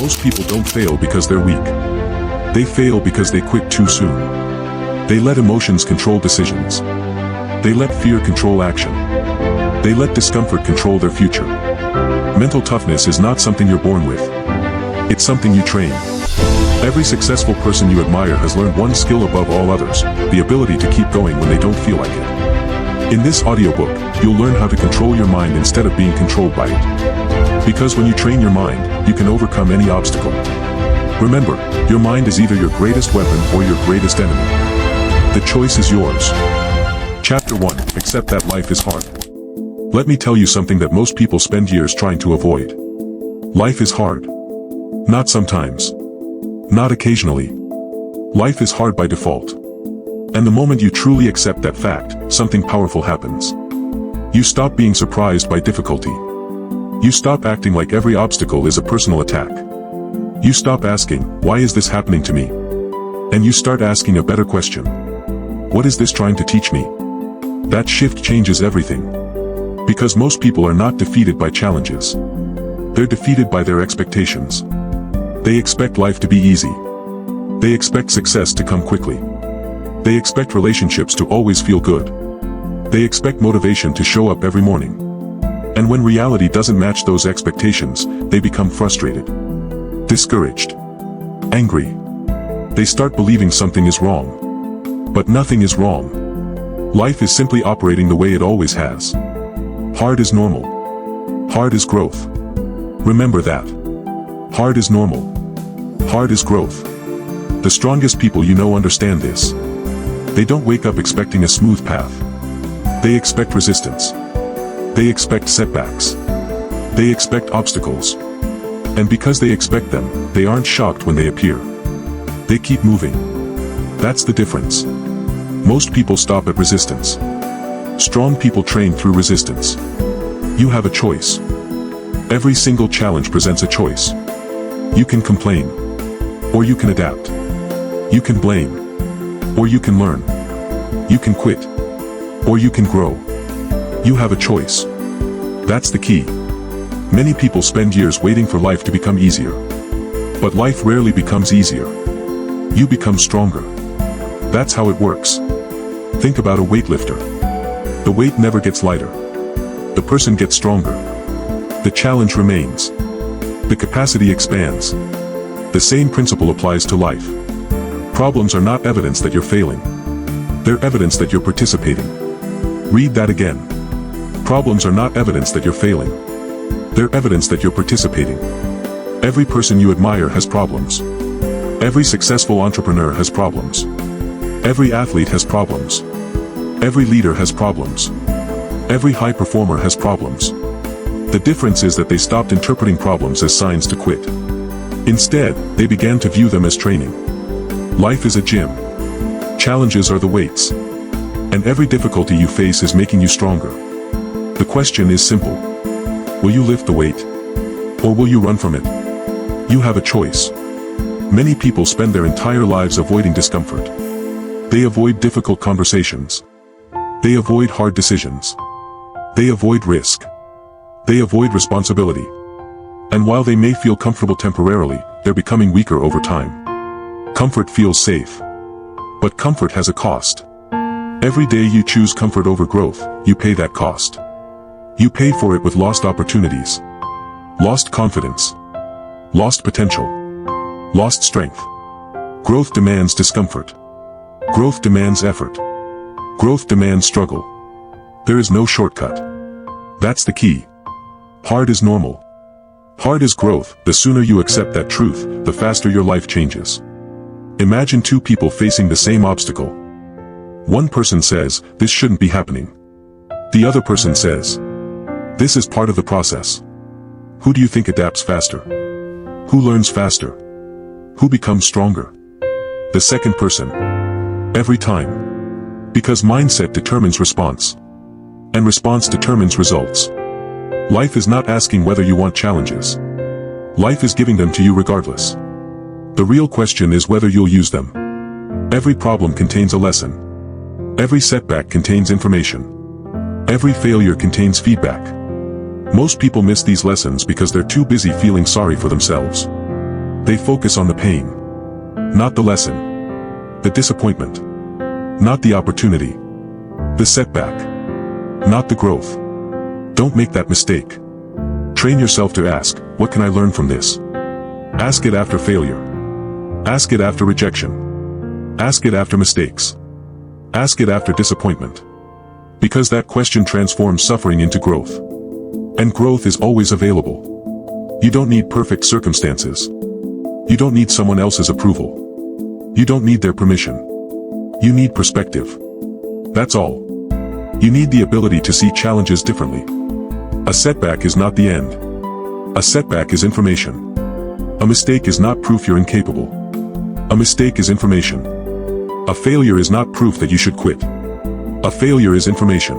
Most people don't fail because they're weak. They fail because they quit too soon. They let emotions control decisions. They let fear control action. They let discomfort control their future. Mental toughness is not something you're born with. It's something you train. Every successful person you admire has learned one skill above all others, the ability to keep going when they don't feel like it. In this audiobook, you'll learn how to control your mind instead of being controlled by it. Because when you train your mind, you can overcome any obstacle. Remember, your mind is either your greatest weapon or your greatest enemy. The choice is yours. Chapter 1. Accept that life is hard. Let me tell you something that most people spend years trying to avoid. Life is hard. Not sometimes. Not occasionally. Life is hard by default. And the moment you truly accept that fact, something powerful happens. You stop being surprised by difficulty. You stop acting like every obstacle is a personal attack. You stop asking, why is this happening to me? And you start asking a better question. What is this trying to teach me? That shift changes everything. Because most people are not defeated by challenges. They're defeated by their expectations. They expect life to be easy. They expect success to come quickly. They expect relationships to always feel good. They expect motivation to show up every morning. And when reality doesn't match those expectations, they become frustrated, discouraged, angry. They start believing something is wrong. But nothing is wrong. Life is simply operating the way it always has. Hard is normal. Hard is growth. Remember that. Hard is normal. Hard is growth. The strongest people you know understand this. They don't wake up expecting a smooth path. They expect resistance. They expect setbacks. They expect obstacles. And because they expect them, they aren't shocked when they appear. They keep moving. That's the difference. Most people stop at resistance. Strong people train through resistance. You have a choice. Every single challenge presents a choice. You can complain. Or you can adapt. You can blame. Or you can learn. You can quit. Or you can grow. You have a choice. That's the key. Many people spend years waiting for life to become easier. But life rarely becomes easier. You become stronger. That's how it works. Think about a weightlifter. The weight never gets lighter. The person gets stronger. The challenge remains. The capacity expands. The same principle applies to life. Problems are not evidence that you're failing. They're evidence that you're participating. Read that again. Problems are not evidence that you're failing. They're evidence that you're participating. Every person you admire has problems. Every successful entrepreneur has problems. Every athlete has problems. Every leader has problems. Every high performer has problems. The difference is that they stopped interpreting problems as signs to quit. Instead, they began to view them as training. Life is a gym. Challenges are the weights. And every difficulty you face is making you stronger. The question is simple. Will you lift the weight? Or will you run from it? You have a choice. Many people spend their entire lives avoiding discomfort. They avoid difficult conversations. They avoid hard decisions. They avoid risk. They avoid responsibility. And while they may feel comfortable temporarily, they're becoming weaker over time. Comfort feels safe. But comfort has a cost. Every day you choose comfort over growth, you pay that cost. You pay for it with lost opportunities. Lost confidence. Lost potential. Lost strength. Growth demands discomfort. Growth demands effort. Growth demands struggle. There is no shortcut. That's the key. Hard is normal. Hard is growth. The sooner you accept that truth, the faster your life changes. Imagine two people facing the same obstacle. One person says, this shouldn't be happening. The other person says, this is part of the process. Who do you think adapts faster? Who learns faster? Who becomes stronger? The second person. Every time. Because mindset determines response. And response determines results. Life is not asking whether you want challenges. Life is giving them to you regardless. The real question is whether you'll use them. Every problem contains a lesson. Every setback contains information. Every failure contains feedback. Most people miss these lessons because they're too busy feeling sorry for themselves. They focus on the pain. Not the lesson. The disappointment. Not the opportunity. The setback. Not the growth. Don't make that mistake. Train yourself to ask, what can I learn from this? Ask it after failure. Ask it after rejection. Ask it after mistakes. Ask it after disappointment. Because that question transforms suffering into growth. And growth is always available. You don't need perfect circumstances. You don't need someone else's approval. You don't need their permission. You need perspective. That's all. You need the ability to see challenges differently. A setback is not the end. A setback is information. A mistake is not proof you're incapable. A mistake is information. A failure is not proof that you should quit. A failure is information.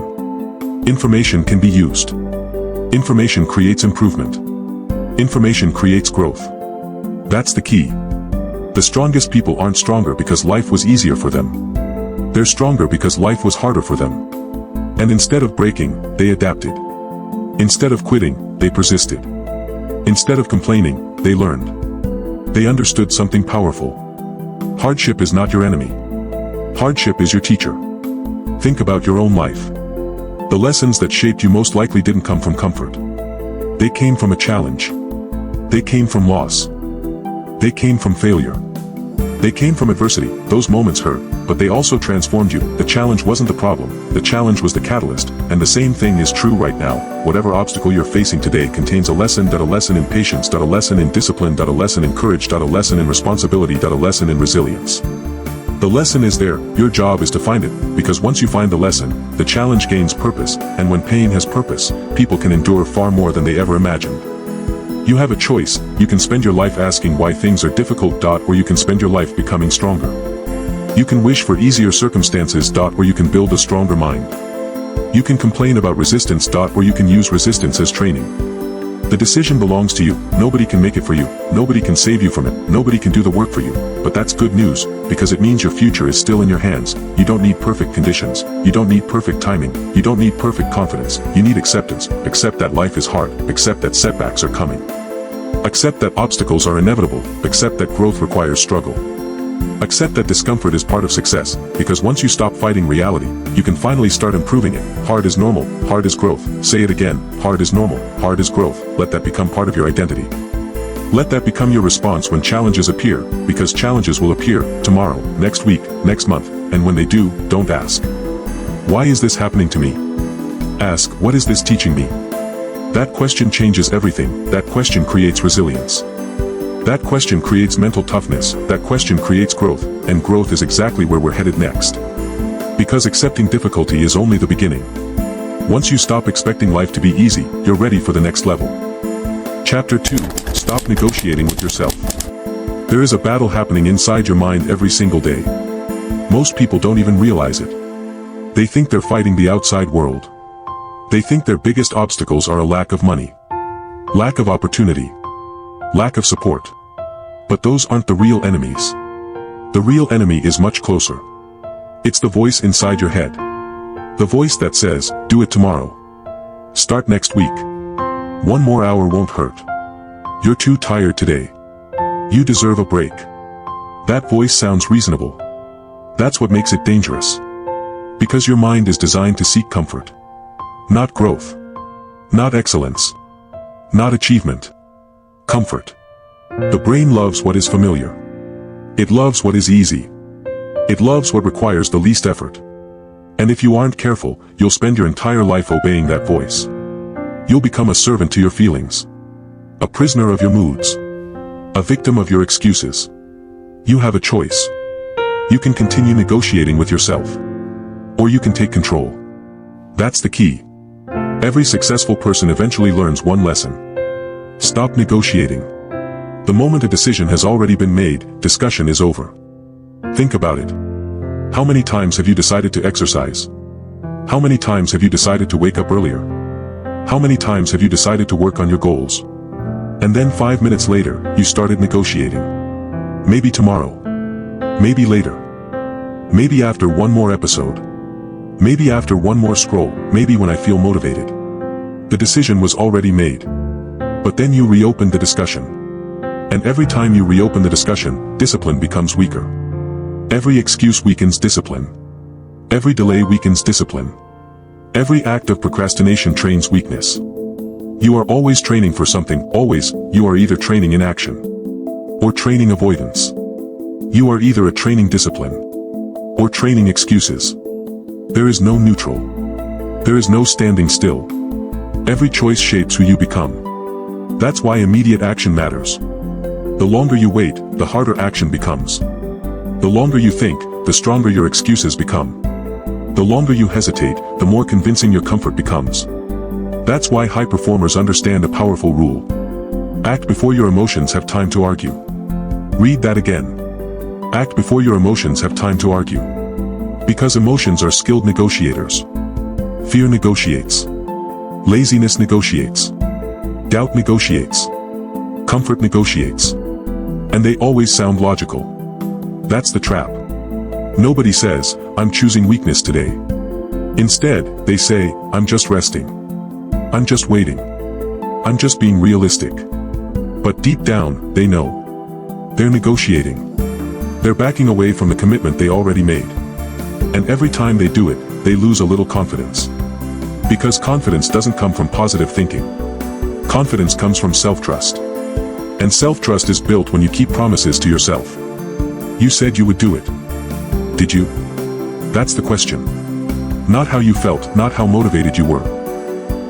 Information can be used. Information creates improvement. Information creates growth. That's the key. The strongest people aren't stronger because life was easier for them. They're stronger because life was harder for them. And instead of breaking, they adapted. Instead of quitting, they persisted. Instead of complaining, they learned. They understood something powerful. Hardship is not your enemy. Hardship is your teacher. Think about your own life. The lessons that shaped you most likely didn't come from comfort. They came from a challenge. They came from loss. They came from failure. They came from adversity. Those moments hurt, but they also transformed you. The challenge wasn't the problem. The challenge was the catalyst. And the same thing is true right now. Whatever obstacle you're facing today contains a lesson in patience, a lesson in discipline, a lesson in courage, a lesson in responsibility, a lesson in resilience. The lesson is there, your job is to find it, because once you find the lesson, the challenge gains purpose, and when pain has purpose, people can endure far more than they ever imagined. You have a choice. You can spend your life asking why things are difficult, or you can spend your life becoming stronger. You can wish for easier circumstances, or you can build a stronger mind. You can complain about resistance, or you can use resistance as training. The decision belongs to you. Nobody can make it for you. Nobody can save you from it. Nobody can do the work for you. But that's good news, because it means your future is still in your hands. You don't need perfect conditions. You don't need perfect timing. You don't need perfect confidence. You need acceptance. Accept that life is hard. Accept that setbacks are coming. Accept that obstacles are inevitable. Accept that growth requires struggle. Accept that discomfort is part of success, because once you stop fighting reality, you can finally start improving it. Hard is normal, hard is growth. Say it again, hard is normal, hard is growth. Let that become part of your identity. Let that become your response when challenges appear, because challenges will appear, tomorrow, next week, next month, and when they do, don't ask, why is this happening to me? Ask, what is this teaching me? That question changes everything. That question creates resilience. That question creates mental toughness. That question creates growth, and growth is exactly where we're headed next. Because accepting difficulty is only the beginning. Once you stop expecting life to be easy, you're ready for the next level. Chapter 2. Stop negotiating with yourself. There is a battle happening inside your mind every single day. Most people don't even realize it. They think they're fighting the outside world. They think their biggest obstacles are a lack of money, lack of opportunity, lack of support. But those aren't the real enemies. The real enemy is much closer. It's the voice inside your head. The voice that says, do it tomorrow. Start next week. One more hour won't hurt. You're too tired today. You deserve a break. That voice sounds reasonable. That's what makes it dangerous. Because your mind is designed to seek comfort. Not growth. Not excellence. Not achievement. Comfort. The brain loves what is familiar. It loves what is easy. It loves what requires the least effort. And if you aren't careful, you'll spend your entire life obeying that voice. You'll become a servant to your feelings. A prisoner of your moods. A victim of your excuses. You have a choice. You can continue negotiating with yourself. Or you can take control. That's the key. Every successful person eventually learns one lesson. Stop negotiating. The moment a decision has already been made, discussion is over. Think about it. How many times have you decided to exercise? How many times have you decided to wake up earlier? How many times have you decided to work on your goals? And then 5 minutes later, you started negotiating. Maybe tomorrow. Maybe later. Maybe after one more episode. Maybe after one more scroll. Maybe when I feel motivated. The decision was already made. But then you reopened the discussion. And every time you reopen the discussion, discipline becomes weaker. Every excuse weakens discipline. Every delay weakens discipline. Every act of procrastination trains weakness. You are always training for something, always. You are either training inaction or training avoidance. You are either a training discipline or training excuses. There is no neutral. There is no standing still. Every choice shapes who you become. That's why immediate action matters. The longer you wait, the harder action becomes. The longer you think, the stronger your excuses become. The longer you hesitate, the more convincing your comfort becomes. That's why high performers understand a powerful rule. Act before your emotions have time to argue. Read that again. Act before your emotions have time to argue. Because emotions are skilled negotiators. Fear negotiates. Laziness negotiates. Doubt negotiates. Comfort negotiates. And they always sound logical. That's the trap. Nobody says, "I'm choosing weakness today." Instead, they say, "I'm just resting. I'm just waiting. I'm just being realistic." But deep down, they know. They're negotiating. They're backing away from the commitment they already made. And every time they do it, they lose a little confidence. Because confidence doesn't come from positive thinking. Confidence comes from self-trust. And self-trust is built when you keep promises to yourself. You said you would do it. Did you? That's the question. Not how you felt, not how motivated you were.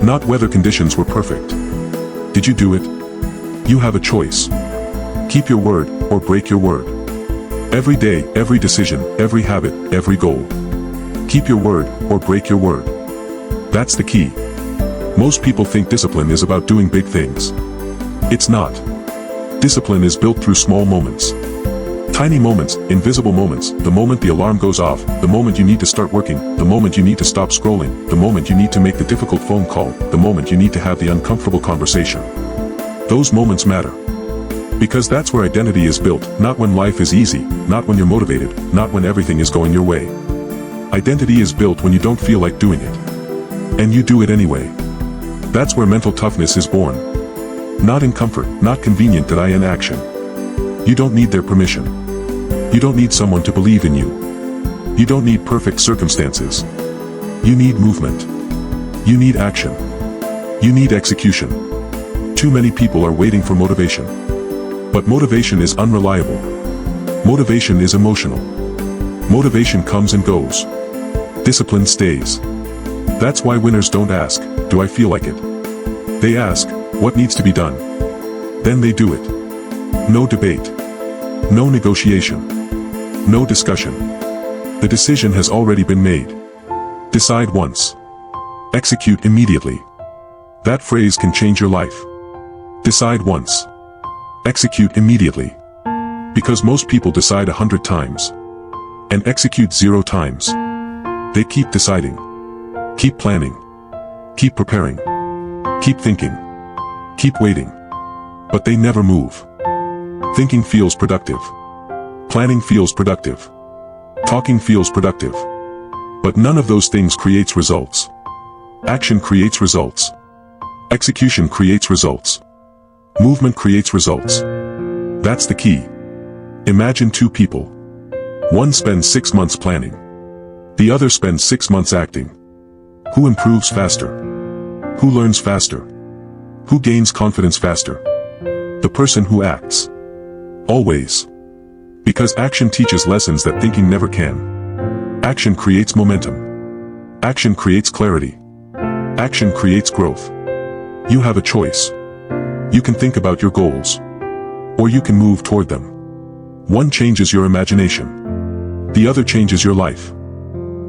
Not whether conditions were perfect. Did you do it? You have a choice. Keep your word, or break your word. Every day, every decision, every habit, every goal. Keep your word, or break your word. That's the key. Most people think discipline is about doing big things. It's not. Discipline is built through small moments. Tiny moments, invisible moments, the moment the alarm goes off, the moment you need to start working, the moment you need to stop scrolling, the moment you need to make the difficult phone call, the moment you need to have the uncomfortable conversation. Those moments matter. Because that's where identity is built, not when life is easy, not when you're motivated, not when everything is going your way. Identity is built when you don't feel like doing it. And you do it anyway. That's where mental toughness is born. Not in comfort, not convenient that I in action. You don't need their permission. You don't need someone to believe in you. You don't need perfect circumstances. You need movement. You need action. You need execution. Too many people are waiting for motivation. But motivation is unreliable. Motivation is emotional. Motivation comes and goes. Discipline stays. That's why winners don't ask, "Do I feel like it?" They ask, "What needs to be done?" Then they do it. No debate. No negotiation. No discussion. The decision has already been made. Decide once. Execute immediately. That phrase can change your life. Decide once. Execute immediately. Because most people decide 100 times. And execute 0 times. They keep deciding. Keep planning. Keep preparing. Keep thinking. Keep waiting. But they never move. Thinking feels productive. Planning feels productive. Talking feels productive. But none of those things creates results. Action creates results. Execution creates results. Movement creates results. That's the key. Imagine 2 people. One spends 6 months planning. The other spends 6 months acting. Who improves faster? Who learns faster? Who gains confidence faster? The person who acts. Always. Because action teaches lessons that thinking never can. Action creates momentum. Action creates clarity. Action creates growth. You have a choice. You can think about your goals. Or you can move toward them. One changes your imagination. The other changes your life.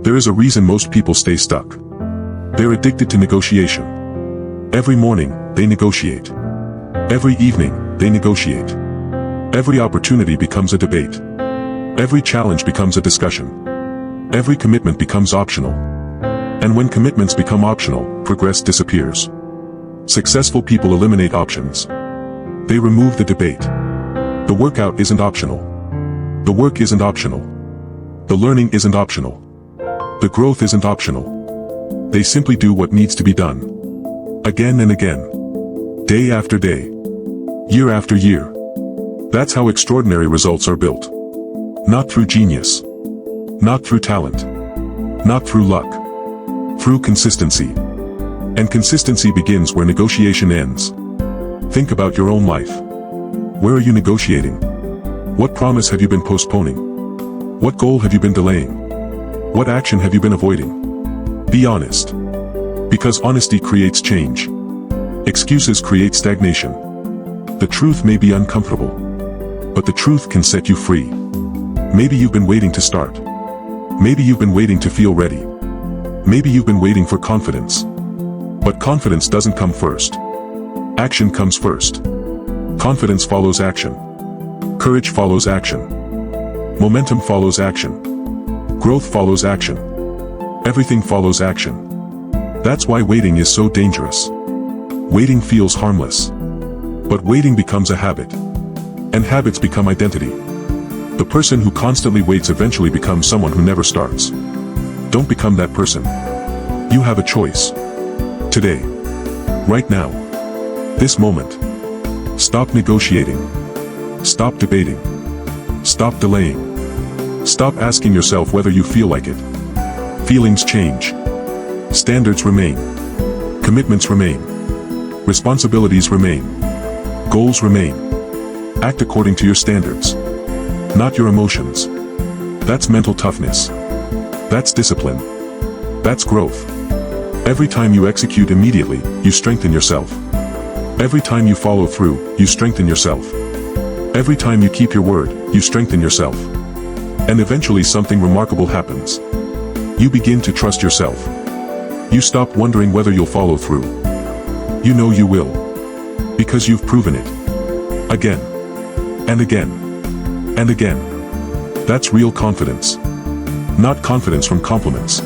There is a reason most people stay stuck. They're addicted to negotiation. Every morning, they negotiate. Every evening, they negotiate. Every opportunity becomes a debate. Every challenge becomes a discussion. Every commitment becomes optional. And when commitments become optional, progress disappears. Successful people eliminate options. They remove the debate. The workout isn't optional. The work isn't optional. The learning isn't optional. The growth isn't optional. They simply do what needs to be done. Again and again. Day after day. Year after year. That's how extraordinary results are built. Not through genius. Not through talent. Not through luck. Through consistency. And consistency begins where negotiation ends. Think about your own life. Where are you negotiating? What promise have you been postponing? What goal have you been delaying? What action have you been avoiding? Be honest. Because honesty creates change. Excuses create stagnation. The truth may be uncomfortable, but the truth can set you free. Maybe you've been waiting to start. Maybe you've been waiting to feel ready. Maybe you've been waiting for confidence. But confidence doesn't come first. Action comes first. Confidence follows action. Courage follows action. Momentum follows action. Growth follows action. Everything follows action. That's why waiting is so dangerous. Waiting feels harmless. But waiting becomes a habit. And habits become identity. The person who constantly waits eventually becomes someone who never starts. Don't become that person. You have a choice. Today. Right now. This moment. Stop negotiating. Stop debating. Stop delaying. Stop asking yourself whether you feel like it. Feelings change. Standards remain. Commitments remain. Responsibilities remain. Goals remain. Act according to your standards. Not your emotions. That's mental toughness. That's discipline. That's growth. Every time you execute immediately, you strengthen yourself. Every time you follow through, you strengthen yourself. Every time you keep your word, you strengthen yourself. And eventually something remarkable happens. You begin to trust yourself. You stop wondering whether you'll follow through. You know you will. Because you've proven it. Again. And again. And again. That's real confidence. Not confidence from compliments.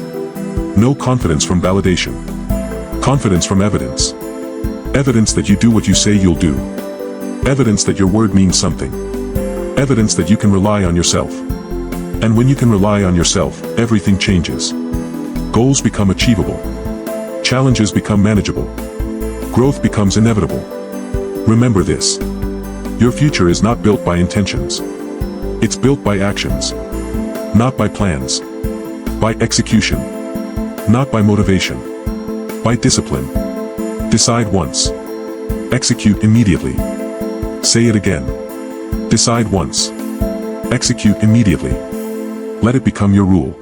No confidence from validation. Confidence from evidence. Evidence that you do what you say you'll do. Evidence that your word means something. Evidence that you can rely on yourself. And when you can rely on yourself, everything changes. Goals become achievable. Challenges become manageable. Growth becomes inevitable. Remember this. Your future is not built by intentions. It's built by actions. Not by plans. By execution. Not by motivation. By discipline. Decide once. Execute immediately. Say it again. Decide once. Execute immediately. Let it become your rule.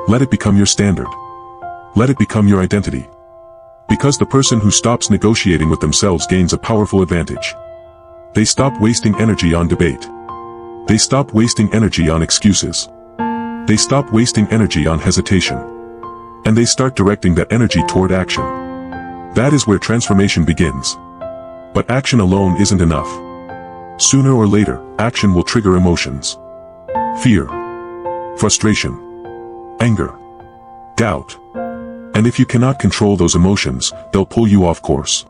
Let it become your standard. Let it become your identity. Because the person who stops negotiating with themselves gains a powerful advantage. They stop wasting energy on debate. They stop wasting energy on excuses. They stop wasting energy on hesitation. And they start directing that energy toward action. That is where transformation begins. But action alone isn't enough. Sooner or later, action will trigger emotions. Fear. Frustration. Anger. Doubt. And if you cannot control those emotions, they'll pull you off course.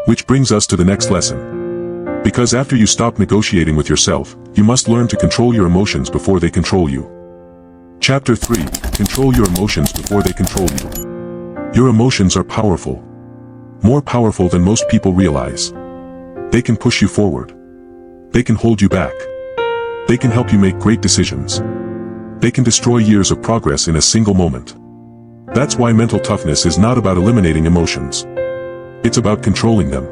Which brings us to the next lesson. Because after you stop negotiating with yourself, you must learn to control your emotions before they control you. Chapter 3. Control your emotions before they control you. Your emotions are powerful. More powerful than most people realize. They can push you forward. They can hold you back. They can help you make great decisions. They can destroy years of progress in a single moment. That's why mental toughness is not about eliminating emotions. It's about controlling them.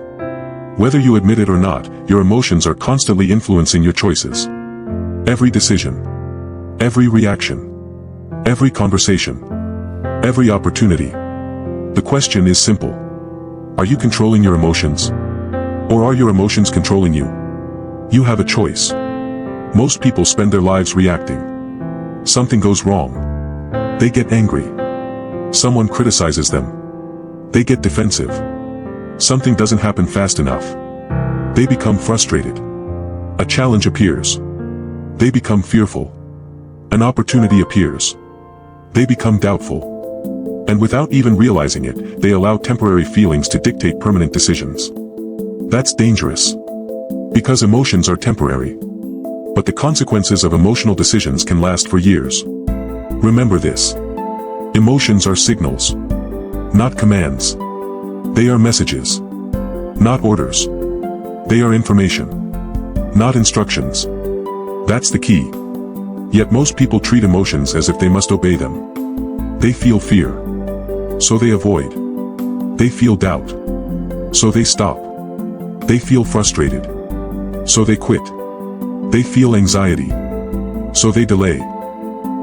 Whether you admit it or not, your emotions are constantly influencing your choices. Every decision. Every reaction. Every conversation. Every opportunity. The question is simple. Are you controlling your emotions? Or are your emotions controlling you? You have a choice. Most people spend their lives reacting. Something goes wrong. They get angry. Someone criticizes them. They get defensive. Something doesn't happen fast enough. They become frustrated. A challenge appears. They become fearful. An opportunity appears. They become doubtful. And without even realizing it, they allow temporary feelings to dictate permanent decisions. That's dangerous. Because emotions are temporary. But the consequences of emotional decisions can last for years. Remember this. Emotions are signals. Not commands. They are messages. Not orders. They are information. not instructions. That's the key. Yet most people treat emotions as if they must obey them. They feel fear, so they avoid. They feel doubt, so they stop. They feel frustrated, so they quit. They feel anxiety, so they delay.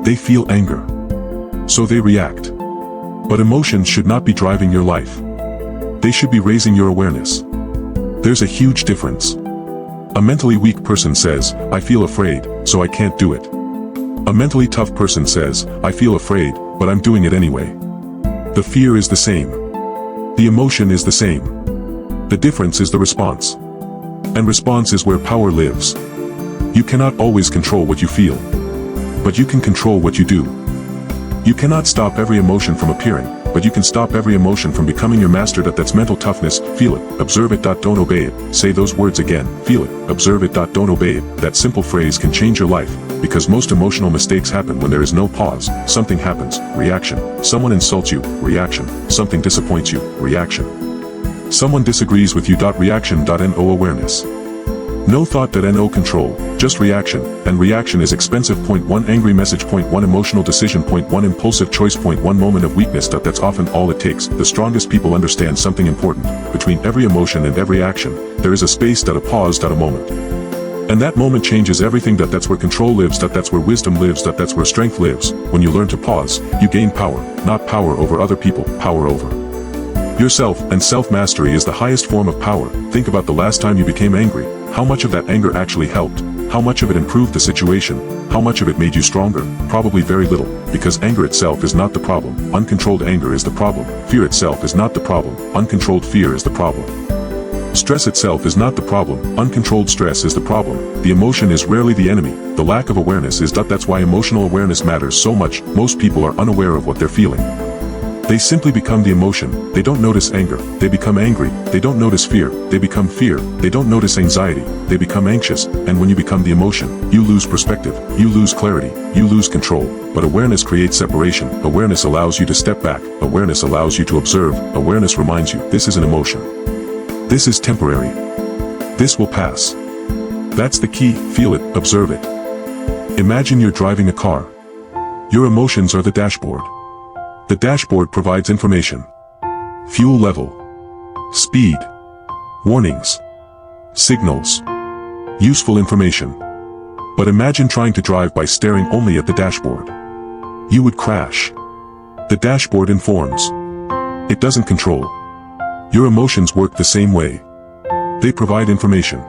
They feel anger, so they react. But emotions should not be driving your life. They should be raising your awareness. There's a huge difference. A mentally weak person says, I feel afraid, so I can't do it. A mentally tough person says, I feel afraid, but I'm doing it anyway. The fear is the same. The emotion is the same. The difference is the response. And response is where power lives. You cannot always control what you feel, but you can control what you do. You cannot stop every emotion from appearing, but you can stop every emotion from becoming your master. That's mental toughness. Feel it, observe it. Don't obey it. Say those words again. Feel it, observe it. Don't obey it. That simple phrase can change your life, because most emotional mistakes happen when there is no pause. Something happens, reaction. Someone insults you, reaction. Something disappoints you, reaction. Someone disagrees with you. Reaction. No awareness. No thought. No control, just reaction, and reaction is expensive. Point 1 angry message. Point 1 emotional decision. Point 1 impulsive choice. Point 1 moment of weakness. That's often all it takes. The strongest people understand something important. Between every emotion and every action, there is a space. A pause. A moment. And that moment changes everything. That's where control lives. That's where wisdom lives. That's where strength lives. When you learn to pause, you gain power. Not power over other people, power over yourself. And self-mastery is the highest form of power. Think about the last time you became angry. How much of that anger actually helped? How much of it improved the situation? How much of it made you stronger? Probably very little, because anger itself is not the problem. Uncontrolled anger is the problem. Fear itself is not the problem. Uncontrolled fear is the problem. Stress itself is not the problem. Uncontrolled stress is the problem. The emotion is rarely the enemy. The lack of awareness is. That's why emotional awareness matters so much. Most people are unaware of what they're feeling. They simply become the emotion. They don't notice anger. They become angry. They don't notice fear. They become fear. They don't notice anxiety. They become anxious. And when you become the emotion, you lose perspective. You lose clarity. You lose control. But awareness creates separation. Awareness allows you to step back. Awareness allows you to observe. Awareness reminds you, this is an emotion. This is temporary. This will pass. That's the key. Feel it. Observe it. Imagine you're driving a car. Your emotions are the dashboard. The dashboard provides information. Fuel level, speed, warnings, signals, useful information. But imagine trying to drive by staring only at the dashboard. You would crash. The dashboard informs. It doesn't control. Your emotions work the same way. They provide information,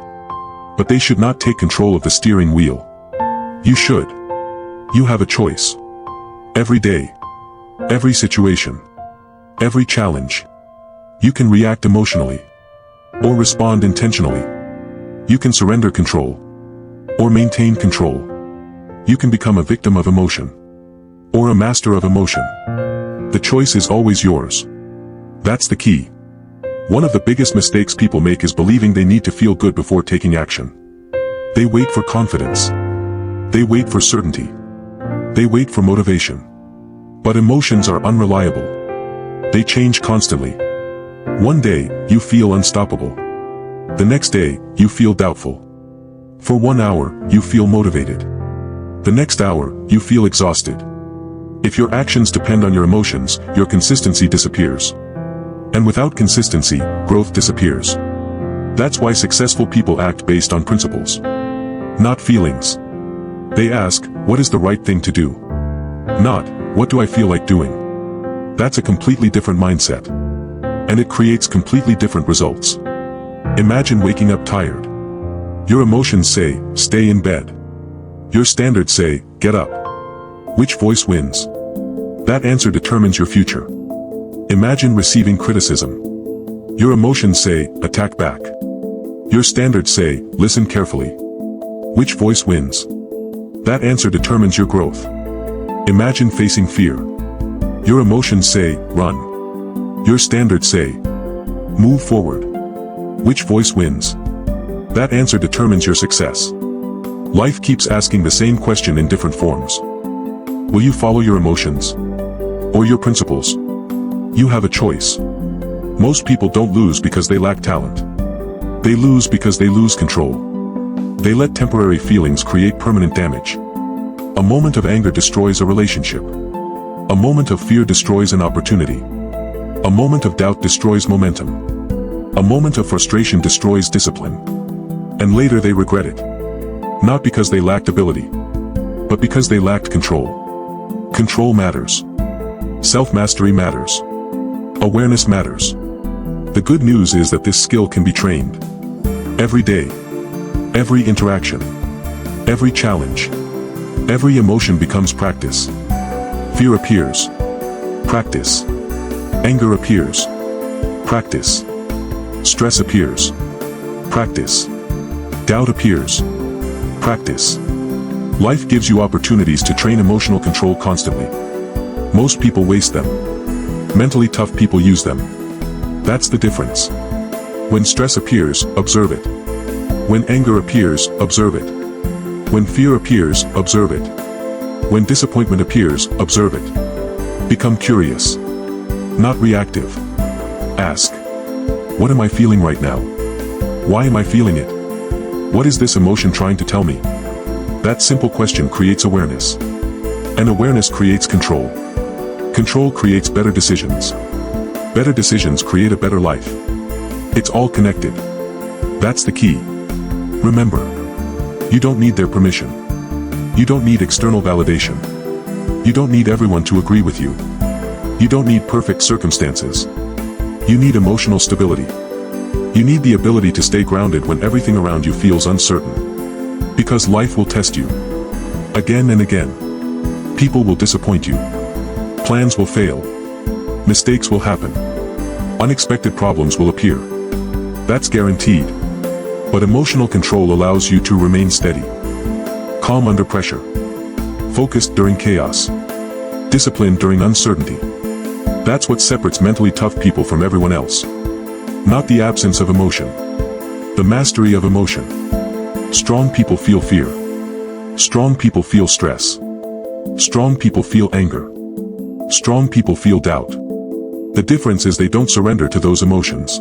but they should not take control of the steering wheel. You should. You have a choice. Every day. Every situation, every challenge, you can react emotionally, or respond intentionally. You can surrender control, or maintain control. You can become a victim of emotion, or a master of emotion. The choice is always yours. That's the key. One of the biggest mistakes people make is believing they need to feel good before taking action. They wait for confidence. They wait for certainty. They wait for motivation. But emotions are unreliable. They change constantly. One day, you feel unstoppable. The next day, you feel doubtful. For 1 hour, you feel motivated. The next hour, you feel exhausted. If your actions depend on your emotions, your consistency disappears. And without consistency, growth disappears. That's why successful people act based on principles, not feelings. They ask, what is the right thing to do? Not, what do I feel like doing? That's a completely different mindset. And it creates completely different results. Imagine waking up tired. Your emotions say, stay in bed. Your standards say, get up. Which voice wins? That answer determines your future. Imagine receiving criticism. Your emotions say, attack back. Your standards say, listen carefully. Which voice wins? That answer determines your growth. Imagine facing fear. Your emotions say, run. Your standards say, move forward. Which voice wins? That answer determines your success. Life keeps asking the same question in different forms. Will you follow your emotions? Or your principles? You have a choice. Most people don't lose because they lack talent. They lose because they lose control. They let temporary feelings create permanent damage. A moment of anger destroys a relationship. A moment of fear destroys an opportunity. A moment of doubt destroys momentum. A moment of frustration destroys discipline. And later they regret it. Not because they lacked ability, but because they lacked control. Control matters. Self-mastery matters. Awareness matters. The good news is that this skill can be trained. Every day. Every interaction. Every challenge. Every emotion becomes practice. Fear appears. Practice. Anger appears. Practice. Stress appears. Practice. Doubt appears. Practice. Life gives you opportunities to train emotional control constantly. Most people waste them. Mentally tough people use them. That's the difference. When stress appears, observe it. When anger appears, observe it. When fear appears, observe it. When disappointment appears, observe it. Become curious. Not reactive. Ask. What am I feeling right now? Why am I feeling it? What is this emotion trying to tell me? That simple question creates awareness. And awareness creates control. Control creates better decisions. Better decisions create a better life. It's all connected. That's the key. Remember, you don't need their permission. You don't need external validation. You don't need everyone to agree with you. You don't need perfect circumstances. You need emotional stability. You need the ability to stay grounded when everything around you feels uncertain. Because life will test you. Again and again. People will disappoint you. Plans will fail. Mistakes will happen. Unexpected problems will appear. That's guaranteed. But emotional control allows you to remain steady. Calm under pressure. Focused during chaos. Disciplined during uncertainty. That's what separates mentally tough people from everyone else. Not the absence of emotion. The mastery of emotion. Strong people feel fear. Strong people feel stress. Strong people feel anger. Strong people feel doubt. The difference is they don't surrender to those emotions.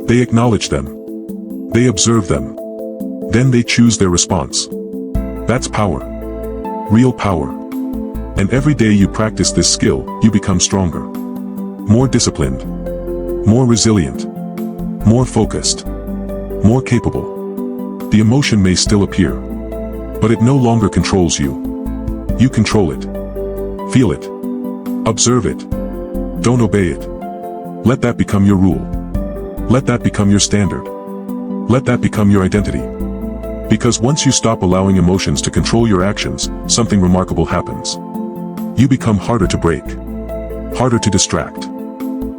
They acknowledge them. They observe them. Then they choose their response. That's power. Real power. And every day you practice this skill, you become stronger. More disciplined. More resilient. More focused. More capable. The emotion may still appear. But it no longer controls you. You control it. Feel it. Observe it. Don't obey it. Let that become your rule. Let that become your standard. Let that become your identity. Because once you stop allowing emotions to control your actions, something remarkable happens. You become harder to break. Harder to distract.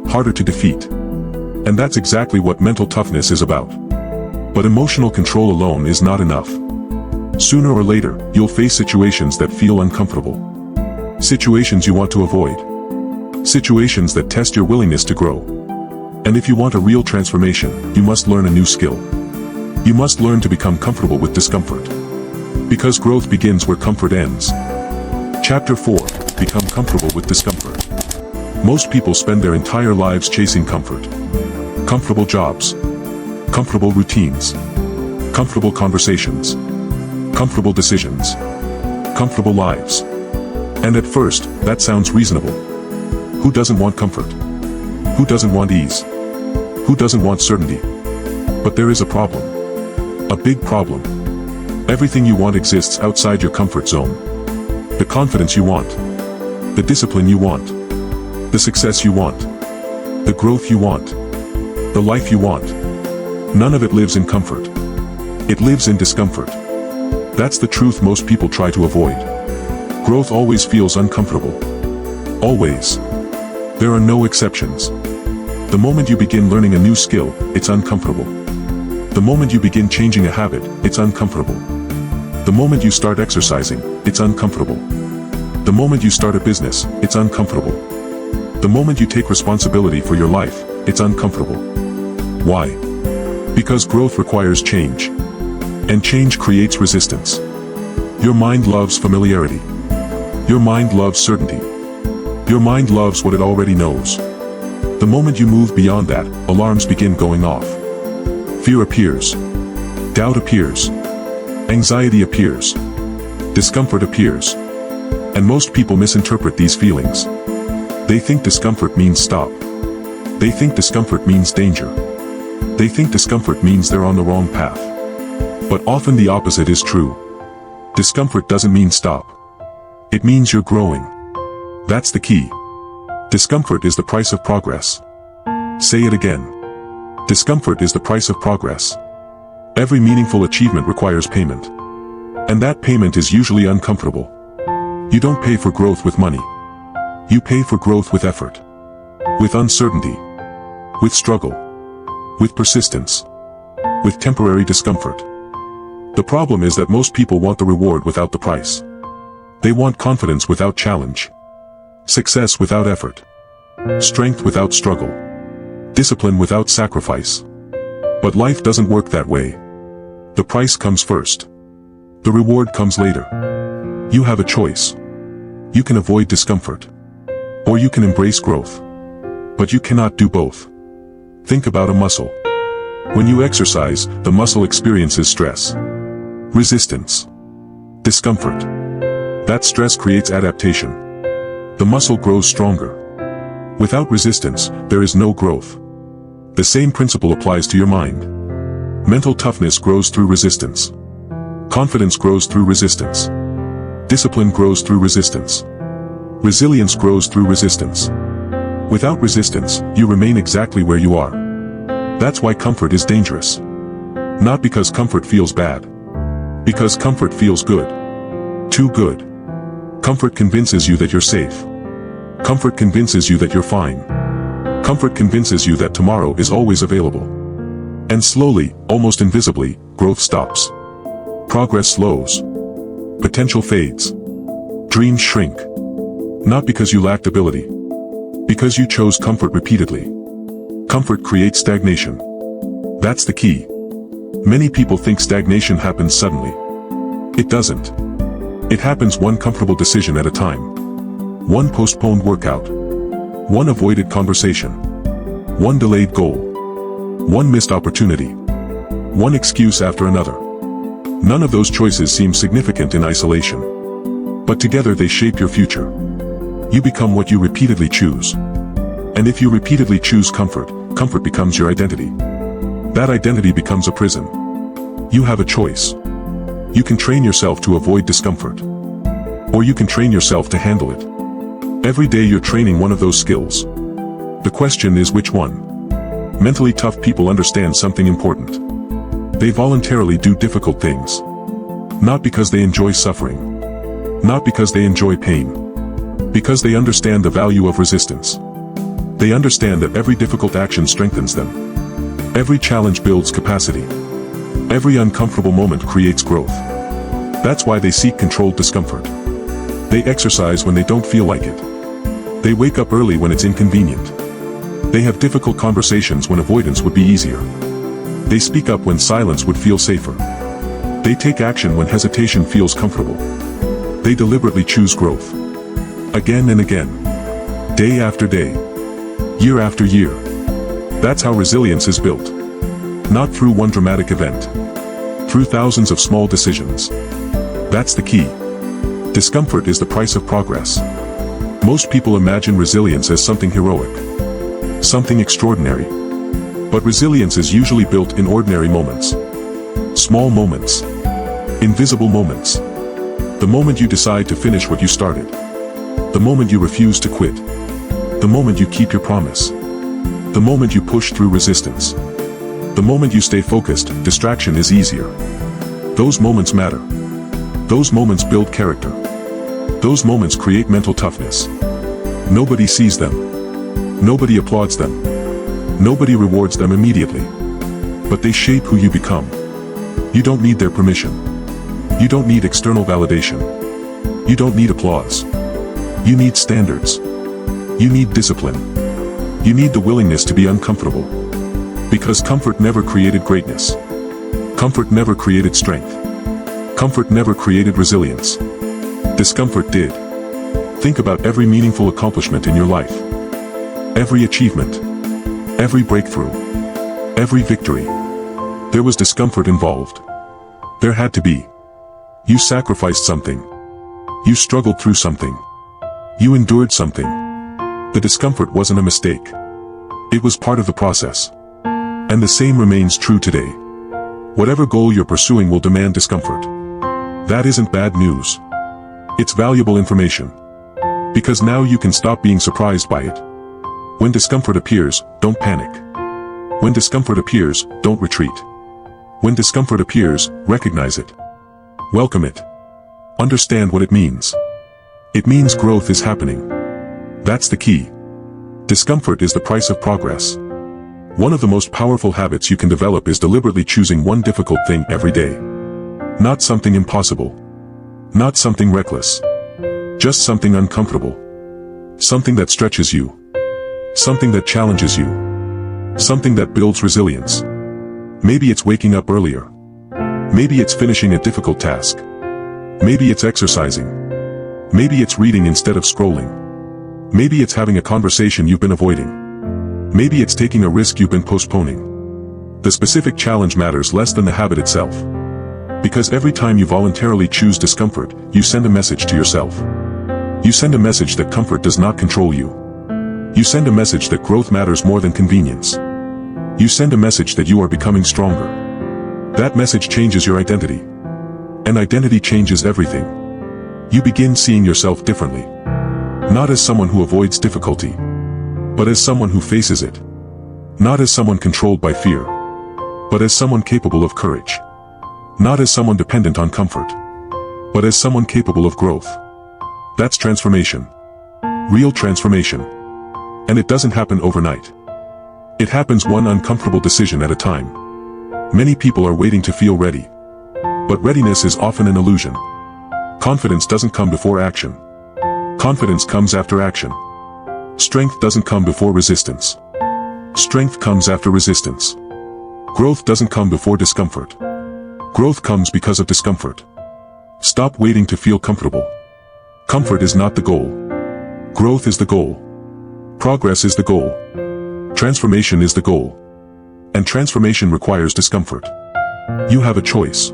Harder to defeat. And that's exactly what mental toughness is about. But emotional control alone is not enough. Sooner or later, you'll face situations that feel uncomfortable. Situations you want to avoid. Situations that test your willingness to grow. And if you want a real transformation, you must learn a new skill. You must learn to become comfortable with discomfort. Because growth begins where comfort ends. Chapter 4, Become comfortable with discomfort. Most people spend their entire lives chasing comfort. Comfortable jobs. Comfortable routines. Comfortable conversations. Comfortable decisions. Comfortable lives. And at first, that sounds reasonable. Who doesn't want comfort? Who doesn't want ease? Who doesn't want certainty? But there is a problem. A big problem. Everything you want exists outside your comfort zone. The confidence you want. The discipline you want. The success you want. The growth you want. The life you want. None of it lives in comfort. It lives in discomfort. That's the truth most people try to avoid. Growth always feels uncomfortable. Always. There are no exceptions. The moment you begin learning a new skill, it's uncomfortable. The moment you begin changing a habit, it's uncomfortable. The moment you start exercising, it's uncomfortable. The moment you start a business, it's uncomfortable. The moment you take responsibility for your life, it's uncomfortable. Why? Because growth requires change. And change creates resistance. Your mind loves familiarity. Your mind loves certainty. Your mind loves what it already knows. The moment you move beyond that, alarms begin going off. Fear appears. Doubt appears. Anxiety appears. Discomfort appears. And most people misinterpret these feelings. They think discomfort means stop. They think discomfort means danger. They think discomfort means they're on the wrong path. But often the opposite is true. Discomfort doesn't mean stop. It means you're growing. That's the key. Discomfort is the price of progress. Say it again. Discomfort is the price of progress. Every meaningful achievement requires payment. And that payment is usually uncomfortable. You don't pay for growth with money. You pay for growth with effort. With uncertainty. With struggle. With persistence. With temporary discomfort. The problem is that most people want the reward without the price. They want confidence without challenge. Success without effort. Strength without struggle. Discipline without sacrifice. But life doesn't work that way. The price comes first. The reward comes later. You have a choice. You can avoid discomfort. Or you can embrace growth. But you cannot do both. Think about a muscle. When you exercise, the muscle experiences stress. Resistance. Discomfort. That stress creates adaptation. The muscle grows stronger. Without resistance, there is no growth. The same principle applies to your mind. Mental toughness grows through resistance. Confidence grows through resistance. Discipline grows through resistance. Resilience grows through resistance. Without resistance, you remain exactly where you are. That's why comfort is dangerous. Not because comfort feels bad. Because comfort feels good. Too good. Comfort convinces you that you're safe. Comfort convinces you that you're fine. Comfort convinces you that tomorrow is always available. And slowly, almost invisibly, growth stops. Progress slows. Potential fades. Dreams shrink. Not because you lacked ability. Because you chose comfort repeatedly. Comfort creates stagnation. That's the key. Many people think stagnation happens suddenly. It doesn't. It happens one comfortable decision at a time. One postponed workout. One avoided conversation. One delayed goal. One missed opportunity. One excuse after another. None of those choices seem significant in isolation. But together they shape your future. You become what you repeatedly choose. And if you repeatedly choose comfort, comfort becomes your identity. That identity becomes a prison. You have a choice. You can train yourself to avoid discomfort. Or you can train yourself to handle it. Every day you're training one of those skills. The question is which one? Mentally tough people understand something important. They voluntarily do difficult things. Not because they enjoy suffering. Not because they enjoy pain. Because they understand the value of resistance. They understand that every difficult action strengthens them. Every challenge builds capacity. Every uncomfortable moment creates growth. That's why they seek controlled discomfort. They exercise when they don't feel like it. They wake up early when it's inconvenient. They have difficult conversations when avoidance would be easier. They speak up when silence would feel safer. They take action when hesitation feels comfortable. They deliberately choose growth. Again and again. Day after day. Year after year. That's how resilience is built. Not through one dramatic event. Through thousands of small decisions. That's the key. Discomfort is the price of progress. Most people imagine resilience as something heroic. Something extraordinary. But resilience is usually built in ordinary moments. Small moments. Invisible moments. The moment you decide to finish what you started. The moment you refuse to quit. The moment you keep your promise. The moment you push through resistance. The moment you stay focused, distraction is easier. Those moments matter. Those moments build character. Those moments create mental toughness. Nobody sees them. Nobody applauds them. Nobody rewards them immediately. But they shape who you become. You don't need their permission. You don't need external validation. You don't need applause. You need standards. You need discipline. You need the willingness to be uncomfortable. Because comfort never created greatness. Comfort never created strength. Comfort never created resilience. Discomfort did. Think about every meaningful accomplishment in your life. Every achievement. Every breakthrough. Every victory. There was discomfort involved. There had to be. You sacrificed something. You struggled through something. You endured something. The discomfort wasn't a mistake. It was part of the process. And the same remains true today. Whatever goal you're pursuing will demand discomfort. That isn't bad news. It's valuable information. Because now you can stop being surprised by it. When discomfort appears, don't panic. When discomfort appears, don't retreat. When discomfort appears, recognize it. Welcome it. Understand what it means. It means growth is happening. That's the key. Discomfort is the price of progress. One of the most powerful habits you can develop is deliberately choosing one difficult thing every day. Not something impossible. Not something reckless. Just something uncomfortable. Something that stretches you. Something that challenges you. Something that builds resilience. Maybe it's waking up earlier. Maybe it's finishing a difficult task. Maybe it's exercising. Maybe it's reading instead of scrolling. Maybe it's having a conversation you've been avoiding. Maybe it's taking a risk you've been postponing. The specific challenge matters less than the habit itself. Because every time you voluntarily choose discomfort, you send a message to yourself. You send a message that comfort does not control you. You send a message that growth matters more than convenience. You send a message that you are becoming stronger. That message changes your identity. And identity changes everything. You begin seeing yourself differently. Not as someone who avoids difficulty, but as someone who faces it. Not as someone controlled by fear, but as someone capable of courage. Not as someone dependent on comfort, but as someone capable of growth. That's transformation. Real transformation. And it doesn't happen overnight. It happens one uncomfortable decision at a time. Many people are waiting to feel ready. But readiness is often an illusion. Confidence doesn't come before action. Confidence comes after action. Strength doesn't come before resistance. Strength comes after resistance. Growth doesn't come before discomfort. Growth comes because of discomfort. Stop waiting to feel comfortable. Comfort is not the goal. Growth is the goal. Progress is the goal. Transformation is the goal. And transformation requires discomfort. You have a choice.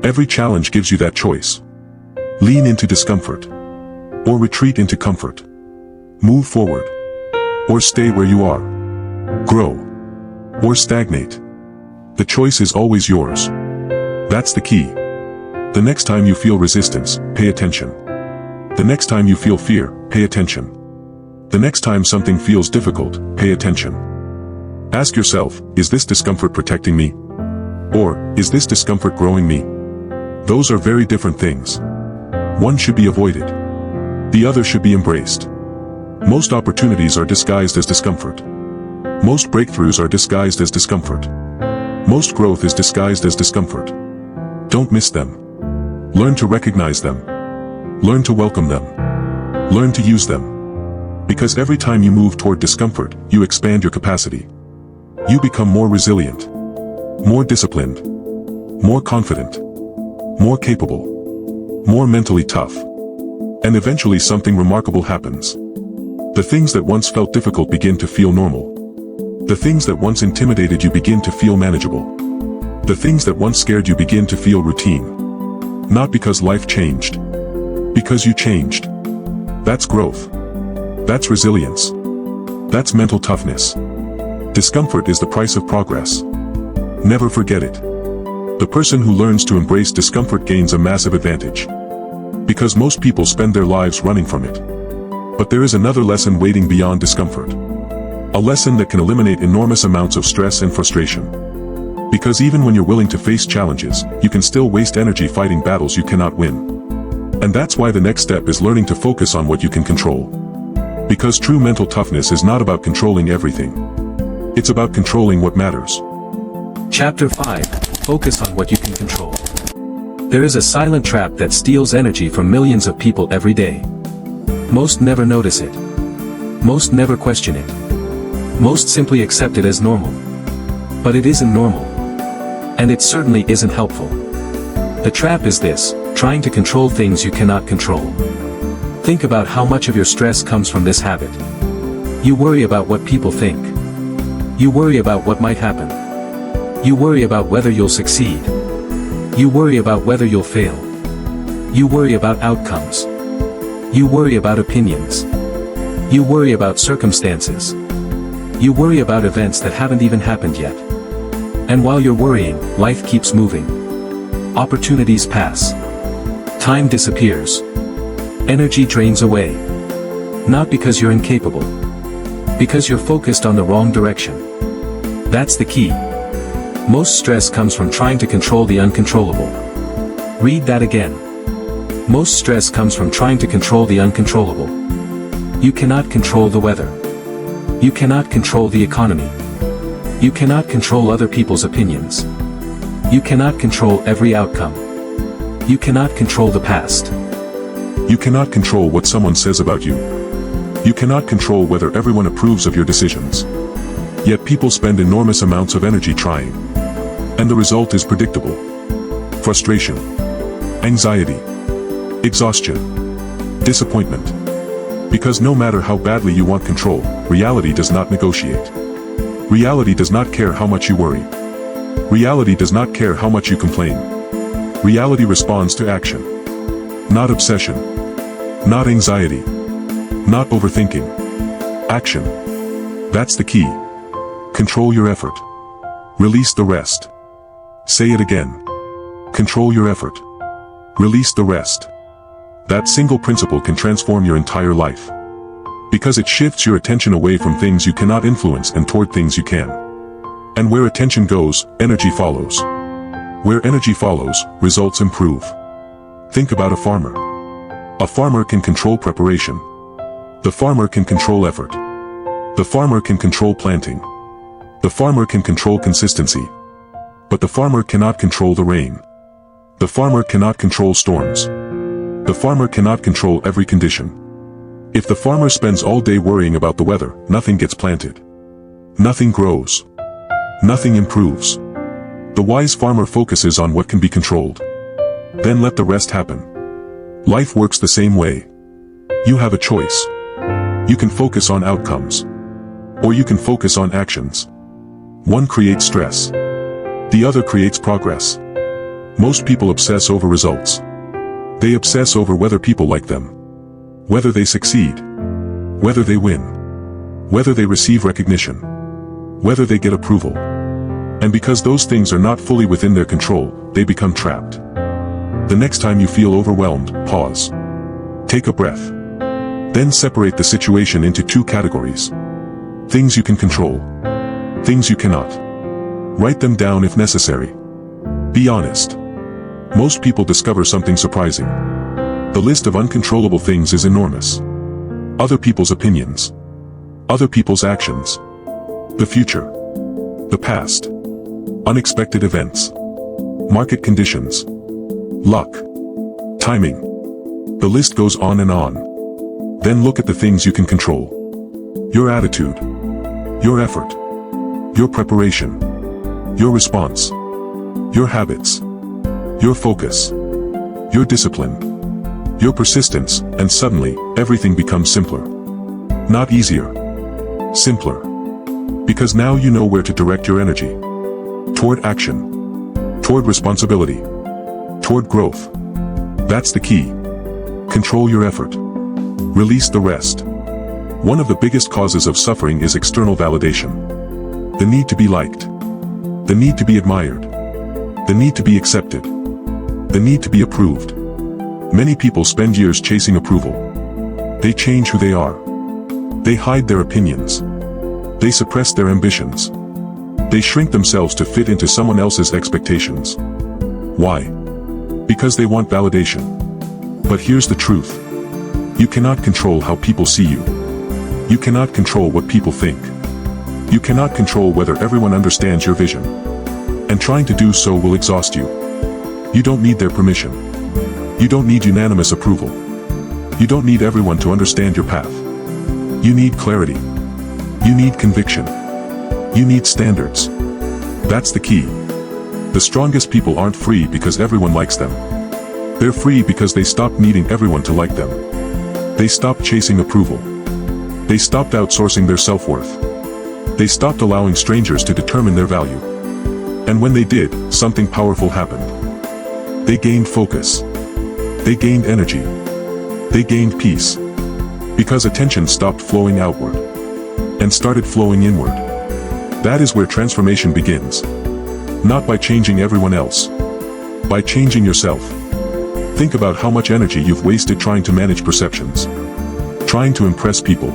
Every challenge gives you that choice. Lean into discomfort. Or retreat into comfort. Move forward. Or stay where you are. Grow. Or stagnate. The choice is always yours. That's the key. The next time you feel resistance, pay attention. The next time you feel fear, pay attention. The next time something feels difficult, pay attention. Ask yourself, is this discomfort protecting me? Or, is this discomfort growing me? Those are very different things. One should be avoided. The other should be embraced. Most opportunities are disguised as discomfort. Most breakthroughs are disguised as discomfort. Most growth is disguised as discomfort. Don't miss them. Learn to recognize them. Learn to welcome them. Learn to use them. Because every time you move toward discomfort, you expand your capacity. You become more resilient. More disciplined. More confident. More capable. More mentally tough. And eventually something remarkable happens. The things that once felt difficult begin to feel normal. The things that once intimidated you begin to feel manageable. The things that once scared you begin to feel routine. Not because life changed. Because you changed. That's growth. That's resilience. That's mental toughness. Discomfort is the price of progress. Never forget it. The person who learns to embrace discomfort gains a massive advantage. Because most people spend their lives running from it. But there is another lesson waiting beyond discomfort. A lesson that can eliminate enormous amounts of stress and frustration. Because even when you're willing to face challenges, you can still waste energy fighting battles you cannot win. And that's why the next step is learning to focus on what you can control. Because true mental toughness is not about controlling everything. It's about controlling what matters. Chapter 5. Focus on what you can control. There is a silent trap that steals energy from millions of people every day. Most never notice it. Most never question it. Most simply accept it as normal. But it isn't normal. And it certainly isn't helpful. The trap is this: trying to control things you cannot control. Think about how much of your stress comes from this habit. You worry about what people think. You worry about what might happen. You worry about whether you'll succeed. You worry about whether you'll fail. You worry about outcomes. You worry about opinions. You worry about circumstances. You worry about events that haven't even happened yet. And while you're worrying, life keeps moving. Opportunities pass. Time disappears. Energy drains away. Not because you're incapable. Because you're focused on the wrong direction. That's the key. Most stress comes from trying to control the uncontrollable. Read that again. Most stress comes from trying to control the uncontrollable. You cannot control the weather. You cannot control the economy. You cannot control other people's opinions. You cannot control every outcome. You cannot control the past. You cannot control what someone says about you. You cannot control whether everyone approves of your decisions. Yet people spend enormous amounts of energy trying. And the result is predictable. Frustration. Anxiety. Exhaustion. Disappointment. Because no matter how badly you want control, reality does not negotiate. Reality does not care how much you worry. Reality does not care how much you complain. Reality responds to action. Not obsession. Not anxiety. Not overthinking. Action. That's the key. Control your effort. Release the rest. Say it again. Control your effort. Release the rest. That single principle can transform your entire life. Because it shifts your attention away from things you cannot influence and toward things you can. And where attention goes, energy follows. Where energy follows, results improve. Think about a farmer. A farmer can control preparation. The farmer can control effort. The farmer can control planting. The farmer can control consistency. But the farmer cannot control the rain. The farmer cannot control storms. The farmer cannot control every condition. If the farmer spends all day worrying about the weather, nothing gets planted. Nothing grows. Nothing improves. The wise farmer focuses on what can be controlled. Then let the rest happen. Life works the same way. You have a choice. You can focus on outcomes. Or you can focus on actions. One creates stress. The other creates progress. Most people obsess over results. They obsess over whether people like them. Whether they succeed. Whether they win. Whether they receive recognition. Whether they get approval. And because those things are not fully within their control, they become trapped. The next time you feel overwhelmed, pause. Take a breath. Then separate the situation into two categories. Things you can control. Things you cannot. Write them down if necessary. Be honest. Most people discover something surprising. The list of uncontrollable things is enormous. Other people's opinions. Other people's actions. The future. The past. Unexpected events. Market conditions. Luck. Timing. The list goes on and on. Then look at the things you can control. Your attitude. Your effort. Your preparation. Your response. Your habits. Your focus. Your discipline. Your persistence, and suddenly, everything becomes simpler. Not easier. Simpler. Because now you know where to direct your energy. Toward action. Toward responsibility. Toward growth. That's the key. Control your effort. Release the rest. One of the biggest causes of suffering is external validation. The need to be liked. The need to be admired. The need to be accepted. The need to be approved. Many people spend years chasing approval. They change who they are. They hide their opinions. They suppress their ambitions. They shrink themselves to fit into someone else's expectations. Why? Because they want validation. But here's the truth. You cannot control how people see you. You cannot control what people think. You cannot control whether everyone understands your vision. And trying to do so will exhaust you. You don't need their permission. You don't need unanimous approval. You don't need everyone to understand your path. You need clarity. You need conviction. You need standards. That's the key. The strongest people aren't free because everyone likes them. They're free because they stopped needing everyone to like them. They stopped chasing approval. They stopped outsourcing their self-worth. They stopped allowing strangers to determine their value. And when they did, something powerful happened. They gained focus. They gained energy. They gained peace. Because attention stopped flowing outward and started flowing inward. That is where transformation begins. Not by changing everyone else. By changing yourself. Think about how much energy you've wasted trying to manage perceptions. Trying to impress people.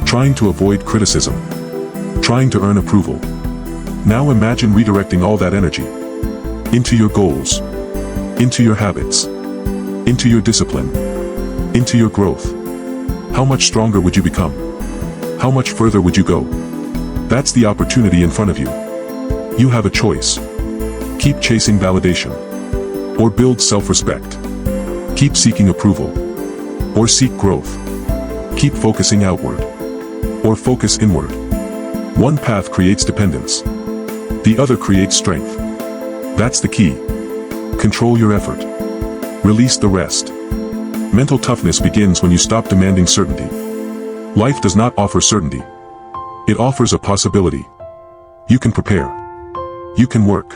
Trying to avoid criticism. Trying to earn approval. Now imagine redirecting all that energy into your goals, into your habits, into your discipline, into your growth. How much stronger would you become? How much further would you go? That's the opportunity in front of you. You have a choice. Keep chasing validation, or build self-respect. Keep seeking approval, or seek growth. Keep focusing outward, or focus inward. One path creates dependence. The other creates strength. That's the key. Control your effort. Release the rest. Mental toughness begins when you stop demanding certainty. Life does not offer certainty. It offers a possibility. You can prepare. You can work.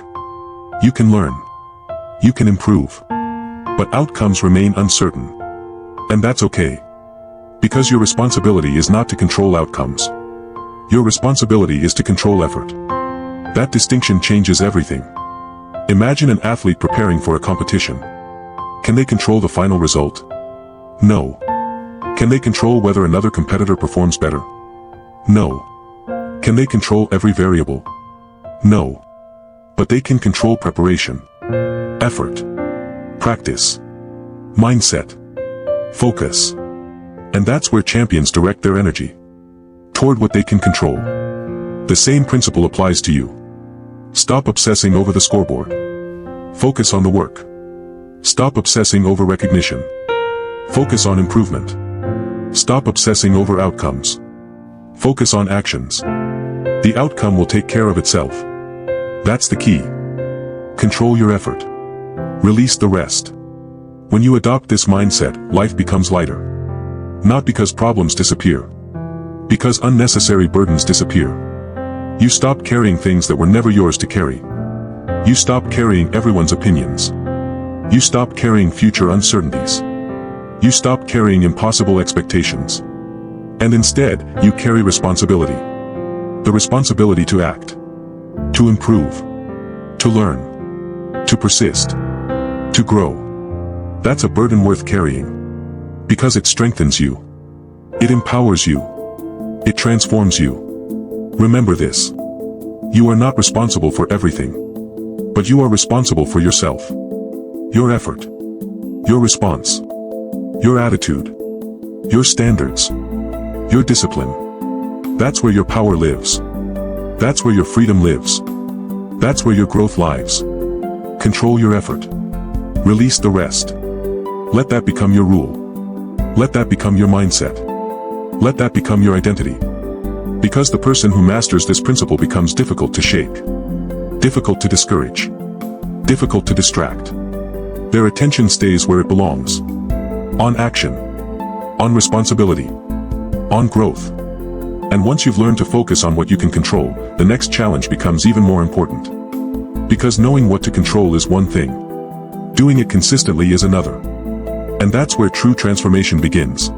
You can learn. You can improve. But outcomes remain uncertain. And that's okay. Because your responsibility is not to control outcomes. Your responsibility is to control effort. That distinction changes everything. Imagine an athlete preparing for a competition. Can they control the final result? No. Can they control whether another competitor performs better? No. Can they control every variable? No. But they can control preparation, effort, practice, mindset, focus. And that's where champions direct their energy. Toward what they can control. The same principle applies to you. Stop obsessing over the scoreboard. Focus on the work. Stop obsessing over recognition. Focus on improvement. Stop obsessing over outcomes. Focus on actions. The outcome will take care of itself. That's the key. Control your effort. Release the rest. When you adopt this mindset, life becomes lighter. Not because problems disappear. Because unnecessary burdens disappear. You stop carrying things that were never yours to carry. You stop carrying everyone's opinions. You stop carrying future uncertainties. You stop carrying impossible expectations. And instead, you carry responsibility. The responsibility to act. To improve. To learn. To persist. To grow. That's a burden worth carrying. Because it strengthens you. It empowers you. It transforms you. Remember this. You are not responsible for everything. But you are responsible for yourself. Your effort. Your response. Your attitude. Your standards. Your discipline. That's where your power lives. That's where your freedom lives. That's where your growth lies. Control your effort. Release the rest. Let that become your rule. Let that become your mindset. Let that become your identity. Because the person who masters this principle becomes difficult to shake. Difficult to discourage. Difficult to distract. Their attention stays where it belongs. On action. On responsibility. On growth. And once you've learned to focus on what you can control, the next challenge becomes even more important. Because knowing what to control is one thing. Doing it consistently is another. And that's where true transformation begins.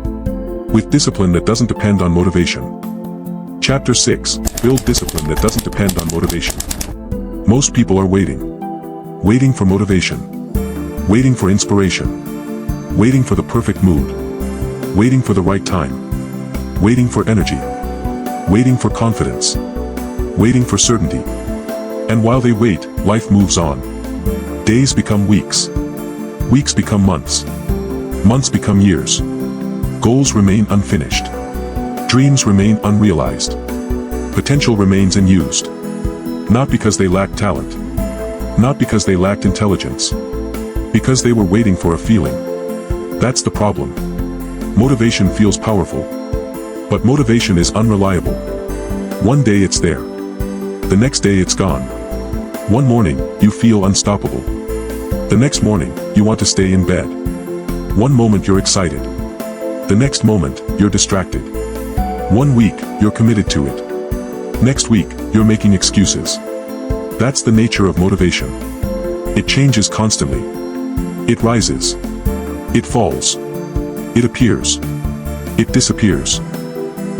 With discipline that doesn't depend on motivation. Chapter 6, Build discipline that doesn't depend on motivation. Most people are waiting. Waiting for motivation. Waiting for inspiration. Waiting for the perfect mood. Waiting for the right time. Waiting for energy. Waiting for confidence. Waiting for certainty. And while they wait, life moves on. Days become weeks. Weeks become months. Months become years. Goals remain unfinished. Dreams remain unrealized. Potential remains unused. Not because they lacked talent. Not because they lacked intelligence. Because they were waiting for a feeling. That's the problem. Motivation feels powerful. But motivation is unreliable. One day it's there. The next day it's gone. One morning, you feel unstoppable. The next morning, you want to stay in bed. One moment you're excited. The next moment, you're distracted. One week, you're committed to it. Next week, you're making excuses. That's the nature of motivation. It changes constantly. It rises. It falls. It appears. It disappears.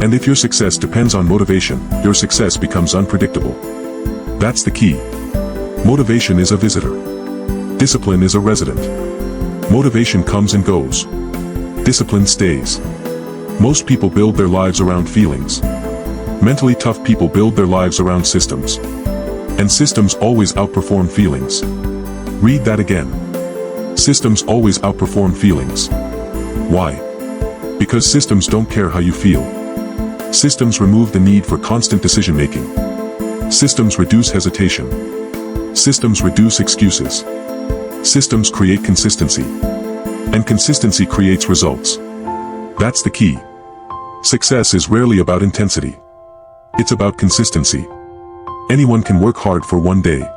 And if your success depends on motivation, your success becomes unpredictable. That's the key. Motivation is a visitor. Discipline is a resident. Motivation comes and goes. Discipline stays. Most people build their lives around feelings. Mentally tough people build their lives around systems. And systems always outperform feelings. Read that again. Systems always outperform feelings. Why? Because systems don't care how you feel. Systems remove the need for constant decision-making. Systems reduce hesitation. Systems reduce excuses. Systems create consistency. And consistency creates results. That's the key. Success is rarely about intensity. It's about consistency. Anyone can work hard for one day.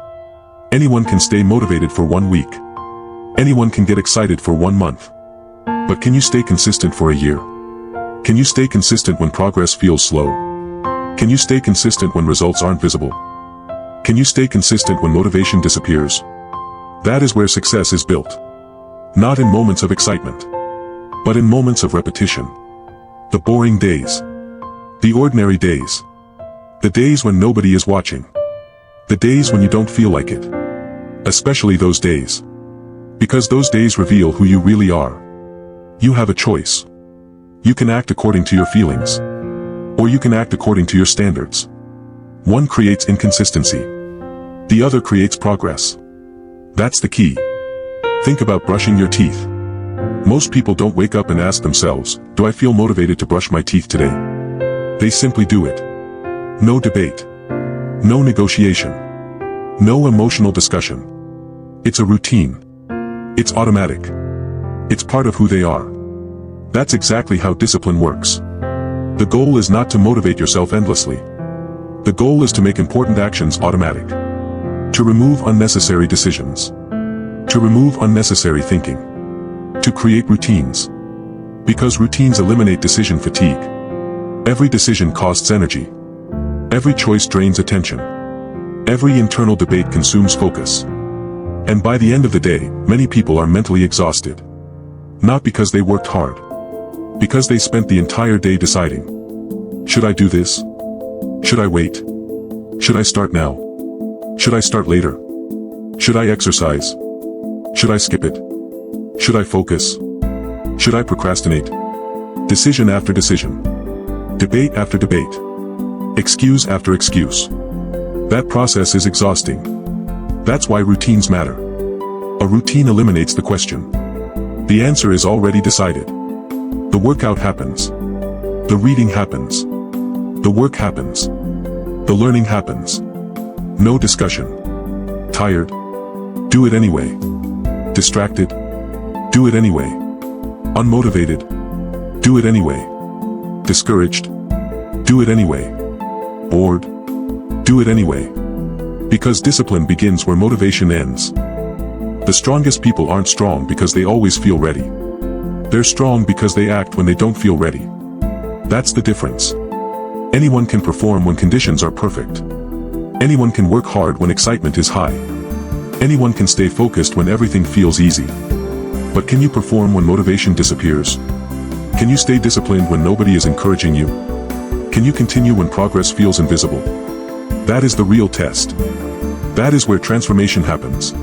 Anyone can stay motivated for 1 week. Anyone can get excited for 1 month. But can you stay consistent for a year? Can you stay consistent when progress feels slow? Can you stay consistent when results aren't visible? Can you stay consistent when motivation disappears? That is where success is built. Not in moments of excitement, but in moments of repetition. The boring days. The ordinary days. The days when nobody is watching. The days when you don't feel like it. Especially those days. Because those days reveal who you really are. You have a choice. You can act according to your feelings. Or you can act according to your standards. One creates inconsistency. The other creates progress. That's the key. Think about brushing your teeth. Most people don't wake up and ask themselves, do I feel motivated to brush my teeth today? They simply do it. No debate. No negotiation. No emotional discussion. It's a routine. It's automatic. It's part of who they are. That's exactly how discipline works. The goal is not to motivate yourself endlessly. The goal is to make important actions automatic. To remove unnecessary decisions. To remove unnecessary thinking. To create routines. Because routines eliminate decision fatigue. Every decision costs energy. Every choice drains attention. Every internal debate consumes focus. And by the end of the day, many people are mentally exhausted. Not because they worked hard. Because they spent the entire day deciding. Should I do this? Should I wait? Should I start now? Should I start later? Should I exercise? Should I skip it? Should I focus? Should I procrastinate? Decision after decision. Debate after debate. Excuse after excuse. That process is exhausting. That's why routines matter. A routine eliminates the question. The answer is already decided. The workout happens. The reading happens. The work happens. The learning happens. No discussion. Tired? Do it anyway. Distracted? Do it anyway. Unmotivated? Do it anyway. Discouraged? Do it anyway. Bored? Do it anyway. Because discipline begins where motivation ends. The strongest people aren't strong because they always feel ready. They're strong because they act when they don't feel ready. That's the difference. Anyone can perform when conditions are perfect. Anyone can work hard when excitement is high. Anyone can stay focused when everything feels easy. But can you perform when motivation disappears? Can you stay disciplined when nobody is encouraging you? Can you continue when progress feels invisible? That is the real test. That is where transformation happens.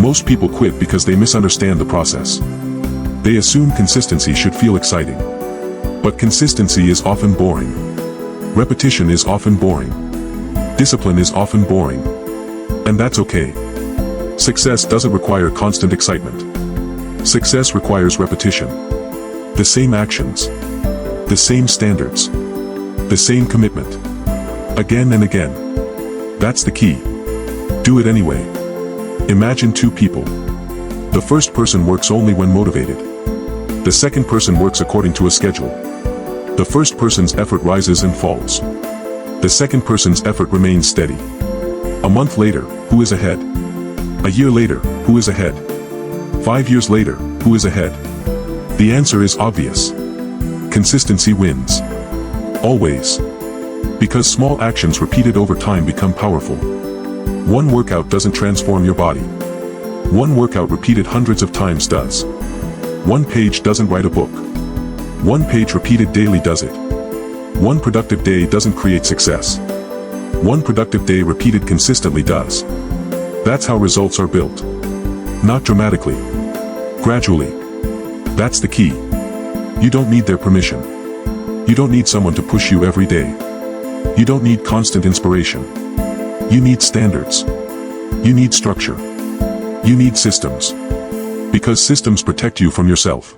Most people quit because they misunderstand the process. They assume consistency should feel exciting. But consistency is often boring. Repetition is often boring. Discipline is often boring. And that's okay. Success doesn't require constant excitement. Success requires repetition. The same actions. The same standards. The same commitment. Again and again. That's the key. Do it anyway. Imagine two people. The first person works only when motivated. The second person works according to a schedule. The first person's effort rises and falls. The second person's effort remains steady. A month later, who is ahead? A year later, who is ahead? 5 years later, who is ahead? The answer is obvious. Consistency wins. Always. Because small actions repeated over time become powerful. One workout doesn't transform your body. One workout repeated hundreds of times does. One page doesn't write a book. One page repeated daily does it. One productive day doesn't create success. One productive day repeated consistently does. That's how results are built. Not dramatically. Gradually. That's the key. You don't need their permission. You don't need someone to push you every day. You don't need constant inspiration. You need standards. You need structure. You need systems. Because systems protect you from yourself.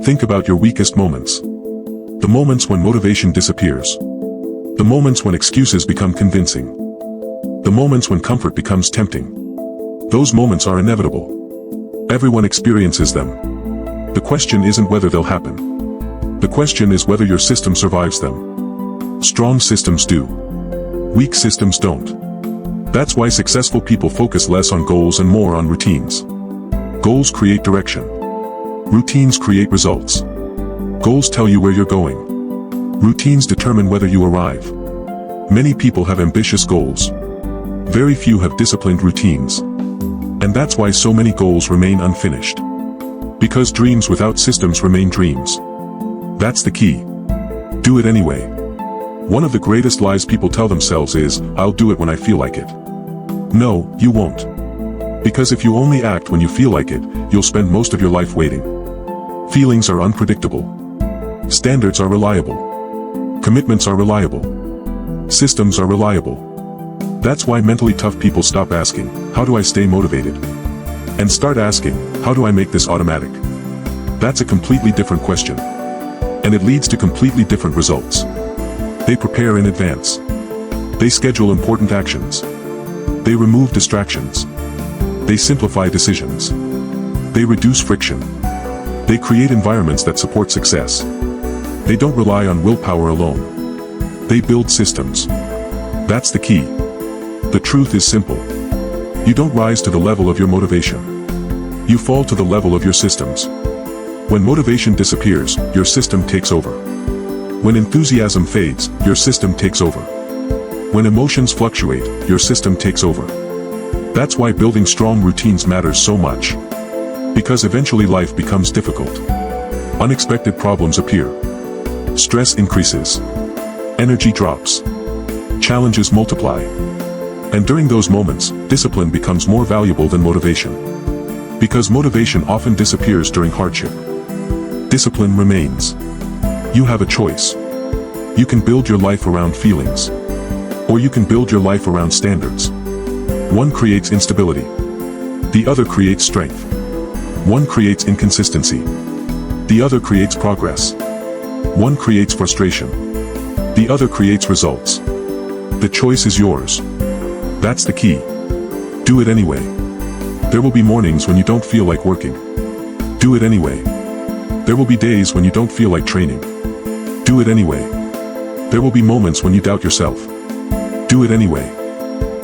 Think about your weakest moments. The moments when motivation disappears. The moments when excuses become convincing. The moments when comfort becomes tempting. Those moments are inevitable. Everyone experiences them. The question isn't whether they'll happen. The question is whether your system survives them. Strong systems do. Weak systems don't. That's why successful people focus less on goals and more on routines. Goals create direction. Routines create results. Goals tell you where you're going. Routines determine whether you arrive. Many people have ambitious goals. Very few have disciplined routines. And that's why so many goals remain unfinished. Because dreams without systems remain dreams. That's the key. Do it anyway. One of the greatest lies people tell themselves is, I'll do it when I feel like it. No, you won't. Because if you only act when you feel like it, you'll spend most of your life waiting. Feelings are unpredictable. Standards are reliable. Commitments are reliable. Systems are reliable. That's why mentally tough people stop asking, how do I stay motivated? And start asking, how do I make this automatic? That's a completely different question. And it leads to completely different results. They prepare in advance. They schedule important actions. They remove distractions. They simplify decisions. They reduce friction. They create environments that support success. They don't rely on willpower alone. They build systems. That's the key. The truth is simple. You don't rise to the level of your motivation. You fall to the level of your systems. When motivation disappears, your system takes over. When enthusiasm fades, your system takes over. When emotions fluctuate, your system takes over. That's why building strong routines matters so much. Because eventually life becomes difficult. Unexpected problems appear. Stress increases. Energy drops. Challenges multiply. And during those moments, discipline becomes more valuable than motivation. Because motivation often disappears during hardship. Discipline remains. You have a choice. You can build your life around feelings. Or you can build your life around standards. One creates instability. The other creates strength. One creates inconsistency. The other creates progress. One creates frustration. The other creates results. The choice is yours. That's the key. Do it anyway. There will be mornings when you don't feel like working. Do it anyway. There will be days when you don't feel like training. Do it anyway. There will be moments when you doubt yourself. Do it anyway.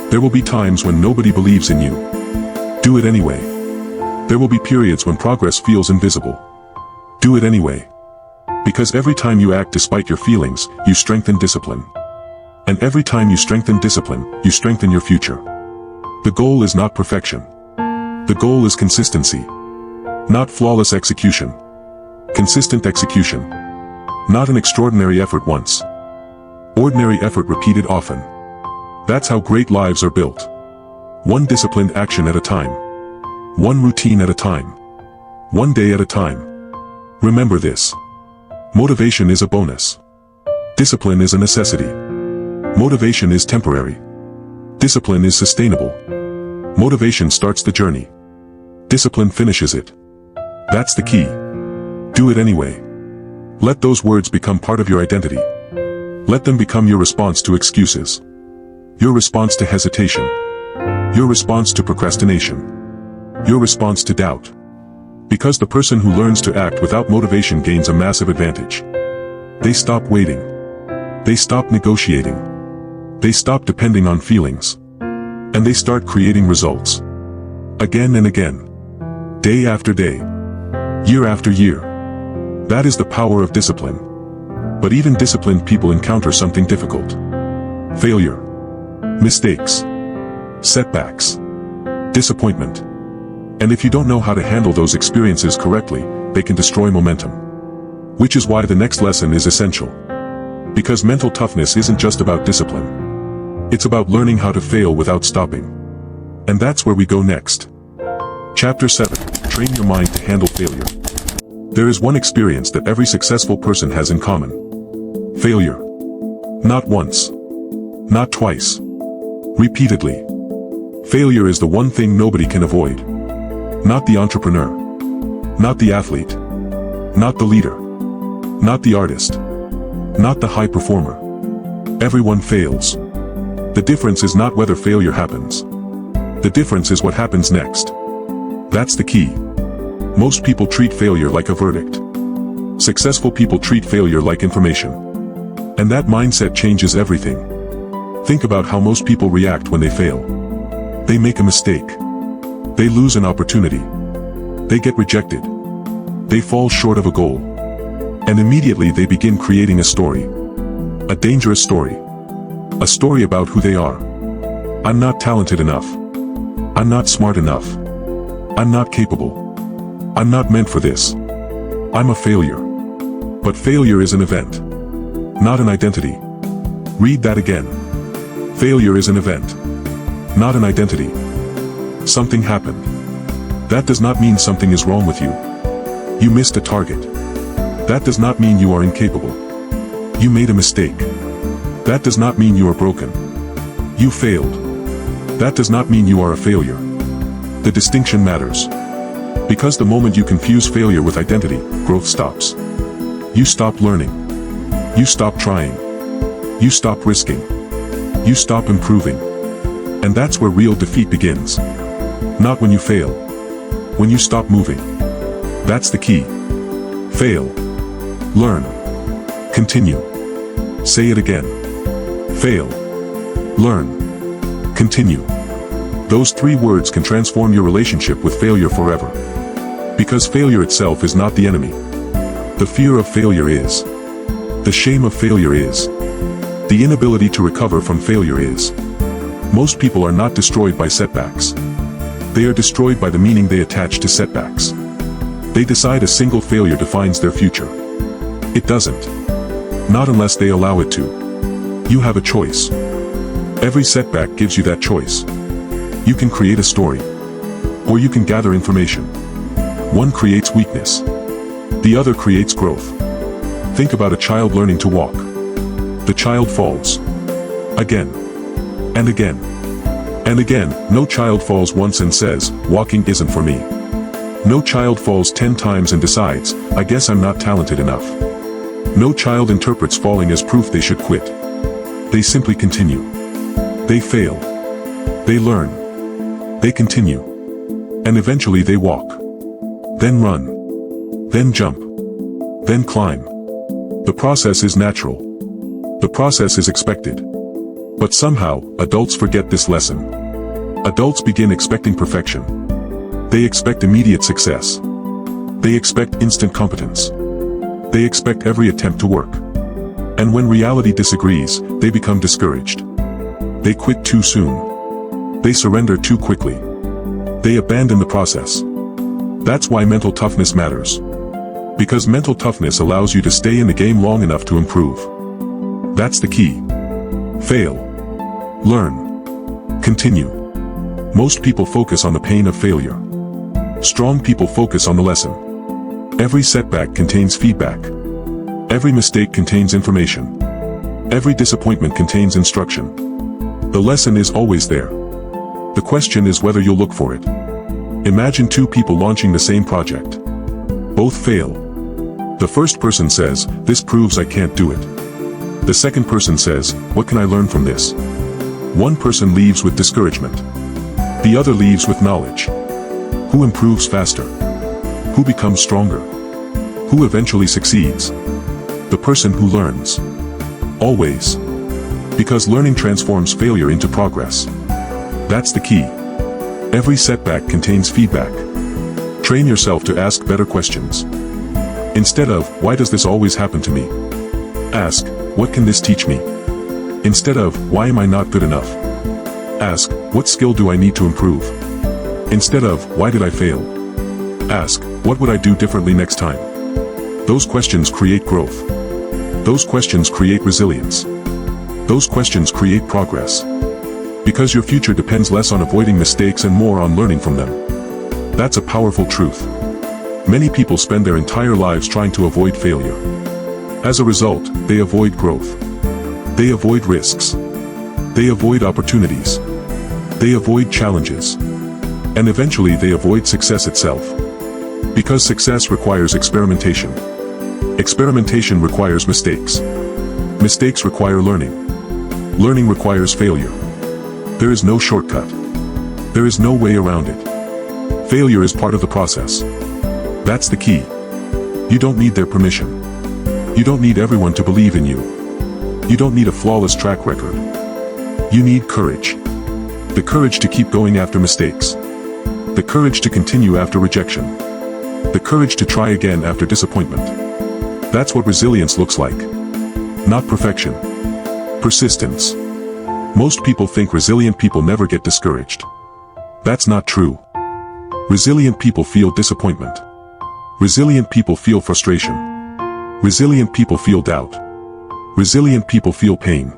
There will be times when nobody believes in you. Do it anyway. There will be periods when progress feels invisible. Do it anyway. Because every time you act despite your feelings, you strengthen discipline. And every time you strengthen discipline, you strengthen your future. The goal is not perfection. The goal is consistency. Not flawless execution. Consistent execution. Not an extraordinary effort once. Ordinary effort repeated often. That's how great lives are built. One disciplined action at a time. One routine at a time. One day at a time. Remember this. Motivation is a bonus. Discipline is a necessity. Motivation is temporary. Discipline is sustainable. Motivation starts the journey. Discipline finishes it. That's the key. Do it anyway. Let those words become part of your identity. Let them become your response to excuses. Your response to hesitation. Your response to procrastination. Your response to doubt. Because the person who learns to act without motivation gains a massive advantage. They stop waiting. They stop negotiating. They stop depending on feelings. And they start creating results. Again and again. Day after day. Year after year. That is the power of discipline. But even disciplined people encounter something difficult. Failure. Mistakes. Setbacks. Disappointment. And if you don't know how to handle those experiences correctly, they can destroy momentum. Which is why the next lesson is essential. Because mental toughness isn't just about discipline. It's about learning how to fail without stopping. And that's where we go next. Chapter 7. Train your mind to handle failure. There is one experience that every successful person has in common. Failure. Not once. Not twice. Repeatedly. Failure is the one thing nobody can avoid. Not the entrepreneur. Not the athlete. Not the leader. Not the artist. Not the high performer. Everyone fails. The difference is not whether failure happens. The difference is what happens next. That's the key. Most people treat failure like a verdict. Successful people treat failure like information. And that mindset changes everything. Think about how most people react when they fail. They make a mistake. They lose an opportunity. They get rejected. They fall short of a goal. And immediately they begin creating a story. A dangerous story. A story about who they are. I'm not talented enough. I'm not smart enough. I'm not capable. I'm not meant for this. I'm a failure. But failure is an event. Not an identity. Read that again. Failure is an event. Not an identity. Something happened. That does not mean something is wrong with you. You missed a target. That does not mean you are incapable. You made a mistake. That does not mean you are broken. You failed. That does not mean you are a failure. The distinction matters. Because the moment you confuse failure with identity, growth stops. You stop learning. You stop trying. You stop risking. You stop improving. And that's where real defeat begins. Not when you fail. When you stop moving. That's the key. Fail. Learn. Continue. Say it again. Fail. Learn. Continue. Those 3 words can transform your relationship with failure forever. Because failure itself is not the enemy. The fear of failure is. The shame of failure is. The inability to recover from failure is. Most people are not destroyed by setbacks. They are destroyed by the meaning they attach to setbacks. They decide a single failure defines their future. It doesn't. Not unless they allow it to. You have a choice. Every setback gives you that choice. You can create a story. Or you can gather information. One creates weakness. The other creates growth. Think about a child learning to walk. The child falls. Again. And again. And again. No child falls once and says, walking isn't for me. No child falls 10 times and decides, I guess I'm not talented enough. No child interprets falling as proof they should quit. They simply continue. They fail. They learn. They continue. And eventually they walk. Then run. Then jump. Then climb. The process is natural. The process is expected. But somehow, adults forget this lesson. Adults begin expecting perfection. They expect immediate success. They expect instant competence. They expect every attempt to work. And when reality disagrees, they become discouraged. They quit too soon. They surrender too quickly. They abandon the process. That's why mental toughness matters. Because mental toughness allows you to stay in the game long enough to improve. That's the key. Fail. Learn. Continue. Most people focus on the pain of failure. Strong people focus on the lesson. Every setback contains feedback. Every mistake contains information. Every disappointment contains instruction. The lesson is always there. The question is whether you'll look for it. Imagine 2 people launching the same project. Both fail. The first person says, this proves I can't do it. The second person says, what can I learn from this? One person leaves with discouragement. The other leaves with knowledge. Who improves faster? Who becomes stronger? Who eventually succeeds? The person who learns. Always. Because learning transforms failure into progress. That's the key. Every setback contains feedback. Train yourself to ask better questions. Instead of, why does this always happen to me? Ask, what can this teach me? Instead of, why am I not good enough? Ask, what skill do I need to improve? Instead of, why did I fail? Ask, what would I do differently next time? Those questions create growth. Those questions create resilience. Those questions create progress. Because your future depends less on avoiding mistakes and more on learning from them. That's a powerful truth. Many people spend their entire lives trying to avoid failure. As a result, they avoid growth. They avoid risks. They avoid opportunities. They avoid challenges. And eventually they avoid success itself. Because success requires experimentation. Experimentation requires mistakes. Mistakes require learning. Learning requires failure. There is no shortcut. There is no way around it. Failure is part of the process. That's the key. You don't need their permission. You don't need everyone to believe in you. You don't need a flawless track record. You need courage. The courage to keep going after mistakes. The courage to continue after rejection. The courage to try again after disappointment. That's what resilience looks like. Not perfection. Persistence. Most people think resilient people never get discouraged. That's not true. Resilient people feel disappointment. Resilient people feel frustration. Resilient people feel doubt. Resilient people feel pain.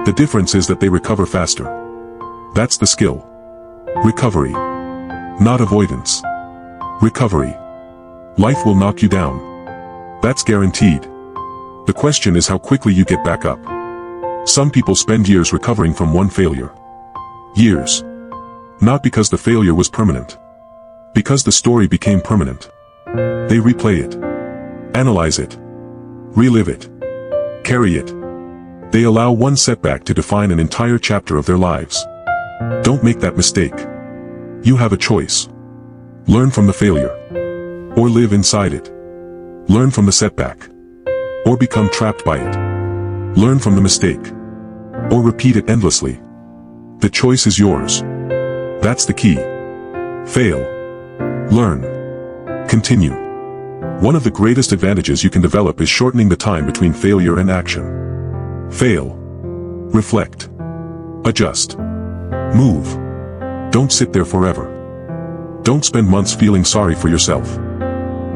The difference is that they recover faster. That's the skill. Recovery. Not avoidance. Recovery. Life will knock you down. That's guaranteed. The question is how quickly you get back up. Some people spend years recovering from one failure. Years. Not because the failure was permanent. Because the story became permanent. They replay it. Analyze it. Relive it. Carry it. They allow one setback to define an entire chapter of their lives. Don't make that mistake. You have a choice. Learn from the failure. Or live inside it. Learn from the setback. Or become trapped by it. Learn from the mistake. Or repeat it endlessly. The choice is yours. That's the key. Fail. Learn. Continue. One of the greatest advantages you can develop is shortening the time between failure and action. Fail. Reflect. Adjust. Move. Don't sit there forever. Don't spend months feeling sorry for yourself.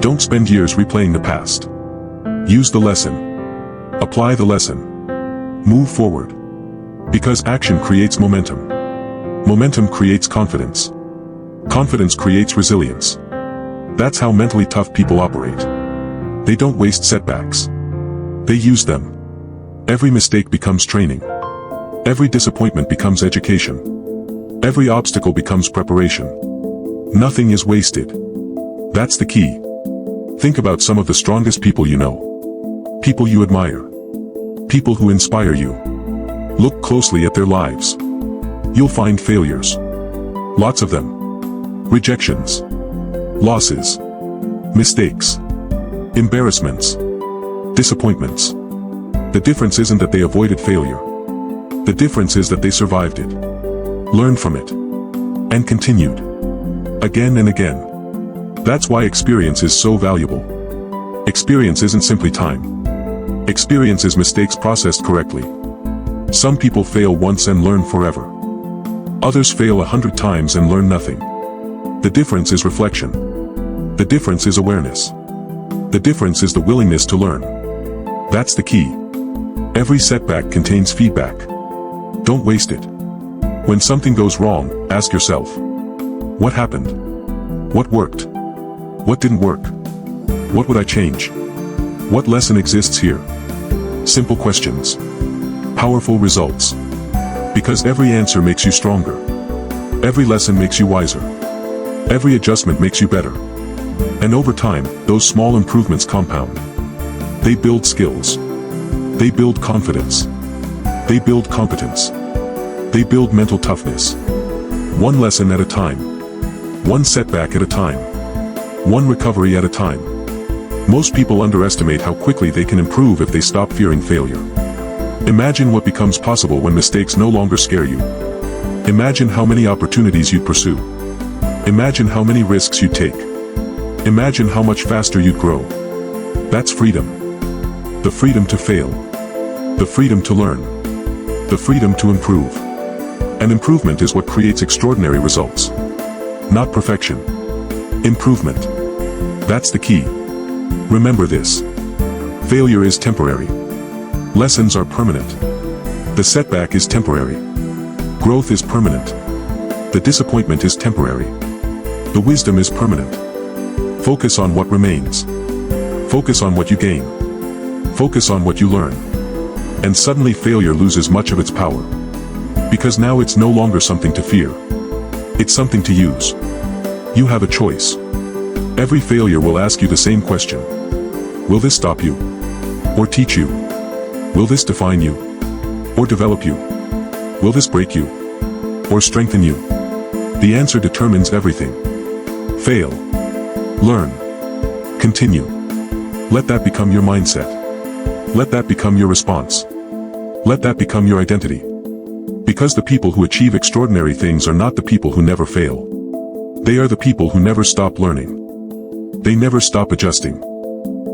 Don't spend years replaying the past. Use the lesson. Apply the lesson. Move forward. Because action creates momentum. Momentum creates confidence. Confidence creates resilience. That's how mentally tough people operate. They don't waste setbacks. They use them. Every mistake becomes training. Every disappointment becomes education. Every obstacle becomes preparation. Nothing is wasted. That's the key. Think about some of the strongest people you know. People you admire. People who inspire you. Look closely at their lives. You'll find failures. Lots of them. Rejections. Losses. Mistakes. Embarrassments. Disappointments. The difference isn't that they avoided failure. The difference is that they survived it. Learned from it. And continued. Again and again. That's why experience is so valuable. Experience isn't simply time. Experience is mistakes processed correctly. Some people fail once and learn forever. Others fail 100 times and learn nothing. The difference is reflection. The difference is awareness. The difference is the willingness to learn. That's the key. Every setback contains feedback. Don't waste it. When something goes wrong, ask yourself, what happened? What worked? What didn't work? What would I change? What lesson exists here? Simple questions. Powerful results. Because every answer makes you stronger. Every lesson makes you wiser. Every adjustment makes you better. And over time, those small improvements compound. They build skills. They build confidence. They build competence. They build mental toughness. One lesson at a time. One setback at a time. One recovery at a time. Most people underestimate how quickly they can improve if they stop fearing failure. Imagine what becomes possible when mistakes no longer scare you. Imagine how many opportunities you'd pursue. Imagine how many risks you'd take. Imagine how much faster you'd grow. That's freedom. The freedom to fail. The freedom to learn. The freedom to improve. And improvement is what creates extraordinary results. Not perfection. Improvement. That's the key. Remember this. Failure is temporary. Lessons are permanent. The setback is temporary. Growth is permanent. The disappointment is temporary. The wisdom is permanent. Focus on what remains. Focus on what you gain. Focus on what you learn. And suddenly failure loses much of its power. Because now it's no longer something to fear. It's something to use. You have a choice. Every failure will ask you the same question. Will this stop you? Or teach you? Will this define you? Or develop you? Will this break you? Or strengthen you? The answer determines everything. Fail. Learn. Continue. Let that become your mindset. Let that become your response. Let that become your identity. Because the people who achieve extraordinary things are not the people who never fail. They are the people who never stop learning. They never stop adjusting.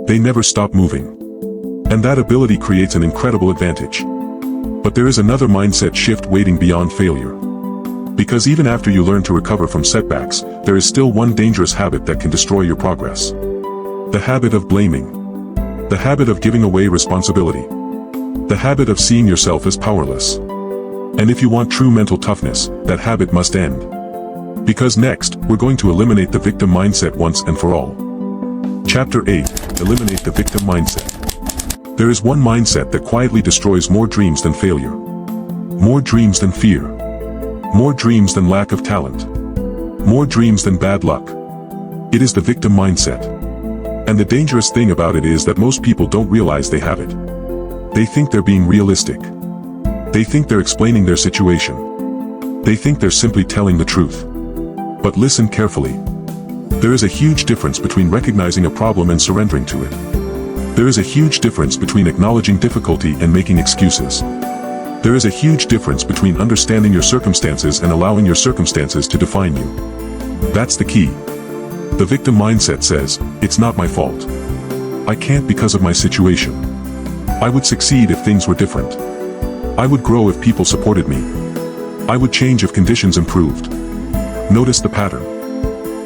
They never stop moving. And that ability creates an incredible advantage. But there is another mindset shift waiting beyond failure. Because even after you learn to recover from setbacks, there is still one dangerous habit that can destroy your progress. The habit of blaming. The habit of giving away responsibility. The habit of seeing yourself as powerless. And if you want true mental toughness, that habit must end. Because next, we're going to eliminate the victim mindset once and for all. Chapter 8, Eliminate the Victim Mindset. There is one mindset that quietly destroys more dreams than failure. More dreams than fear. More dreams than lack of talent. More dreams than bad luck. It is the victim mindset. And the dangerous thing about it is that most people don't realize they have it. They think they're being realistic. They think they're explaining their situation. They think they're simply telling the truth. But listen carefully. There is a huge difference between recognizing a problem and surrendering to it. There is a huge difference between acknowledging difficulty and making excuses. There is a huge difference between understanding your circumstances and allowing your circumstances to define you. That's the key. The victim mindset says, it's not my fault. I can't because of my situation. I would succeed if things were different. I would grow if people supported me. I would change if conditions improved. Notice the pattern.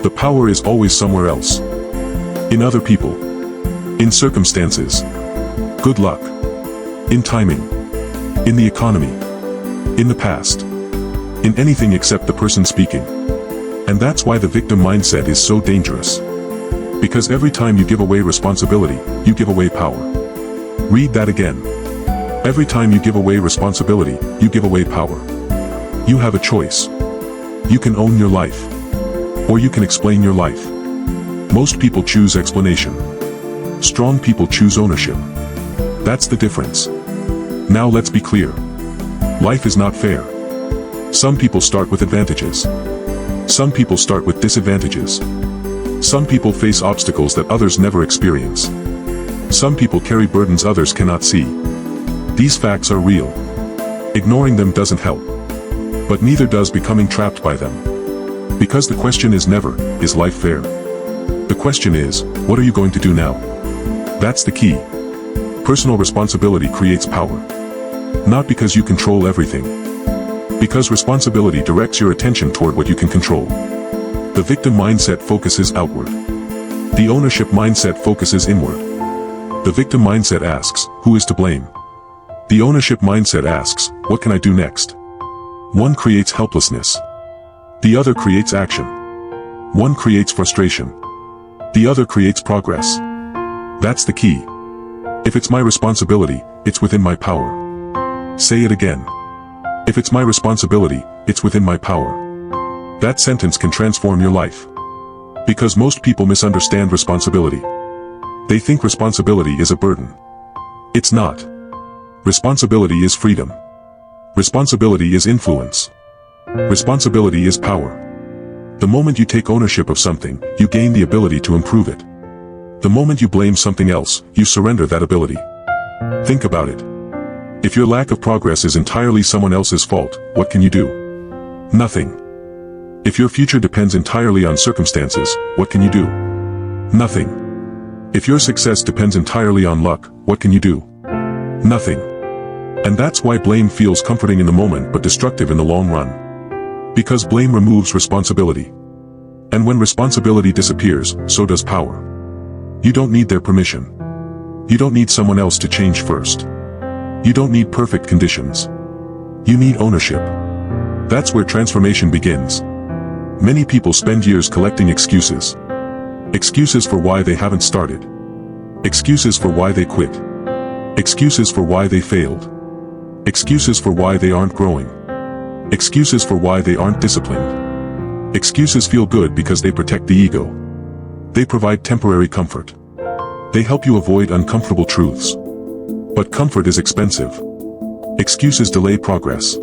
The power is always somewhere else. In other people. In circumstances. Good luck. In timing. In the economy. In the past. In anything except the person speaking. And that's why the victim mindset is so dangerous. Because every time you give away responsibility, you give away power. Read that again. Every time you give away responsibility, you give away power. You have a choice. You can own your life. Or you can explain your life. Most people choose explanation. Strong people choose ownership. That's the difference. Now let's be clear. Life is not fair. Some people start with advantages. Some people start with disadvantages. Some people face obstacles that others never experience. Some people carry burdens others cannot see. These facts are real. Ignoring them doesn't help. But neither does becoming trapped by them. Because the question is never, is life fair? The question is, what are you going to do now? That's the key. Personal responsibility creates power. Not because you control everything. Because responsibility directs your attention toward what you can control. The victim mindset focuses outward. The ownership mindset focuses inward. The victim mindset asks, who is to blame? The ownership mindset asks, what can I do next? One creates helplessness. The other creates action. One creates frustration. The other creates progress. That's the key. If it's my responsibility, it's within my power. Say it again. If it's my responsibility, it's within my power. That sentence can transform your life. Because most people misunderstand responsibility. They think responsibility is a burden. It's not. Responsibility is freedom. Responsibility is influence. Responsibility is power. The moment you take ownership of something, you gain the ability to improve it. The moment you blame something else, you surrender that ability. Think about it. If your lack of progress is entirely someone else's fault, what can you do? Nothing. If your future depends entirely on circumstances, what can you do? Nothing. If your success depends entirely on luck, what can you do? Nothing. And that's why blame feels comforting in the moment but destructive in the long run. Because blame removes responsibility. And when responsibility disappears, so does power. You don't need their permission. You don't need someone else to change first. You don't need perfect conditions. You need ownership. That's where transformation begins. Many people spend years collecting excuses. Excuses for why they haven't started. Excuses for why they quit. Excuses for why they failed. Excuses for why they aren't growing. Excuses for why they aren't disciplined. Excuses feel good because they protect the ego. They provide temporary comfort. They help you avoid uncomfortable truths. But comfort is expensive. Excuses delay progress.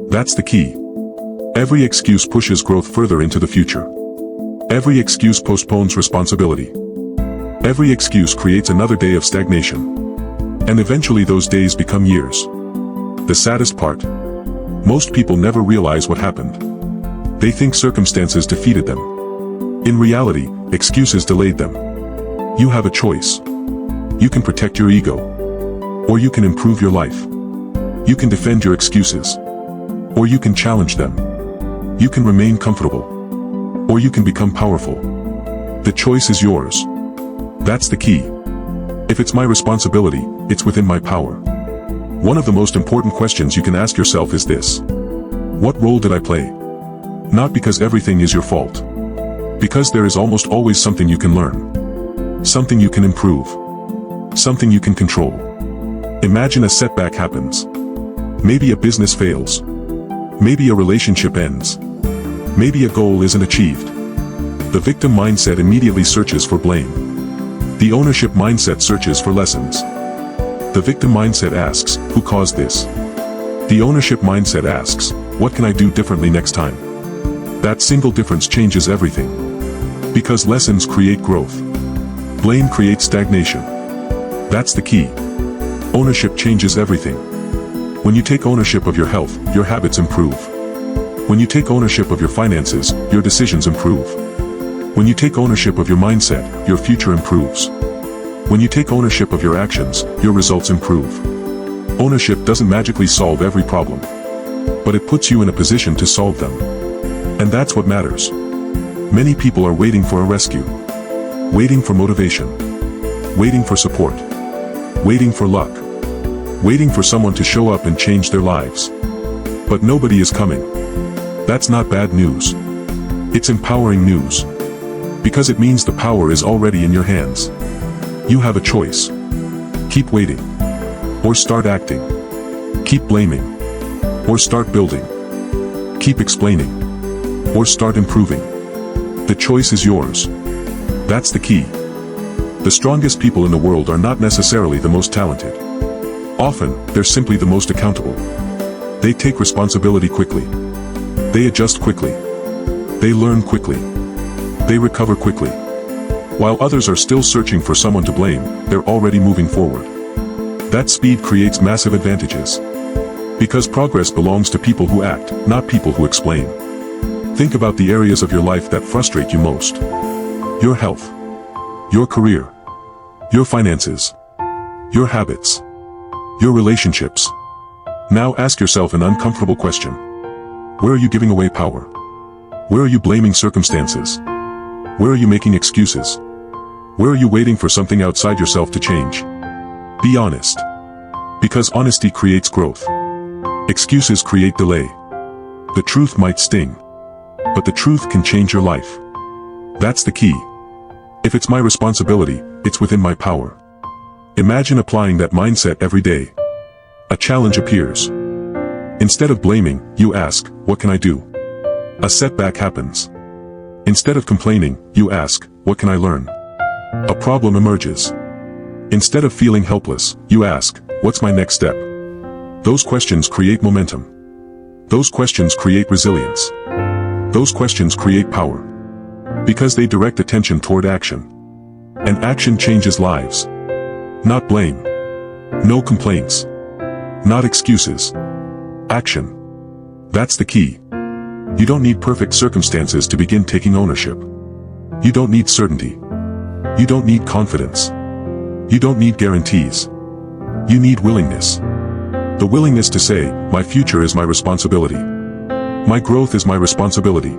That's the key. Every excuse pushes growth further into the future. Every excuse postpones responsibility. Every excuse creates another day of stagnation. And eventually those days become years. The saddest part? Most people never realize what happened. They think circumstances defeated them. In reality, excuses delayed them. You have a choice. You can protect your ego. Or you can improve your life. You can defend your excuses. Or you can challenge them. You can remain comfortable. Or you can become powerful. The choice is yours. That's the key. If it's my responsibility, it's within my power. One of the most important questions you can ask yourself is this. What role did I play? Not because everything is your fault. Because there is almost always something you can learn. Something you can improve. Something you can control. Imagine a setback happens. Maybe a business fails. Maybe a relationship ends. Maybe a goal isn't achieved. The victim mindset immediately searches for blame. The ownership mindset searches for lessons. The victim mindset asks, who caused this? The ownership mindset asks, what can I do differently next time? That single difference changes everything. Because lessons create growth. Blame creates stagnation. That's the key. Ownership changes everything. When you take ownership of your health, your habits improve. When you take ownership of your finances, your decisions improve. When you take ownership of your mindset, your future improves. When you take ownership of your actions, your results improve. Ownership doesn't magically solve every problem. But it puts you in a position to solve them. And that's what matters. Many people are waiting for a rescue. Waiting for motivation. Waiting for support. Waiting for luck. Waiting for someone to show up and change their lives. But nobody is coming. That's not bad news. It's empowering news. Because it means the power is already in your hands. You have a choice. Keep waiting. Or start acting. Keep blaming. Or start building. Keep explaining. Or start improving. The choice is yours. That's the key. The strongest people in the world are not necessarily the most talented. Often, they're simply the most accountable. They take responsibility quickly. They adjust quickly. They learn quickly. They recover quickly. While others are still searching for someone to blame, they're already moving forward. That speed creates massive advantages. Because progress belongs to people who act, not people who explain. Think about the areas of your life that frustrate you most. Your health. Your career. Your finances. Your habits. Your relationships. Now ask yourself an uncomfortable question. Where are you giving away power? Where are you blaming circumstances? Where are you making excuses? Where are you waiting for something outside yourself to change? Be honest. Because honesty creates growth. Excuses create delay. The truth might sting. But the truth can change your life. That's the key. If it's my responsibility, it's within my power. Imagine applying that mindset every day. A challenge appears. Instead of blaming, you ask, what can I do? A setback happens. Instead of complaining, you ask, what can I learn? A problem emerges. Instead of feeling helpless, you ask, what's my next step? Those questions create momentum. Those questions create resilience. Those questions create power. Because they direct attention toward action. And action changes lives. Not blame. No complaints. Not excuses. Action. That's the key. You don't need perfect circumstances to begin taking ownership. You don't need certainty. You don't need confidence. You don't need guarantees. You need willingness. The willingness to say, my future is my responsibility. My growth is my responsibility.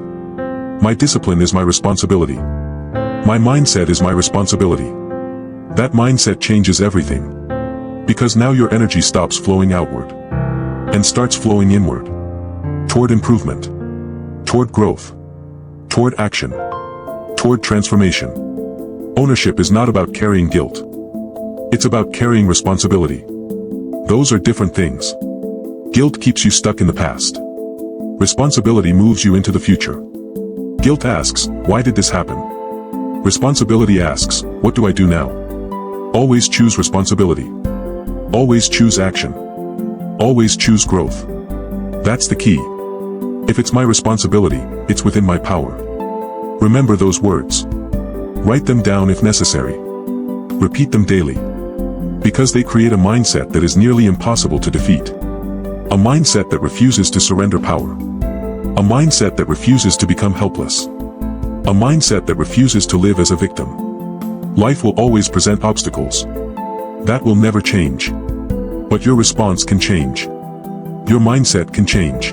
My discipline is my responsibility. My mindset is my responsibility. That mindset changes everything. Because now your energy stops flowing outward and starts flowing inward. Toward improvement. Toward growth. Toward action. Toward transformation. Ownership is not about carrying guilt. It's about carrying responsibility. Those are different things. Guilt keeps you stuck in the past. Responsibility moves you into the future. Guilt asks, why did this happen? Responsibility asks, what do I do now? Always choose responsibility. Always choose action. Always choose growth. That's the key. If it's my responsibility, it's within my power. Remember those words. Write them down if necessary. Repeat them daily. Because they create a mindset that is nearly impossible to defeat. A mindset that refuses to surrender power. A mindset that refuses to become helpless. A mindset that refuses to live as a victim. Life will always present obstacles. That will never change. But your response can change. Your mindset can change.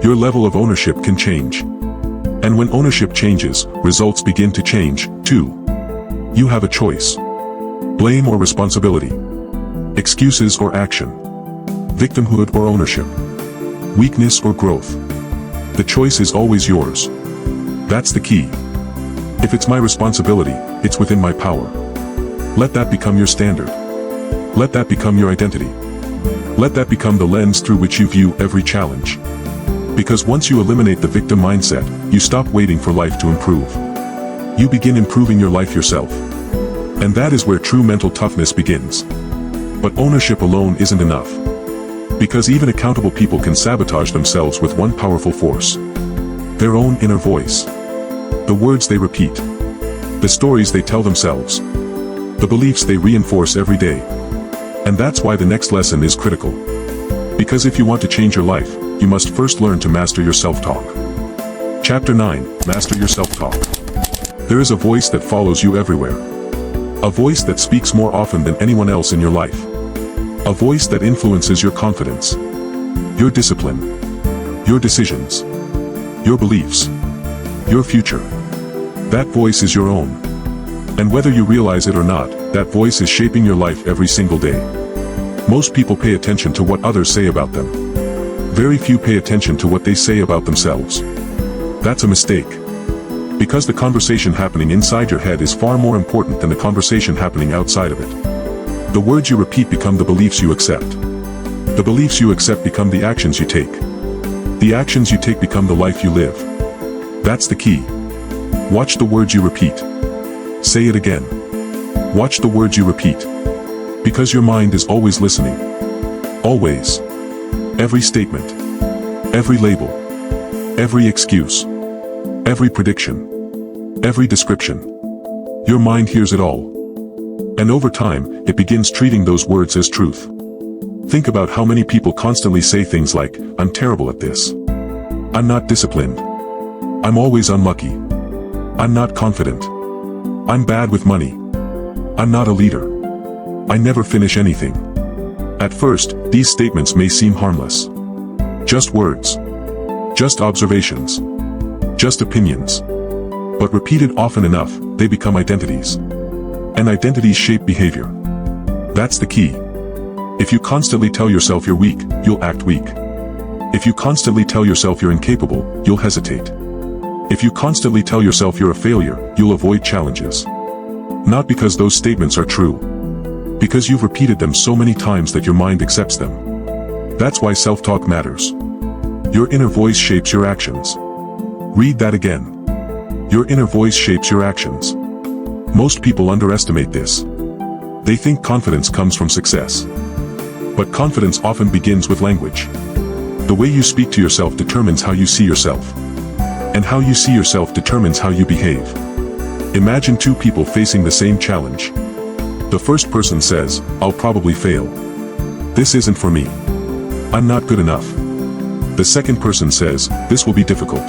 Your level of ownership can change. And when ownership changes, results begin to change, too. You have a choice. Blame or responsibility. Excuses or action. Victimhood or ownership. Weakness or growth. The choice is always yours. That's the key. If it's my responsibility, it's within my power. Let that become your standard. Let that become your identity. Let that become the lens through which you view every challenge. Because once you eliminate the victim mindset, you stop waiting for life to improve. You begin improving your life yourself. And that is where true mental toughness begins. But ownership alone isn't enough. Because even accountable people can sabotage themselves with one powerful force. Their own inner voice. The words they repeat. The stories they tell themselves. The beliefs they reinforce every day. And that's why the next lesson is critical. Because if you want to change your life, you must first learn to master your self-talk. Chapter 9, Master Your Self-Talk. There is a voice that follows you everywhere. A voice that speaks more often than anyone else in your life. A voice that influences your confidence. Your discipline. Your decisions. Your beliefs. Your future. That voice is your own. And whether you realize it or not, that voice is shaping your life every single day. Most people pay attention to what others say about them. Very few pay attention to what they say about themselves. That's a mistake. Because the conversation happening inside your head is far more important than the conversation happening outside of it. The words you repeat become the beliefs you accept. The beliefs you accept become the actions you take. The actions you take become the life you live. That's the key. Watch the words you repeat. Say it again. Watch the words you repeat. Because your mind is always listening. Always. Every statement. Every label. Every excuse. Every prediction. Every description. Your mind hears it all. And over time, it begins treating those words as truth. Think about how many people constantly say things like, I'm terrible at this. I'm not disciplined. I'm always unlucky. I'm not confident. I'm bad with money. I'm not a leader. I never finish anything. At first, these statements may seem harmless. Just words. Just observations. Just opinions. But repeated often enough, they become identities. And identities shape behavior. That's the key. If you constantly tell yourself you're weak, you'll act weak. If you constantly tell yourself you're incapable, you'll hesitate. If you constantly tell yourself you're a failure, you'll avoid challenges. Not because those statements are true. Because you've repeated them so many times that your mind accepts them. That's why self-talk matters. Your inner voice shapes your actions. Read that again. Your inner voice shapes your actions. Most people underestimate this. They think confidence comes from success. But confidence often begins with language. The way you speak to yourself determines how you see yourself. And how you see yourself determines how you behave. Imagine two people facing the same challenge. The first person says, I'll probably fail. This isn't for me. I'm not good enough. The second person says, this will be difficult.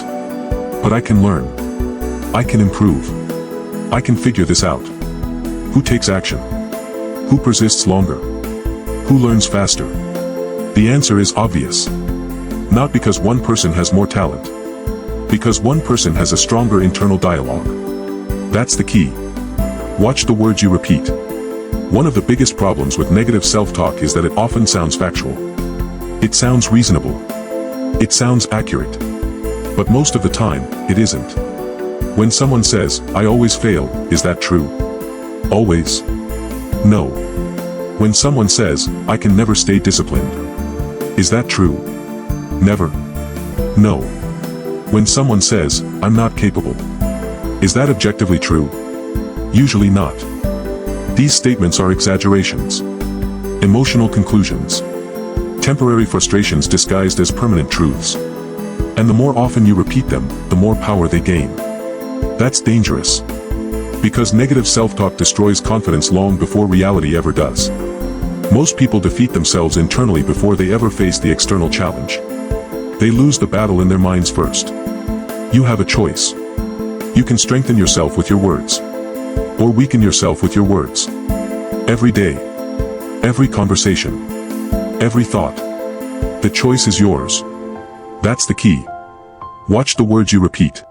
But I can learn. I can improve. I can figure this out. Who takes action? Who persists longer? Who learns faster? The answer is obvious. Not because one person has more talent. Because one person has a stronger internal dialogue. That's the key. Watch the words you repeat. One of the biggest problems with negative self-talk is that it often sounds factual. It sounds reasonable. It sounds accurate. But most of the time, it isn't. When someone says, "I always fail," is that true? Always? No. When someone says, "I can never stay disciplined," is that true? Never. No. When someone says, "I'm not capable," is that objectively true? Usually not. These statements are exaggerations. Emotional conclusions. Temporary frustrations disguised as permanent truths. And the more often you repeat them, the more power they gain. That's dangerous. Because negative self-talk destroys confidence long before reality ever does. Most people defeat themselves internally before they ever face the external challenge. They lose the battle in their minds first. You have a choice. You can strengthen yourself with your words. Or weaken yourself with your words. Every day. Every conversation. Every thought. The choice is yours. That's the key. Watch the words you repeat.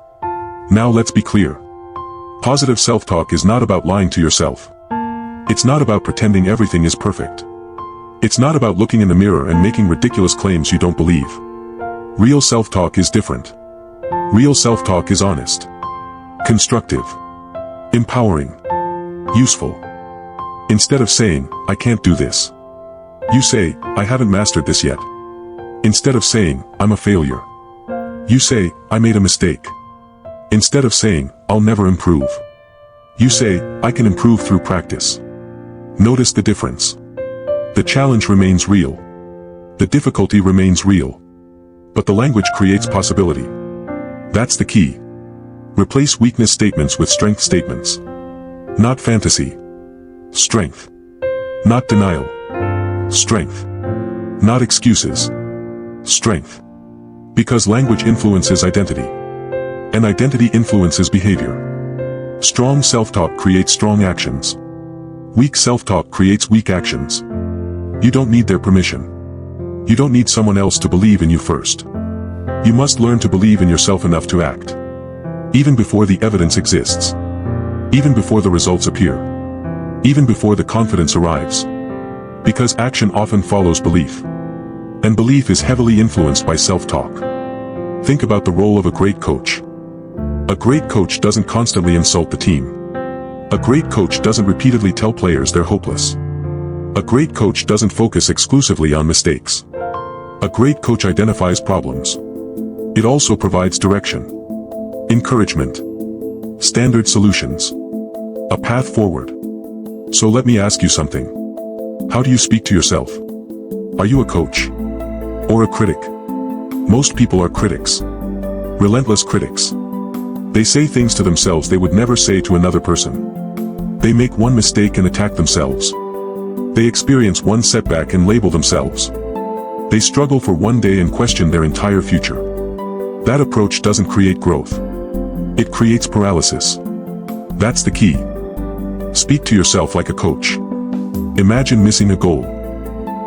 Now let's be clear. Positive self-talk is not about lying to yourself. It's not about pretending everything is perfect. It's not about looking in the mirror and making ridiculous claims you don't believe. Real self-talk is different. Real self-talk is honest. Constructive. Empowering. Useful. Instead of saying, "I can't do this," you say, "I haven't mastered this yet." Instead of saying, "I'm a failure," you say, "I made a mistake." Instead of saying, "I'll never improve," you say, "I can improve through practice." Notice the difference. The challenge remains real. The difficulty remains real. But the language creates possibility. That's the key. Replace weakness statements with strength statements. Not fantasy. Strength. Not denial. Strength. Not excuses. Strength. Because language influences identity. And identity influences behavior. Strong self-talk creates strong actions. Weak self-talk creates weak actions. You don't need their permission. You don't need someone else to believe in you first. You must learn to believe in yourself enough to act. Even before the evidence exists. Even before the results appear. Even before the confidence arrives. Because action often follows belief. And belief is heavily influenced by self-talk. Think about the role of a great coach. A great coach doesn't constantly insult the team. A great coach doesn't repeatedly tell players they're hopeless. A great coach doesn't focus exclusively on mistakes. A great coach identifies problems. It also provides direction, encouragement, standard solutions, a path forward. So let me ask you something. How do you speak to yourself? Are you a coach? Or a critic? Most people are critics. Relentless critics. They say things to themselves they would never say to another person. They make one mistake and attack themselves. They experience one setback and label themselves. They struggle for one day and question their entire future. That approach doesn't create growth. It creates paralysis. That's the key. Speak to yourself like a coach. Imagine missing a goal.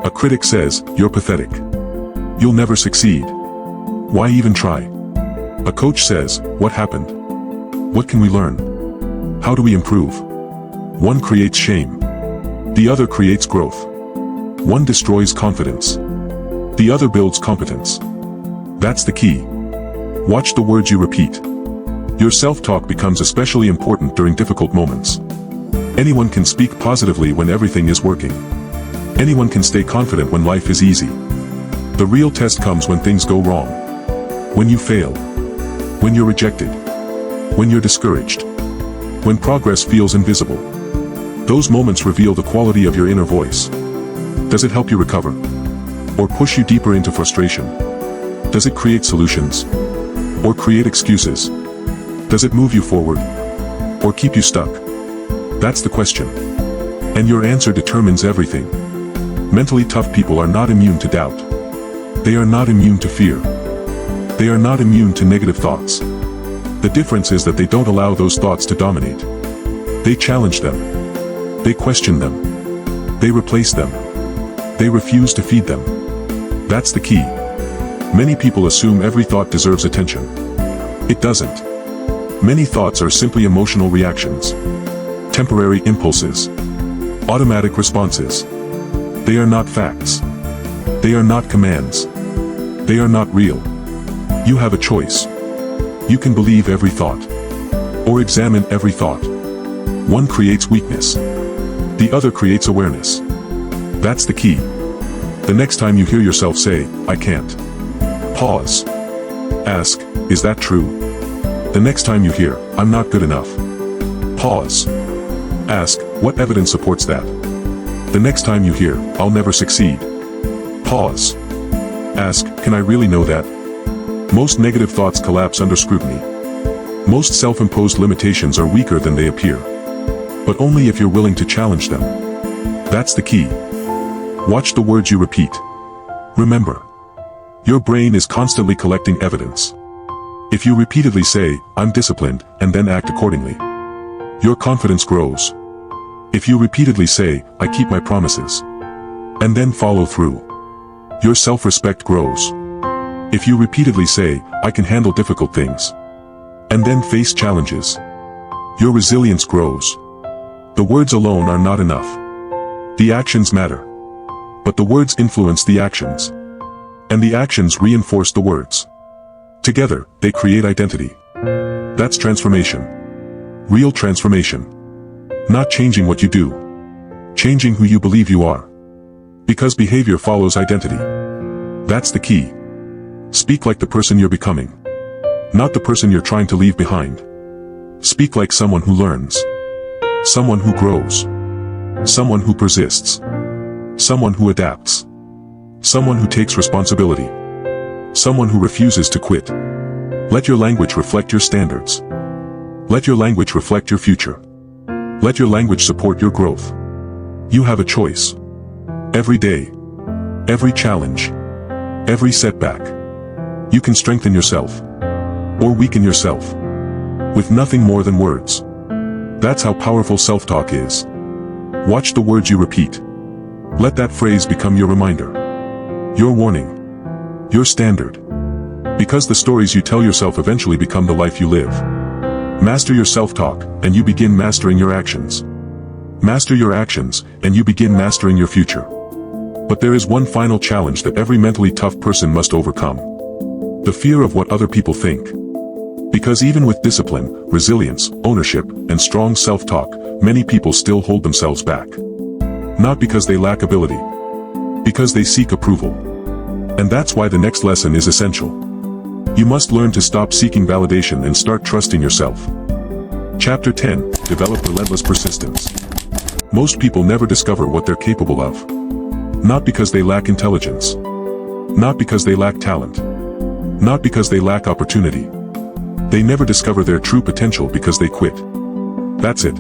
A critic says, "You're pathetic. You'll never succeed. Why even try?" A coach says, "What happened? What can we learn? How do we improve?" One creates shame. The other creates growth. One destroys confidence. The other builds competence. That's the key. Watch the words you repeat. Your self-talk becomes especially important during difficult moments. Anyone can speak positively when everything is working. Anyone can stay confident when life is easy. The real test comes when things go wrong. When you fail. When you're rejected. When you're discouraged. When progress feels invisible. Those moments reveal the quality of your inner voice. Does it help you recover? Or push you deeper into frustration? Does it create solutions? Or create excuses? Does it move you forward? Or keep you stuck? That's the question. And your answer determines everything. Mentally tough people are not immune to doubt. They are not immune to fear. They are not immune to negative thoughts. The difference is that they don't allow those thoughts to dominate. They challenge them. They question them. They replace them. They refuse to feed them. That's the key. Many people assume every thought deserves attention. It doesn't. Many thoughts are simply emotional reactions. Temporary impulses. Automatic responses. They are not facts. They are not commands. They are not real. You have a choice. You can believe every thought. Or examine every thought. One creates weakness. The other creates awareness. That's the key. The next time you hear yourself say, "I can't," pause. Ask, "Is that true?" The next time you hear, "I'm not good enough," pause. Ask, "What evidence supports that?" The next time you hear, "I'll never succeed," pause. Ask, "Can I really know that?" Most negative thoughts collapse under scrutiny. Most self-imposed limitations are weaker than they appear. But only if you're willing to challenge them. That's the key. Watch the words you repeat. Remember, your brain is constantly collecting evidence. If you repeatedly say, "I'm disciplined," and then act accordingly, your confidence grows. If you repeatedly say, "I keep my promises," and then follow through, your self-respect grows. If you repeatedly say, "I can handle difficult things," and then face challenges, your resilience grows. The words alone are not enough. The actions matter. But the words influence the actions. And the actions reinforce the words. Together, they create identity. That's transformation. Real transformation. Not changing what you do. Changing who you believe you are. Because behavior follows identity. That's the key. Speak like the person you're becoming. Not the person you're trying to leave behind. Speak like someone who learns. Someone who grows. Someone who persists. Someone who adapts. Someone who takes responsibility. Someone who refuses to quit. Let your language reflect your standards. Let your language reflect your future. Let your language support your growth. You have a choice. Every day. Every challenge. Every setback. You can strengthen yourself. Or weaken yourself. With nothing more than words. That's how powerful self-talk is. Watch the words you repeat. Let that phrase become your reminder. Your warning. Your standard. Because the stories you tell yourself eventually become the life you live. Master your self-talk, and you begin mastering your actions. Master your actions, and you begin mastering your future. But there is one final challenge that every mentally tough person must overcome. The fear of what other people think. Because even with discipline, resilience, ownership, and strong self-talk, many people still hold themselves back. Not because they lack ability. Because they seek approval. And that's why the next lesson is essential. You must learn to stop seeking validation and start trusting yourself. Chapter 10, Develop Relentless Persistence. Most people never discover what they're capable of. Not because they lack intelligence. Not because they lack talent. Not because they lack opportunity. They never discover their true potential because they quit. That's it.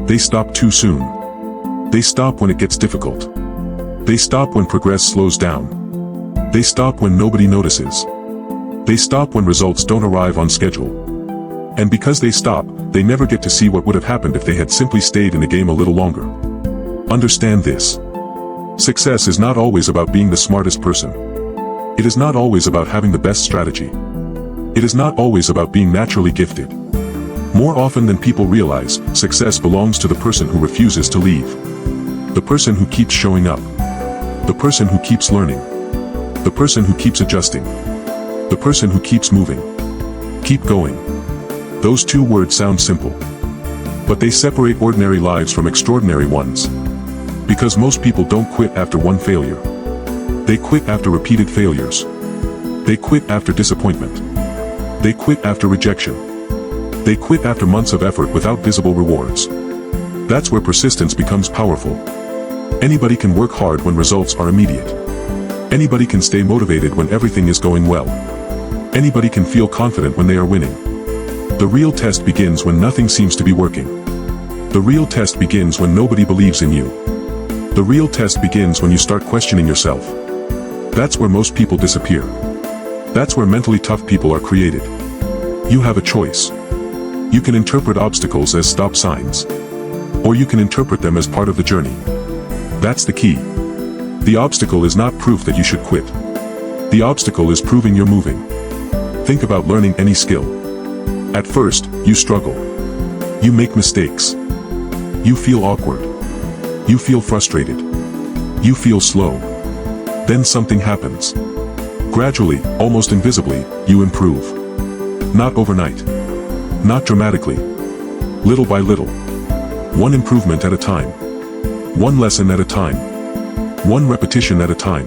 They stop too soon. They stop when it gets difficult. They stop when progress slows down. They stop when nobody notices. They stop when results don't arrive on schedule. And because they stop, they never get to see what would have happened if they had simply stayed in the game a little longer. Understand this. Success is not always about being the smartest person. It is not always about having the best strategy. It is not always about being naturally gifted. More often than people realize, success belongs to the person who refuses to leave. The person who keeps showing up. The person who keeps learning. The person who keeps adjusting. The person who keeps moving. Keep going. Those two words sound simple. But they separate ordinary lives from extraordinary ones. Because most people don't quit after one failure. They quit after repeated failures. They quit after disappointment. They quit after rejection. They quit after months of effort without visible rewards. That's where persistence becomes powerful. Anybody can work hard when results are immediate. Anybody can stay motivated when everything is going well. Anybody can feel confident when they are winning. The real test begins when nothing seems to be working. The real test begins when nobody believes in you. The real test begins when you start questioning yourself. That's where most people disappear. That's where mentally tough people are created. You have a choice. You can interpret obstacles as stop signs. Or you can interpret them as part of the journey. That's the key. The obstacle is not proof that you should quit. The obstacle is proving you're moving. Think about learning any skill. At first, you struggle. You make mistakes. You feel awkward. You feel frustrated. You feel slow. Then something happens. Gradually, almost invisibly, you improve. Not overnight. Not dramatically. Little by little. One improvement at a time. One lesson at a time. One repetition at a time.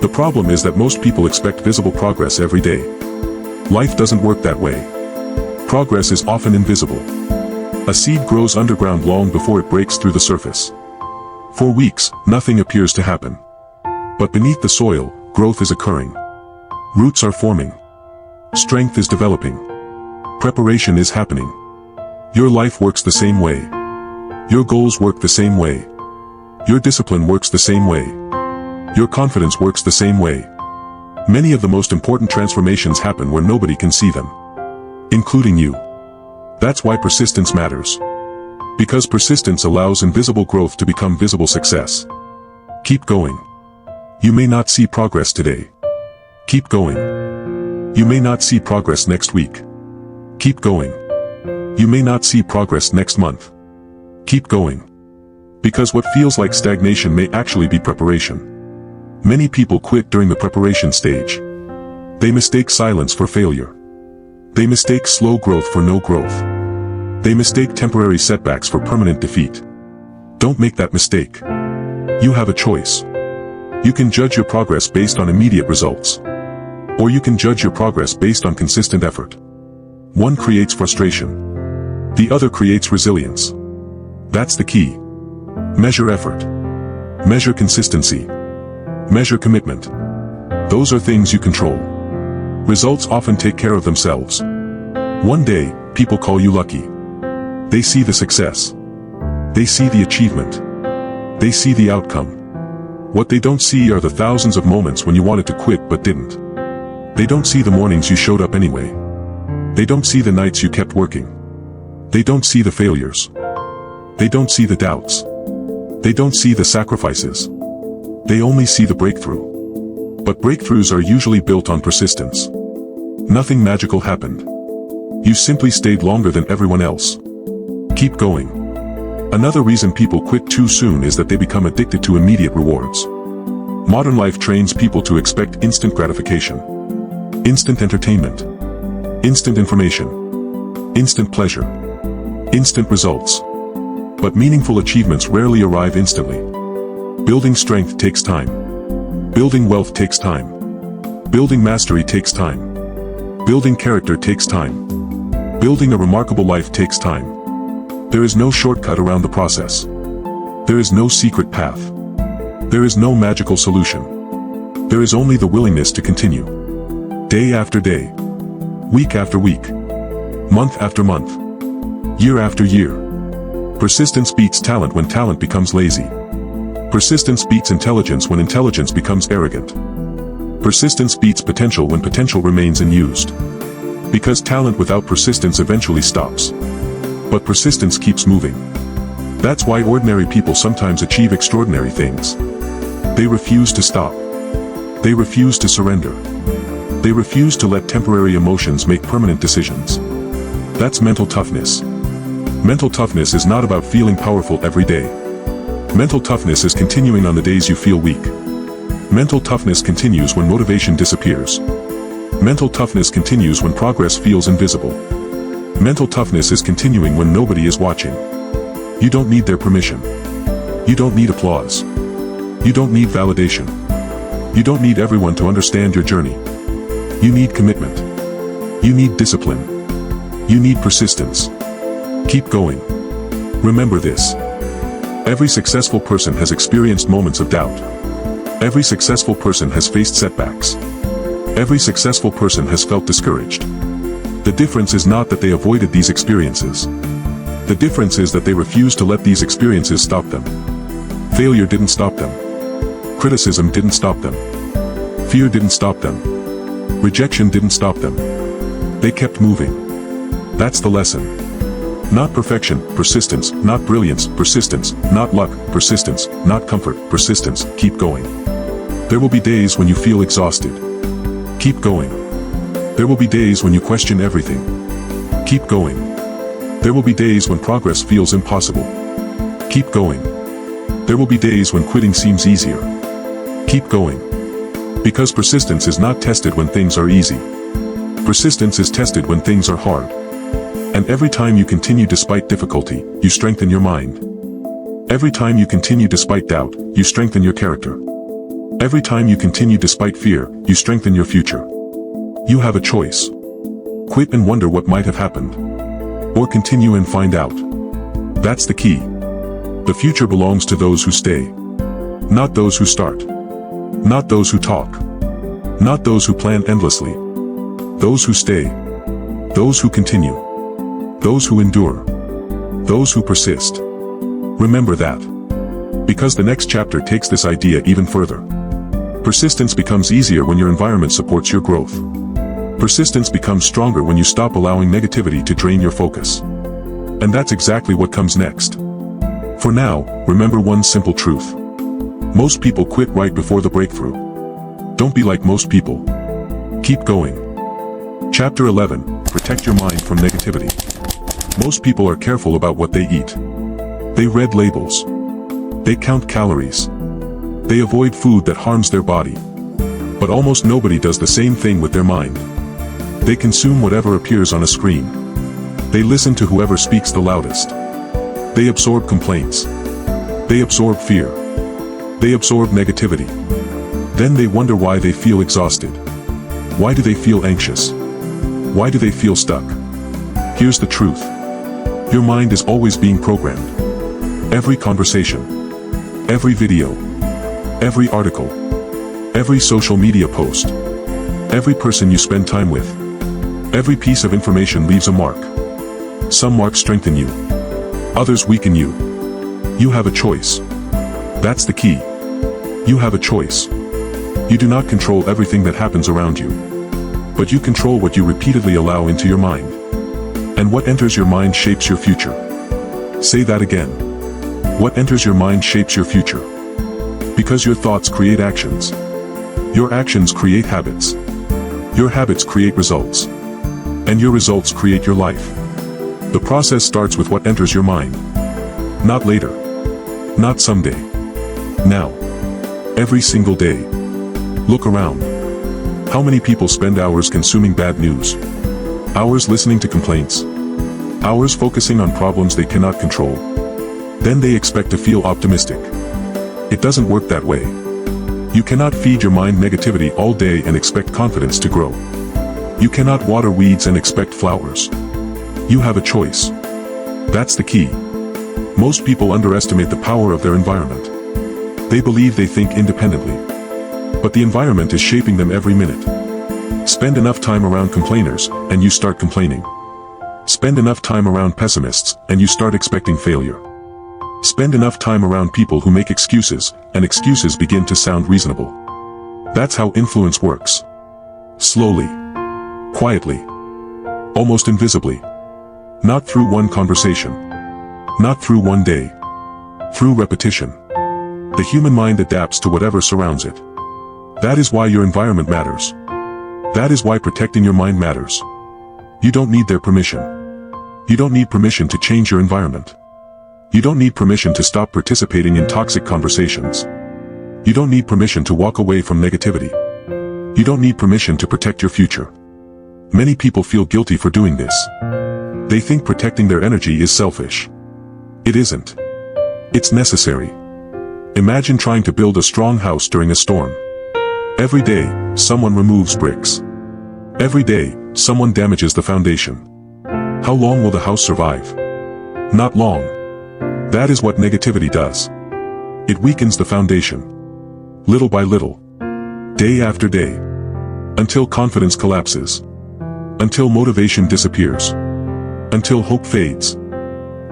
The problem is that most people expect visible progress every day. Life doesn't work that way. Progress is often invisible. A seed grows underground long before it breaks through the surface. For weeks, nothing appears to happen. But beneath the soil, growth is occurring. Roots are forming. Strength is developing. Preparation is happening. Your life works the same way. Your goals work the same way. Your discipline works the same way. Your confidence works the same way. Many of the most important transformations happen where nobody can see them, including you. That's why persistence matters. Because persistence allows invisible growth to become visible success. Keep going. You may not see progress today. Keep going. You may not see progress next week. Keep going. You may not see progress next month. Keep going. Because what feels like stagnation may actually be preparation. Many people quit during the preparation stage. They mistake silence for failure. They mistake slow growth for no growth. They mistake temporary setbacks for permanent defeat. Don't make that mistake. You have a choice. You can judge your progress based on immediate results. Or you can judge your progress based on consistent effort. One creates frustration. The other creates resilience. That's the key. Measure effort. Measure consistency. Measure commitment. Those are things you control. Results often take care of themselves. One day, people call you lucky. They see the success. They see the achievement. They see the outcome. What they don't see are the thousands of moments when you wanted to quit but didn't. They don't see the mornings you showed up anyway. They don't see the nights you kept working. They don't see the failures. They don't see the doubts. They don't see the sacrifices. They only see the breakthrough. But breakthroughs are usually built on persistence. Nothing magical happened. You simply stayed longer than everyone else. Keep going. Another reason people quit too soon is that they become addicted to immediate rewards. Modern life trains people to expect instant gratification. Instant entertainment. Instant information. Instant pleasure. Instant results. But meaningful achievements rarely arrive instantly. Building strength takes time. Building wealth takes time. Building mastery takes time. Building character takes time. Building a remarkable life takes time. There is no shortcut around the process. There is no secret path. There is no magical solution. There is only the willingness to continue. Day after day. Week after week. Month after month. Year after year. Persistence beats talent when talent becomes lazy. Persistence beats intelligence when intelligence becomes arrogant. Persistence beats potential when potential remains unused. Because talent without persistence eventually stops. But persistence keeps moving. That's why ordinary people sometimes achieve extraordinary things. They refuse to stop. They refuse to surrender. They refuse to let temporary emotions make permanent decisions. That's mental toughness. Mental toughness is not about feeling powerful every day. Mental toughness is continuing on the days you feel weak. Mental toughness continues when motivation disappears. Mental toughness continues when progress feels invisible. Mental toughness is continuing when nobody is watching. You don't need their permission. You don't need applause. You don't need validation. You don't need everyone to understand your journey. You need commitment. You need discipline. You need persistence. Keep going. Remember this. Every successful person has experienced moments of doubt. Every successful person has faced setbacks. Every successful person has felt discouraged. The difference is not that they avoided these experiences. The difference is that they refused to let these experiences stop them. Failure didn't stop them. Criticism didn't stop them. Fear didn't stop them. Rejection didn't stop them. They kept moving. That's the lesson. Not perfection, persistence, not brilliance, persistence, not luck, persistence, not comfort, persistence, keep going. There will be days when you feel exhausted. Keep going. There will be days when you question everything. Keep going. There will be days when progress feels impossible. Keep going. There will be days when quitting seems easier. Keep going. Because persistence is not tested when things are easy. Persistence is tested when things are hard. And every time you continue despite difficulty, you strengthen your mind. Every time you continue despite doubt, you strengthen your character. Every time you continue despite fear, you strengthen your future. You have a choice. Quit and wonder what might have happened. Or continue and find out. That's the key. The future belongs to those who stay. Not those who start. Not those who talk. Not those who plan endlessly. Those who stay. Those who continue. Those who endure. Those who persist. Remember that. Because the next chapter takes this idea even further. Persistence becomes easier when your environment supports your growth. Persistence becomes stronger when you stop allowing negativity to drain your focus. And that's exactly what comes next. For now, remember one simple truth. Most people quit right before the breakthrough. Don't be like most people. Keep going. Chapter 11, Protect your mind from negativity. Most people are careful about what they eat. They read labels. They count calories. They avoid food that harms their body. But almost nobody does the same thing with their mind. They consume whatever appears on a screen. They listen to whoever speaks the loudest. They absorb complaints. They absorb fear. They absorb negativity. Then they wonder why they feel exhausted. Why do they feel anxious? Why do they feel stuck? Here's the truth. Your mind is always being programmed. Every conversation. Every video. Every article. Every social media post. Every person you spend time with. Every piece of information leaves a mark. Some marks strengthen you. Others weaken you. You have a choice. That's the key. You have a choice. You do not control everything that happens around you. But you control what you repeatedly allow into your mind. And what enters your mind shapes your future. Say that again. What enters your mind shapes your future. Because your thoughts create actions. Your actions create habits. Your habits create results. And your results create your life. The process starts with what enters your mind. Not later. Not someday. Now. Every single day. Look around. How many people spend hours consuming bad news? Hours listening to complaints. Hours focusing on problems they cannot control. Then they expect to feel optimistic. It doesn't work that way. You cannot feed your mind negativity all day and expect confidence to grow. You cannot water weeds and expect flowers. You have a choice. That's the key. Most people underestimate the power of their environment. They believe they think independently. But the environment is shaping them every minute. Spend enough time around complainers, and you start complaining. Spend enough time around pessimists, and you start expecting failure. Spend enough time around people who make excuses, and excuses begin to sound reasonable. That's how influence works. Slowly. Quietly. Almost invisibly. Not through one conversation. Not through one day. Through repetition. The human mind adapts to whatever surrounds it. That is why your environment matters. That is why protecting your mind matters. You don't need their permission. You don't need permission to change your environment. You don't need permission to stop participating in toxic conversations. You don't need permission to walk away from negativity. You don't need permission to protect your future. Many people feel guilty for doing this. They think protecting their energy is selfish. It isn't. It's necessary. Imagine trying to build a strong house during a storm. Every day, someone removes bricks. Every day, someone damages the foundation. How long will the house survive? Not long. That is what negativity does. It weakens the foundation. Little by little. Day after day. Until confidence collapses. Until motivation disappears. Until hope fades.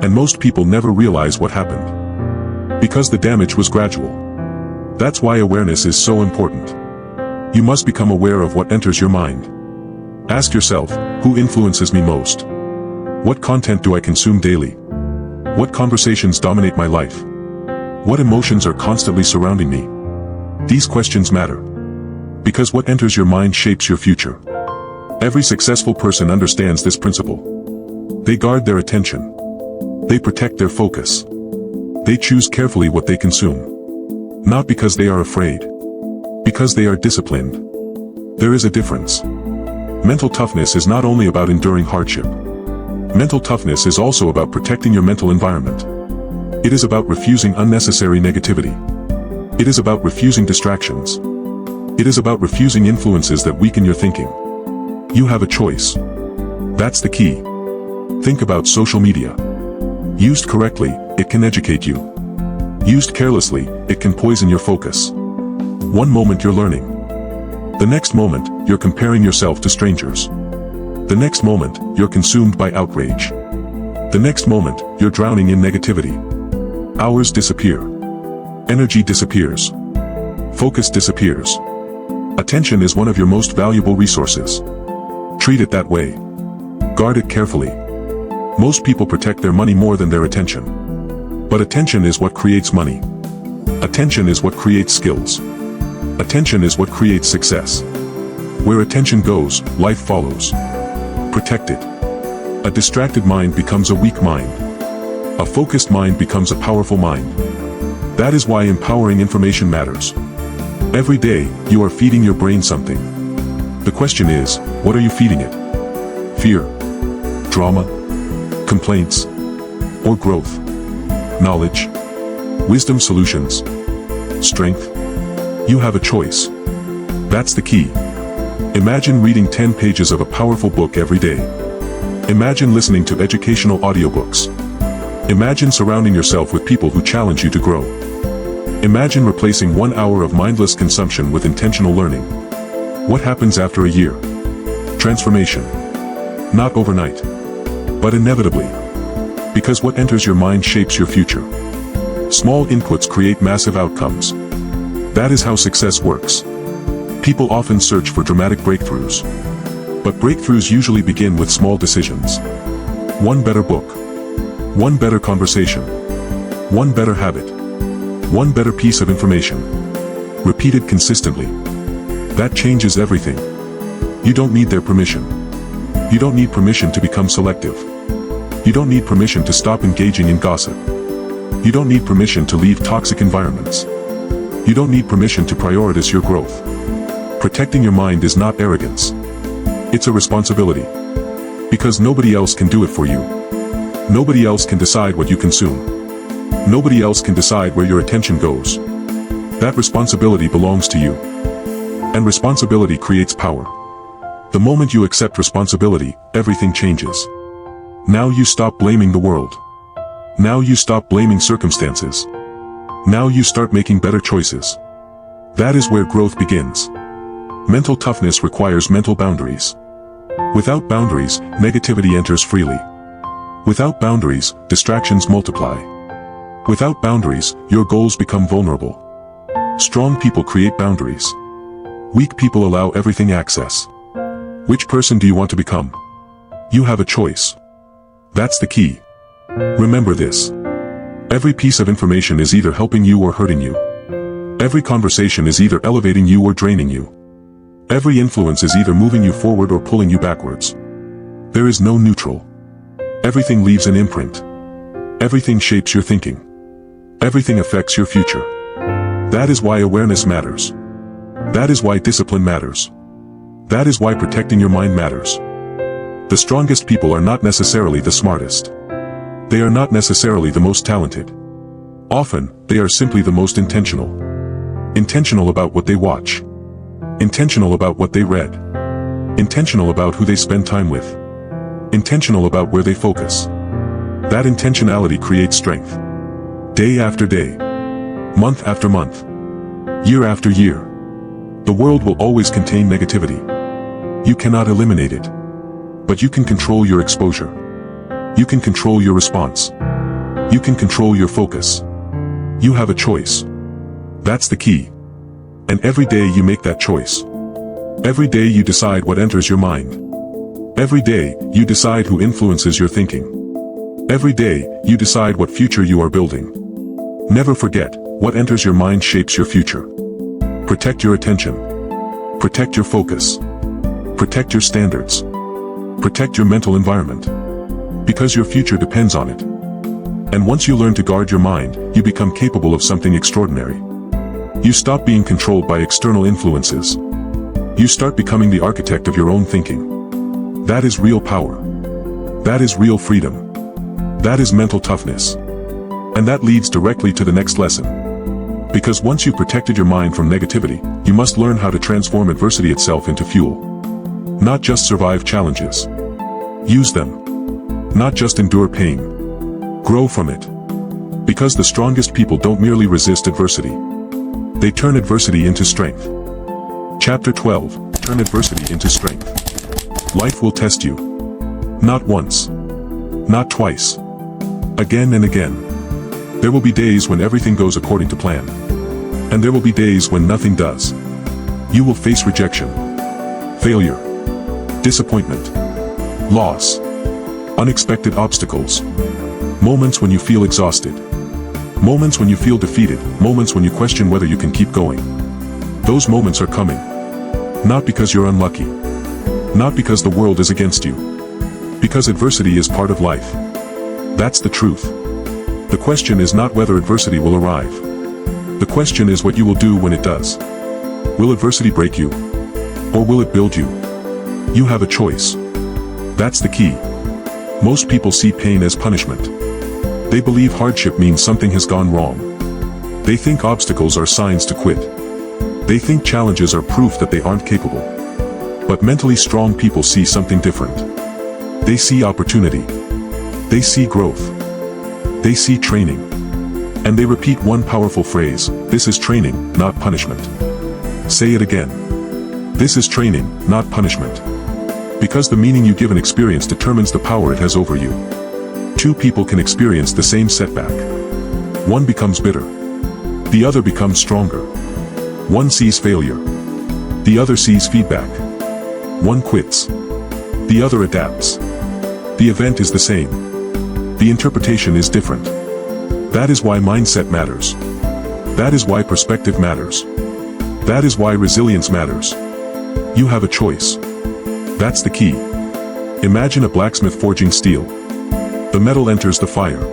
And most people never realize what happened. Because the damage was gradual. That's why awareness is so important. You must become aware of what enters your mind. Ask yourself, who influences me most? What content do I consume daily? What conversations dominate my life? What emotions are constantly surrounding me? These questions matter. Because what enters your mind shapes your future. Every successful person understands this principle. They guard their attention. They protect their focus. They choose carefully what they consume. Not because they are afraid. Because they are disciplined. There is a difference. Mental toughness is not only about enduring hardship. Mental toughness is also about protecting your mental environment. It is about refusing unnecessary negativity. It is about refusing distractions. It is about refusing influences that weaken your thinking. You have a choice. That's the key. Think about social media. Used correctly, it can educate you. Used carelessly, it can poison your focus. One moment you're learning. The next moment, you're comparing yourself to strangers. The next moment, you're consumed by outrage. The next moment, you're drowning in negativity. Hours disappear. Energy disappears. Focus disappears. Attention is one of your most valuable resources. Treat it that way. Guard it carefully. Most people protect their money more than their attention. But attention is what creates money. Attention is what creates skills. Attention is what creates success. Where attention goes, life follows. Protect it. A distracted mind becomes a weak mind. A focused mind becomes a powerful mind. That is why empowering information matters. Every day, you are feeding your brain something. The question is, what are you feeding it? Fear, drama, complaints, or growth? Knowledge, wisdom, solutions, strength? You have a choice. That's the key. Imagine reading 10 pages of a powerful book every day. Imagine listening to educational audiobooks. Imagine surrounding yourself with people who challenge you to grow. Imagine replacing 1 hour of mindless consumption with intentional learning. What happens after a year? Transformation. Not overnight, but inevitably. Because what enters your mind shapes your future. Small inputs create massive outcomes. That is how success works. People often search for dramatic breakthroughs. But breakthroughs usually begin with small decisions. One better book. One better conversation. One better habit. One better piece of information. Repeated consistently. That changes everything. You don't need their permission. You don't need permission to become selective. You don't need permission to stop engaging in gossip. You don't need permission to leave toxic environments. You don't need permission to prioritize your growth. Protecting your mind is not arrogance. It's a responsibility. Because nobody else can do it for you. Nobody else can decide what you consume. Nobody else can decide where your attention goes. That responsibility belongs to you. And responsibility creates power. The moment you accept responsibility, everything changes. Now you stop blaming the world. Now you stop blaming circumstances. Now you start making better choices. That is where growth begins. Mental toughness requires mental boundaries. Without boundaries, negativity enters freely. Without boundaries, distractions multiply. Without boundaries, your goals become vulnerable. Strong people create boundaries. Weak people allow everything access. Which person do you want to become? You have a choice. That's the key. Remember this. Every piece of information is either helping you or hurting you. Every conversation is either elevating you or draining you. Every influence is either moving you forward or pulling you backwards. There is no neutral. Everything leaves an imprint. Everything shapes your thinking. Everything affects your future. That is why awareness matters. That is why discipline matters. That is why protecting your mind matters. The strongest people are not necessarily the smartest. They are not necessarily the most talented. Often, they are simply the most intentional. Intentional about what they watch. Intentional about what they read. Intentional about who they spend time with. Intentional about where they focus. That intentionality creates strength. Day after day. Month after month. Year after year. The world will always contain negativity. You cannot eliminate it. But you can control your exposure. You can control your response. You can control your focus. You have a choice. That's the key. And every day you make that choice. Every day you decide what enters your mind. Every day, you decide who influences your thinking. Every day, you decide what future you are building. Never forget, what enters your mind shapes your future. Protect your attention. Protect your focus. Protect your standards. Protect your mental environment. Because your future depends on it. And once you learn to guard your mind, you become capable of something extraordinary. You stop being controlled by external influences. You start becoming the architect of your own thinking. That is real power. That is real freedom. That is mental toughness. And that leads directly to the next lesson. Because once you've protected your mind from negativity, you must learn how to transform adversity itself into fuel. Not just survive challenges. Use them. Not just endure pain. Grow from it. Because the strongest people don't merely resist adversity. They turn adversity into strength. Chapter 12, Turn Adversity into Strength. Life will test you. Not once. Not twice. Again and again. There will be days when everything goes according to plan. And there will be days when nothing does. You will face rejection, failure, disappointment, loss, unexpected obstacles, moments when you feel exhausted, moments when you feel defeated, moments when you question whether you can keep going. Those moments are coming. Not because you're unlucky. Not because the world is against you. Because adversity is part of life. That's the truth. The question is not whether adversity will arrive. The question is what you will do when it does. Will adversity break you? Or will it build you? You have a choice. That's the key. Most people see pain as punishment. They believe hardship means something has gone wrong. They think obstacles are signs to quit. They think challenges are proof that they aren't capable. But mentally strong people see something different. They see opportunity. They see growth. They see training. And they repeat one powerful phrase: this is training, not punishment. Say it again. This is training, not punishment. Because the meaning you give an experience determines the power it has over you. Two people can experience the same setback. One becomes bitter. The other becomes stronger. One sees failure. The other sees feedback. One quits. The other adapts. The event is the same. The interpretation is different. That is why mindset matters. That is why perspective matters. That is why resilience matters. You have a choice. That's the key. Imagine a blacksmith forging steel. The metal enters the fire.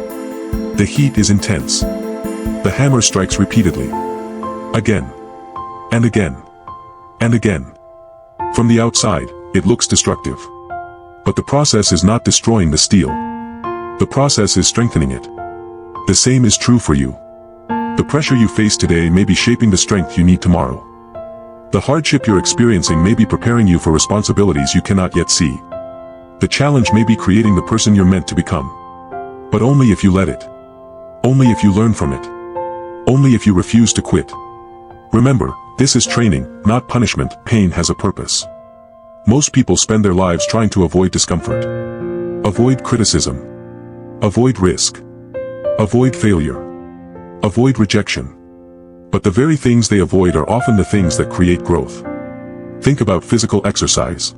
The heat is intense. The hammer strikes repeatedly. Again. And again. And again. From the outside, it looks destructive. But the process is not destroying the steel. The process is strengthening it. The same is true for you. The pressure you face today may be shaping the strength you need tomorrow. The hardship you're experiencing may be preparing you for responsibilities you cannot yet see. The challenge may be creating the person you're meant to become. But only if you let it. Only if you learn from it. Only if you refuse to quit. Remember, this is training, not punishment. Pain has a purpose. Most people spend their lives trying to avoid discomfort. Avoid criticism. Avoid risk. Avoid failure. Avoid rejection. But the very things they avoid are often the things that create growth. Think about physical exercise.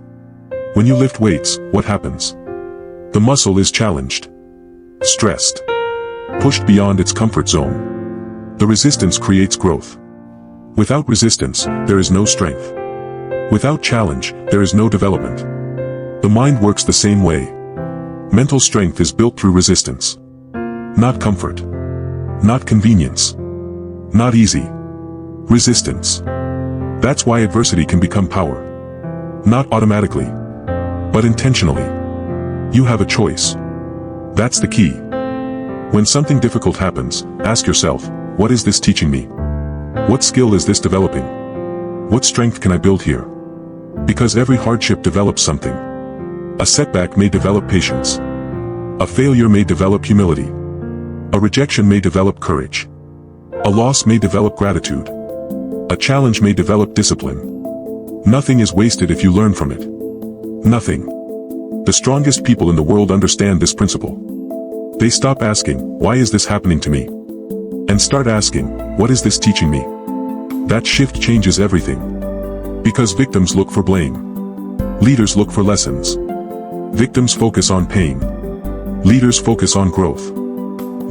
When you lift weights, what happens? The muscle is challenged. Stressed. Pushed beyond its comfort zone. The resistance creates growth. Without resistance, there is no strength. Without challenge, there is no development. The mind works the same way. Mental strength is built through resistance. Not comfort. Not convenience. Not easy. Resistance. That's why adversity can become power. Not automatically, but intentionally. You have a choice. That's the key. When something difficult happens, ask yourself, what is this teaching me? What skill is this developing? What strength can I build here? Because every hardship develops something. A setback may develop patience. A failure may develop humility. A rejection may develop courage. A loss may develop gratitude. A challenge may develop discipline. Nothing is wasted if you learn from it. Nothing. The strongest people in the world understand this principle. They stop asking, why is this happening to me? And start asking, what is this teaching me? That shift changes everything. Because victims look for blame. Leaders look for lessons. Victims focus on pain. Leaders focus on growth.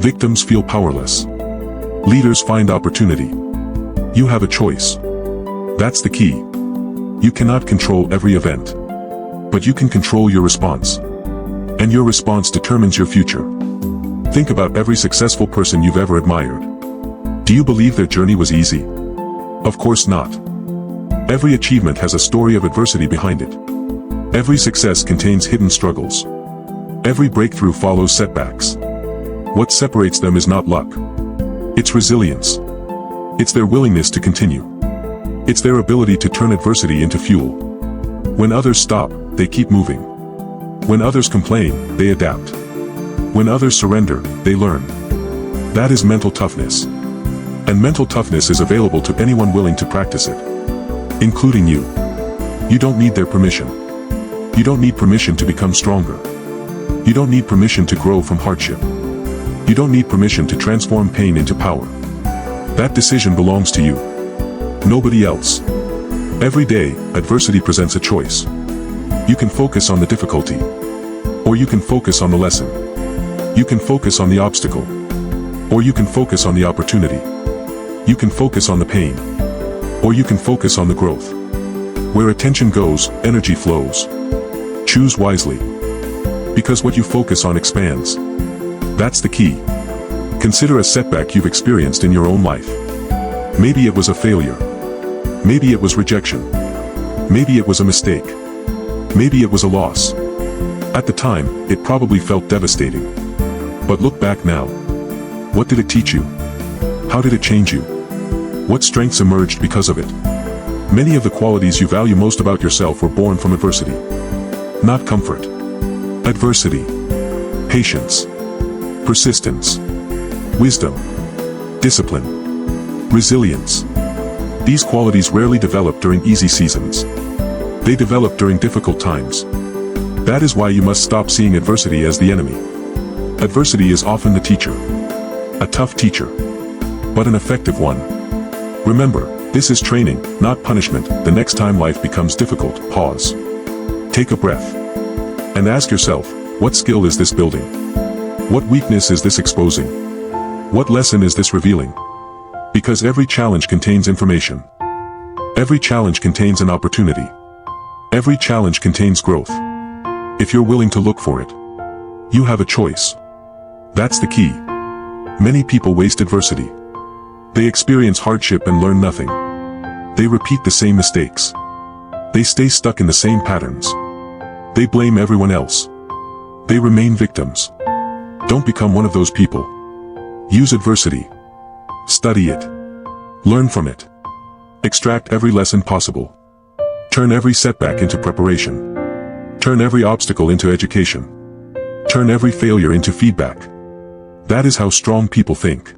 Victims feel powerless. Leaders find opportunity. You have a choice. That's the key. You cannot control every event. But you can control your response. And your response determines your future. Think about every successful person you've ever admired. Do you believe their journey was easy? Of course not. Every achievement has a story of adversity behind it. Every success contains hidden struggles. Every breakthrough follows setbacks. What separates them is not luck. It's resilience. It's their willingness to continue. It's their ability to turn adversity into fuel. When others stop, they keep moving. When others complain, they adapt. When others surrender, they learn. That is mental toughness. And mental toughness is available to anyone willing to practice it. Including you. You don't need their permission. You don't need permission to become stronger. You don't need permission to grow from hardship. You don't need permission to transform pain into power. That decision belongs to you. Nobody else. Every day, adversity presents a choice. You can focus on the difficulty. Or you can focus on the lesson. You can focus on the obstacle. Or you can focus on the opportunity. You can focus on the pain. Or you can focus on the growth. Where attention goes, energy flows. Choose wisely. Because what you focus on expands. That's the key. Consider a setback you've experienced in your own life. Maybe it was a failure. Maybe it was rejection. Maybe it was a mistake. Maybe it was a loss. At the time, it probably felt devastating. But look back now. What did it teach you? How did it change you? What strengths emerged because of it? Many of the qualities you value most about yourself were born from adversity. Not comfort. Adversity. Patience. Persistence. Wisdom. Discipline. Resilience. These qualities rarely develop during easy seasons. They develop during difficult times. That is why you must stop seeing adversity as the enemy. Adversity is often the teacher. A tough teacher. But an effective one. Remember, this is training, not punishment. The next time life becomes difficult, pause. Take a breath. And ask yourself, what skill is this building? What weakness is this exposing? What lesson is this revealing? Because every challenge contains information. Every challenge contains an opportunity. Every challenge contains growth. If you're willing to look for it, you have a choice. That's the key. Many people waste adversity. They experience hardship and learn nothing. They repeat the same mistakes. They stay stuck in the same patterns. They blame everyone else. They remain victims. Don't become one of those people. Use adversity. Study it. Learn from it. Extract every lesson possible. Turn every setback into preparation. Turn every obstacle into education. Turn every failure into feedback. That is how strong people think.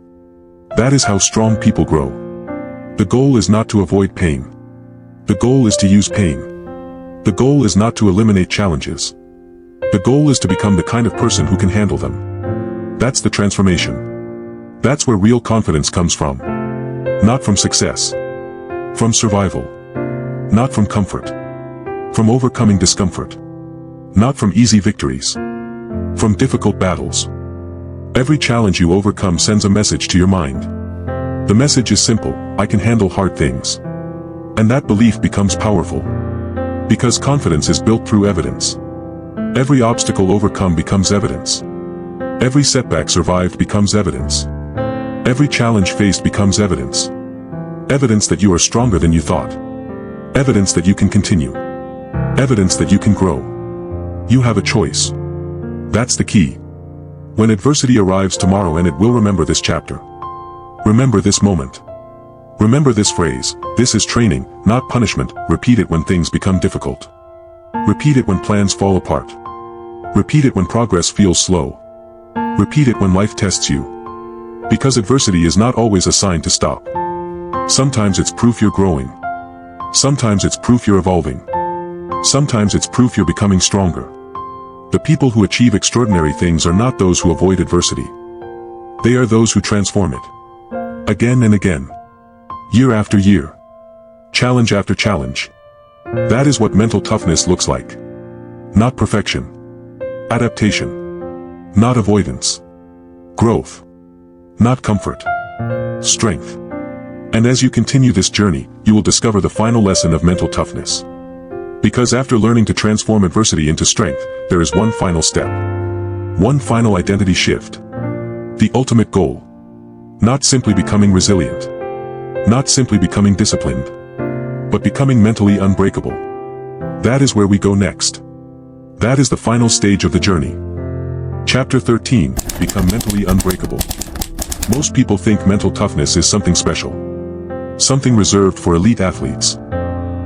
That is how strong people grow. The goal is not to avoid pain. The goal is to use pain. The goal is not to eliminate challenges. The goal is to become the kind of person who can handle them. That's the transformation. That's where real confidence comes from. Not from success. From survival. Not from comfort. From overcoming discomfort. Not from easy victories. From difficult battles. Every challenge you overcome sends a message to your mind. The message is simple: I can handle hard things. And that belief becomes powerful. Because confidence is built through evidence. Every obstacle overcome becomes evidence. Every setback survived becomes evidence. Every challenge faced becomes evidence. Evidence that you are stronger than you thought. Evidence that you can continue. Evidence that you can grow. You have a choice. That's the key. When adversity arrives tomorrow, and it will, remember this chapter. Remember this moment. Remember this phrase: this is training, not punishment. Repeat it when things become difficult. Repeat it when plans fall apart. Repeat it when progress feels slow. Repeat it when life tests you. Because adversity is not always a sign to stop. Sometimes it's proof you're growing. Sometimes it's proof you're evolving. Sometimes it's proof you're becoming stronger. The people who achieve extraordinary things are not those who avoid adversity. They are those who transform it. Again and again. Year after year. Challenge after challenge. That is what mental toughness looks like. Not perfection. Adaptation. Not avoidance. Growth. Not comfort. Strength. And as you continue this journey, you will discover the final lesson of mental toughness. Because after learning to transform adversity into strength, there is one final step. One final identity shift. The ultimate goal. Not simply becoming resilient. Not simply becoming disciplined. But becoming mentally unbreakable. That is where we go next. That is the final stage of the journey. Chapter 13, Become Mentally Unbreakable. Most people think mental toughness is something special. Something reserved for elite athletes.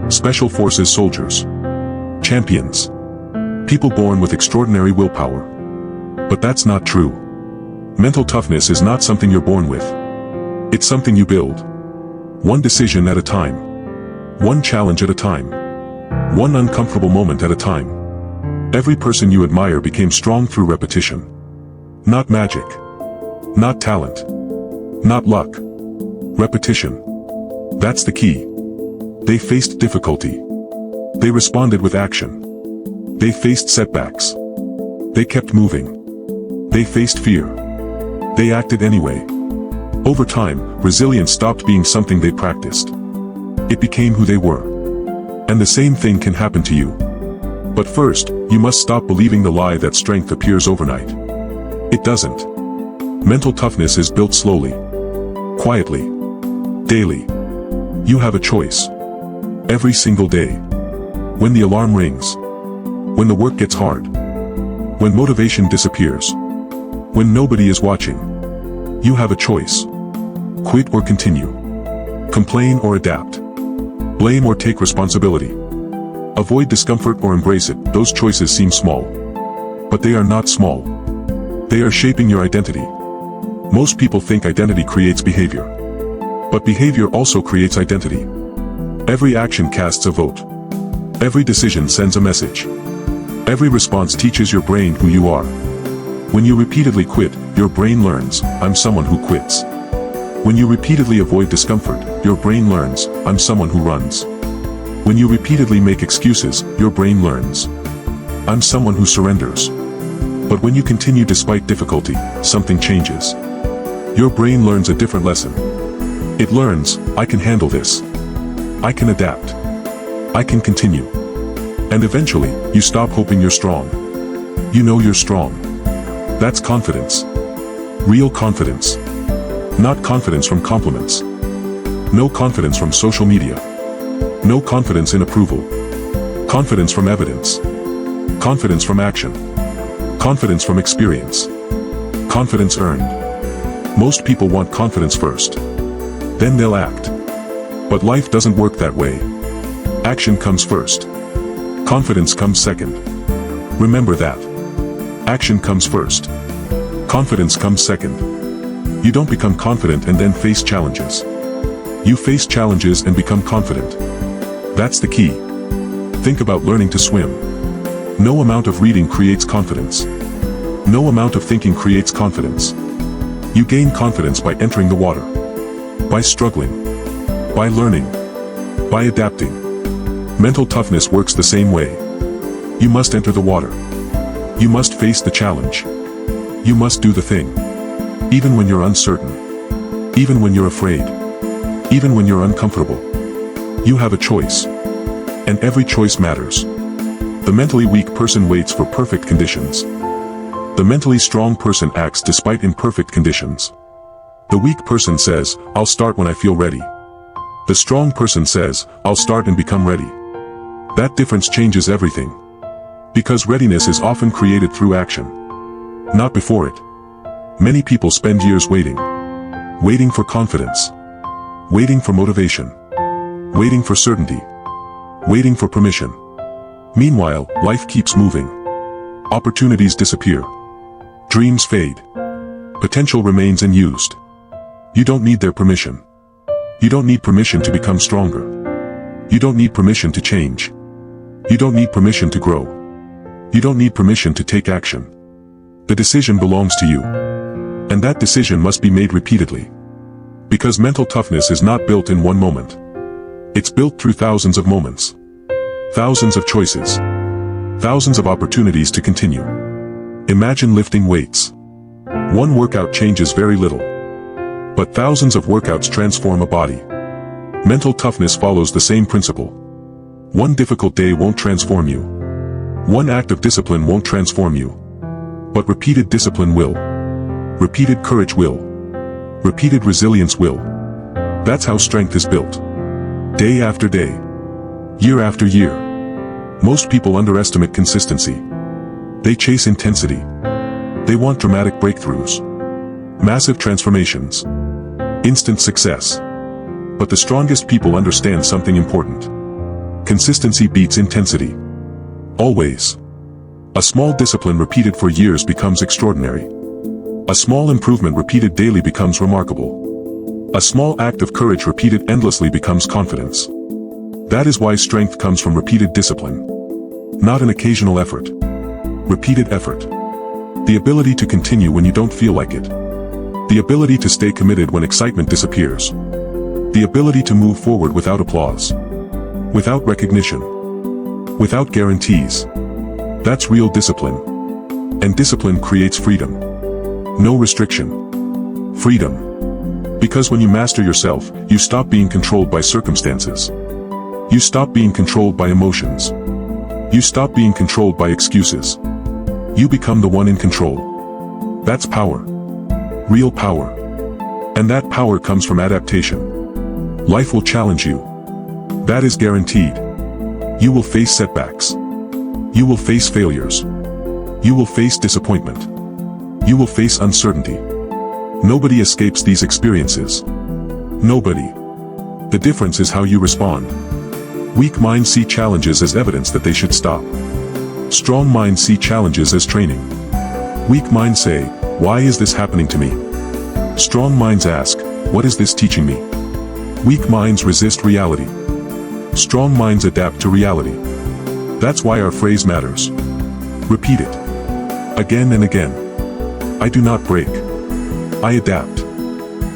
Special forces soldiers. Champions. People born with extraordinary willpower. But that's not true. Mental toughness is not something you're born with. It's something you build. One decision at a time. One challenge at a time. One uncomfortable moment at a time. Every person you admire became strong through repetition. Not magic. Not talent. Not luck. Repetition. That's the key. They faced difficulty. They responded with action. They faced setbacks. They kept moving. They faced fear. They acted anyway. Over time, resilience stopped being something they practiced. It became who they were. And the same thing can happen to you. But first, you must stop believing the lie that strength appears overnight. It doesn't. Mental toughness is built slowly. Quietly. Daily. You have a choice. Every single day. When the alarm rings. When the work gets hard. When motivation disappears. When nobody is watching. You have a choice. Quit or continue. Complain or adapt. Blame or take responsibility. Avoid discomfort or embrace it. Those choices seem small. But they are not small. They are shaping your identity. Most people think identity creates behavior. But behavior also creates identity. Every action casts a vote. Every decision sends a message. Every response teaches your brain who you are. When you repeatedly quit, your brain learns, I'm someone who quits. When you repeatedly avoid discomfort, your brain learns, I'm someone who runs. When you repeatedly make excuses, your brain learns, I'm someone who surrenders. But when you continue despite difficulty, something changes. Your brain learns a different lesson. It learns, I can handle this. I can adapt. I can continue. And eventually, you stop hoping you're strong. You know you're strong. That's confidence. Real confidence. Not confidence from compliments. No confidence from social media. No confidence in approval. Confidence from evidence. Confidence from action. Confidence from experience. Confidence earned. Most people want confidence first. Then they'll act. But life doesn't work that way. Action comes first. Confidence comes second. Remember that. Action comes first. Confidence comes second. You don't become confident and then face challenges. You face challenges and become confident. That's the key. Think about learning to swim. No amount of reading creates confidence. No amount of thinking creates confidence. You gain confidence by entering the water. By struggling. By learning. By adapting. Mental toughness works the same way. You must enter the water. You must face the challenge. You must do the thing. Even when you're uncertain. Even when you're afraid. Even when you're uncomfortable. You have a choice. And every choice matters. The mentally weak person waits for perfect conditions. The mentally strong person acts despite imperfect conditions. The weak person says, I'll start when I feel ready. The strong person says, I'll start and become ready. That difference changes everything. Because readiness is often created through action. Not before it. Many people spend years waiting. Waiting for confidence. Waiting for motivation. Waiting for certainty. Waiting for permission. Meanwhile, life keeps moving. Opportunities disappear. Dreams fade. Potential remains unused. You don't need their permission. You don't need permission to become stronger. You don't need permission to change. You don't need permission to grow. You don't need permission to take action. The decision belongs to you. And that decision must be made repeatedly. Because mental toughness is not built in one moment. It's built through thousands of moments. Thousands of choices. Thousands of opportunities to continue. Imagine lifting weights. One workout changes very little. But thousands of workouts transform a body. Mental toughness follows the same principle. One difficult day won't transform you. One act of discipline won't transform you. But repeated discipline will. Repeated courage will. Repeated resilience will. That's how strength is built. Day after day. Year after year. Most people underestimate consistency. They chase intensity. They want dramatic breakthroughs. Massive transformations. Instant success. But the strongest people understand something important. Consistency beats intensity. Always. A small discipline repeated for years becomes extraordinary. A small improvement repeated daily becomes remarkable. A small act of courage repeated endlessly becomes confidence. That is why strength comes from repeated discipline. Not an occasional effort. Repeated effort. The ability to continue when you don't feel like it. The ability to stay committed when excitement disappears. The ability to move forward without applause. Without recognition. Without guarantees. That's real discipline. And discipline creates freedom. No restriction. Freedom. Because when you master yourself, you stop being controlled by circumstances. You stop being controlled by emotions. You stop being controlled by excuses. You become the one in control. That's power. Real power. And that power comes from adaptation. Life will challenge you. That is guaranteed. You will face setbacks. You will face failures. You will face disappointment. You will face uncertainty. Nobody escapes these experiences. Nobody. The difference is how you respond. Weak minds see challenges as evidence that they should stop. Strong minds see challenges as training. Weak minds say, "Why is this happening to me?" Strong minds ask, "What is this teaching me?" Weak minds resist reality. Strong minds adapt to reality. That's why our phrase matters. Repeat it. Again and again. I do not break. I adapt.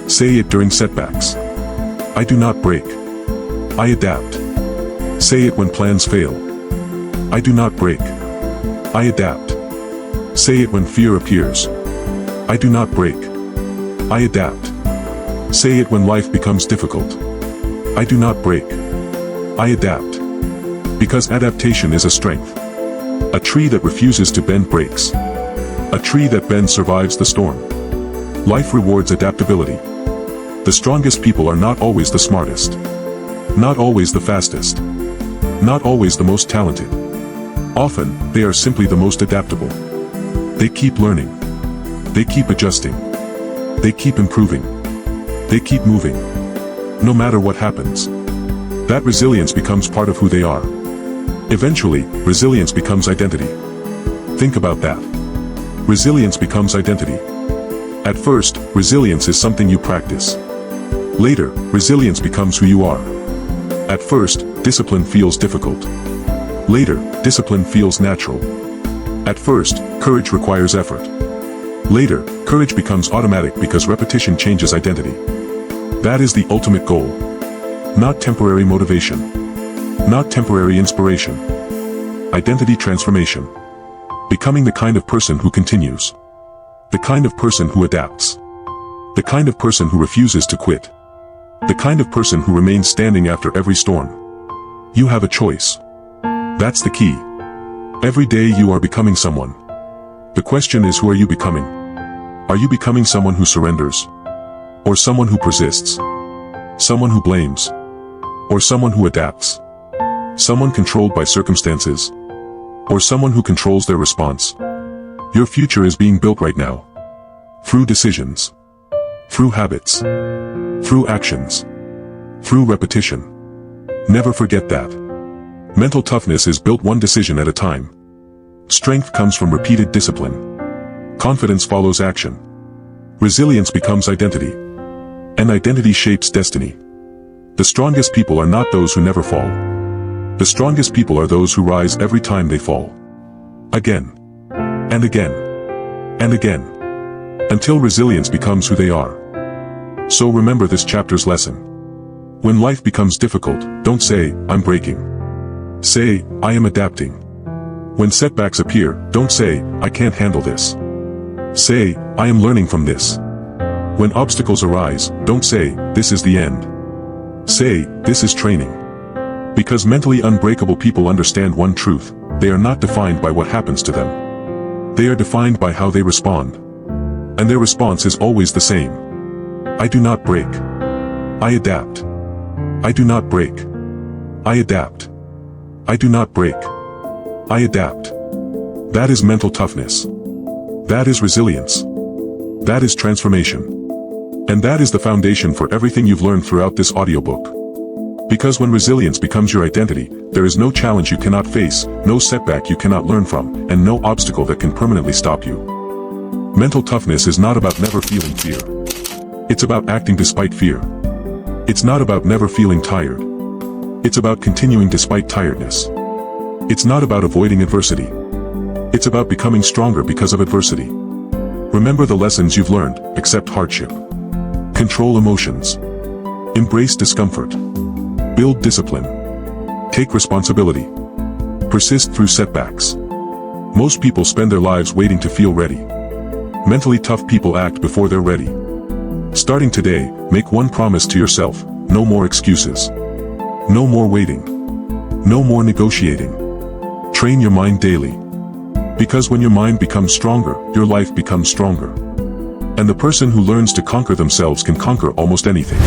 Say it during setbacks. I do not break. I adapt. Say it when plans fail. I do not break. I adapt. Say it when fear appears. I do not break. I adapt. Say it when life becomes difficult. I do not break. I adapt. Because adaptation is a strength. A tree that refuses to bend breaks. A tree that bends survives the storm. Life rewards adaptability. The strongest people are not always the smartest. Not always the fastest. Not always the most talented. Often, they are simply the most adaptable. They keep learning. They keep adjusting. They keep improving. They keep moving. No matter what happens. That resilience becomes part of who they are. Eventually, resilience becomes identity. Think about that. Resilience becomes identity. At first, resilience is something you practice. Later, resilience becomes who you are. At first, discipline feels difficult. Later, discipline feels natural. At first, courage requires effort. Later, courage becomes automatic because repetition changes identity. That is the ultimate goal. Not temporary motivation. Not temporary inspiration. Identity transformation. Becoming the kind of person who continues. The kind of person who adapts. The kind of person who refuses to quit. The kind of person who remains standing after every storm. You have a choice. That's the key. Every day you are becoming someone. The question is, who are you becoming? Are you becoming someone who surrenders? Or someone who persists? Someone who blames? Or someone who adapts? Someone controlled by circumstances? Or someone who controls their response? Your future is being built right now. Through decisions. Through habits. Through actions. Through repetition. Never forget that. Mental toughness is built one decision at a time. Strength comes from repeated discipline. Confidence follows action. Resilience becomes identity. And identity shapes destiny. The strongest people are not those who never fall. The strongest people are those who rise every time they fall. Again. And again. And again. Until resilience becomes who they are. So remember this chapter's lesson. When life becomes difficult, don't say, "I'm breaking." Say, "I am adapting." When setbacks appear, don't say, "I can't handle this." Say, "I am learning from this." When obstacles arise, don't say, "This is the end." Say, "This is training." Because mentally unbreakable people understand one truth: they are not defined by what happens to them. They are defined by how they respond. And their response is always the same. I do not break. I adapt. I do not break. I adapt. I do not break. I adapt. That is mental toughness. That is resilience. That is transformation. And that is the foundation for everything you've learned throughout this audiobook. Because when resilience becomes your identity, there is no challenge you cannot face, no setback you cannot learn from, and no obstacle that can permanently stop you. Mental toughness is not about never feeling fear. It's about acting despite fear. It's not about never feeling tired. It's about continuing despite tiredness. It's not about avoiding adversity. It's about becoming stronger because of adversity. Remember the lessons you've learned: accept hardship. Control emotions. Embrace discomfort. Build discipline. Take responsibility. Persist through setbacks. Most people spend their lives waiting to feel ready. Mentally tough people act before they're ready. Starting today, make one promise to yourself: no more excuses. No more waiting. No more negotiating. Train your mind daily. Because when your mind becomes stronger, your life becomes stronger. And the person who learns to conquer themselves can conquer almost anything.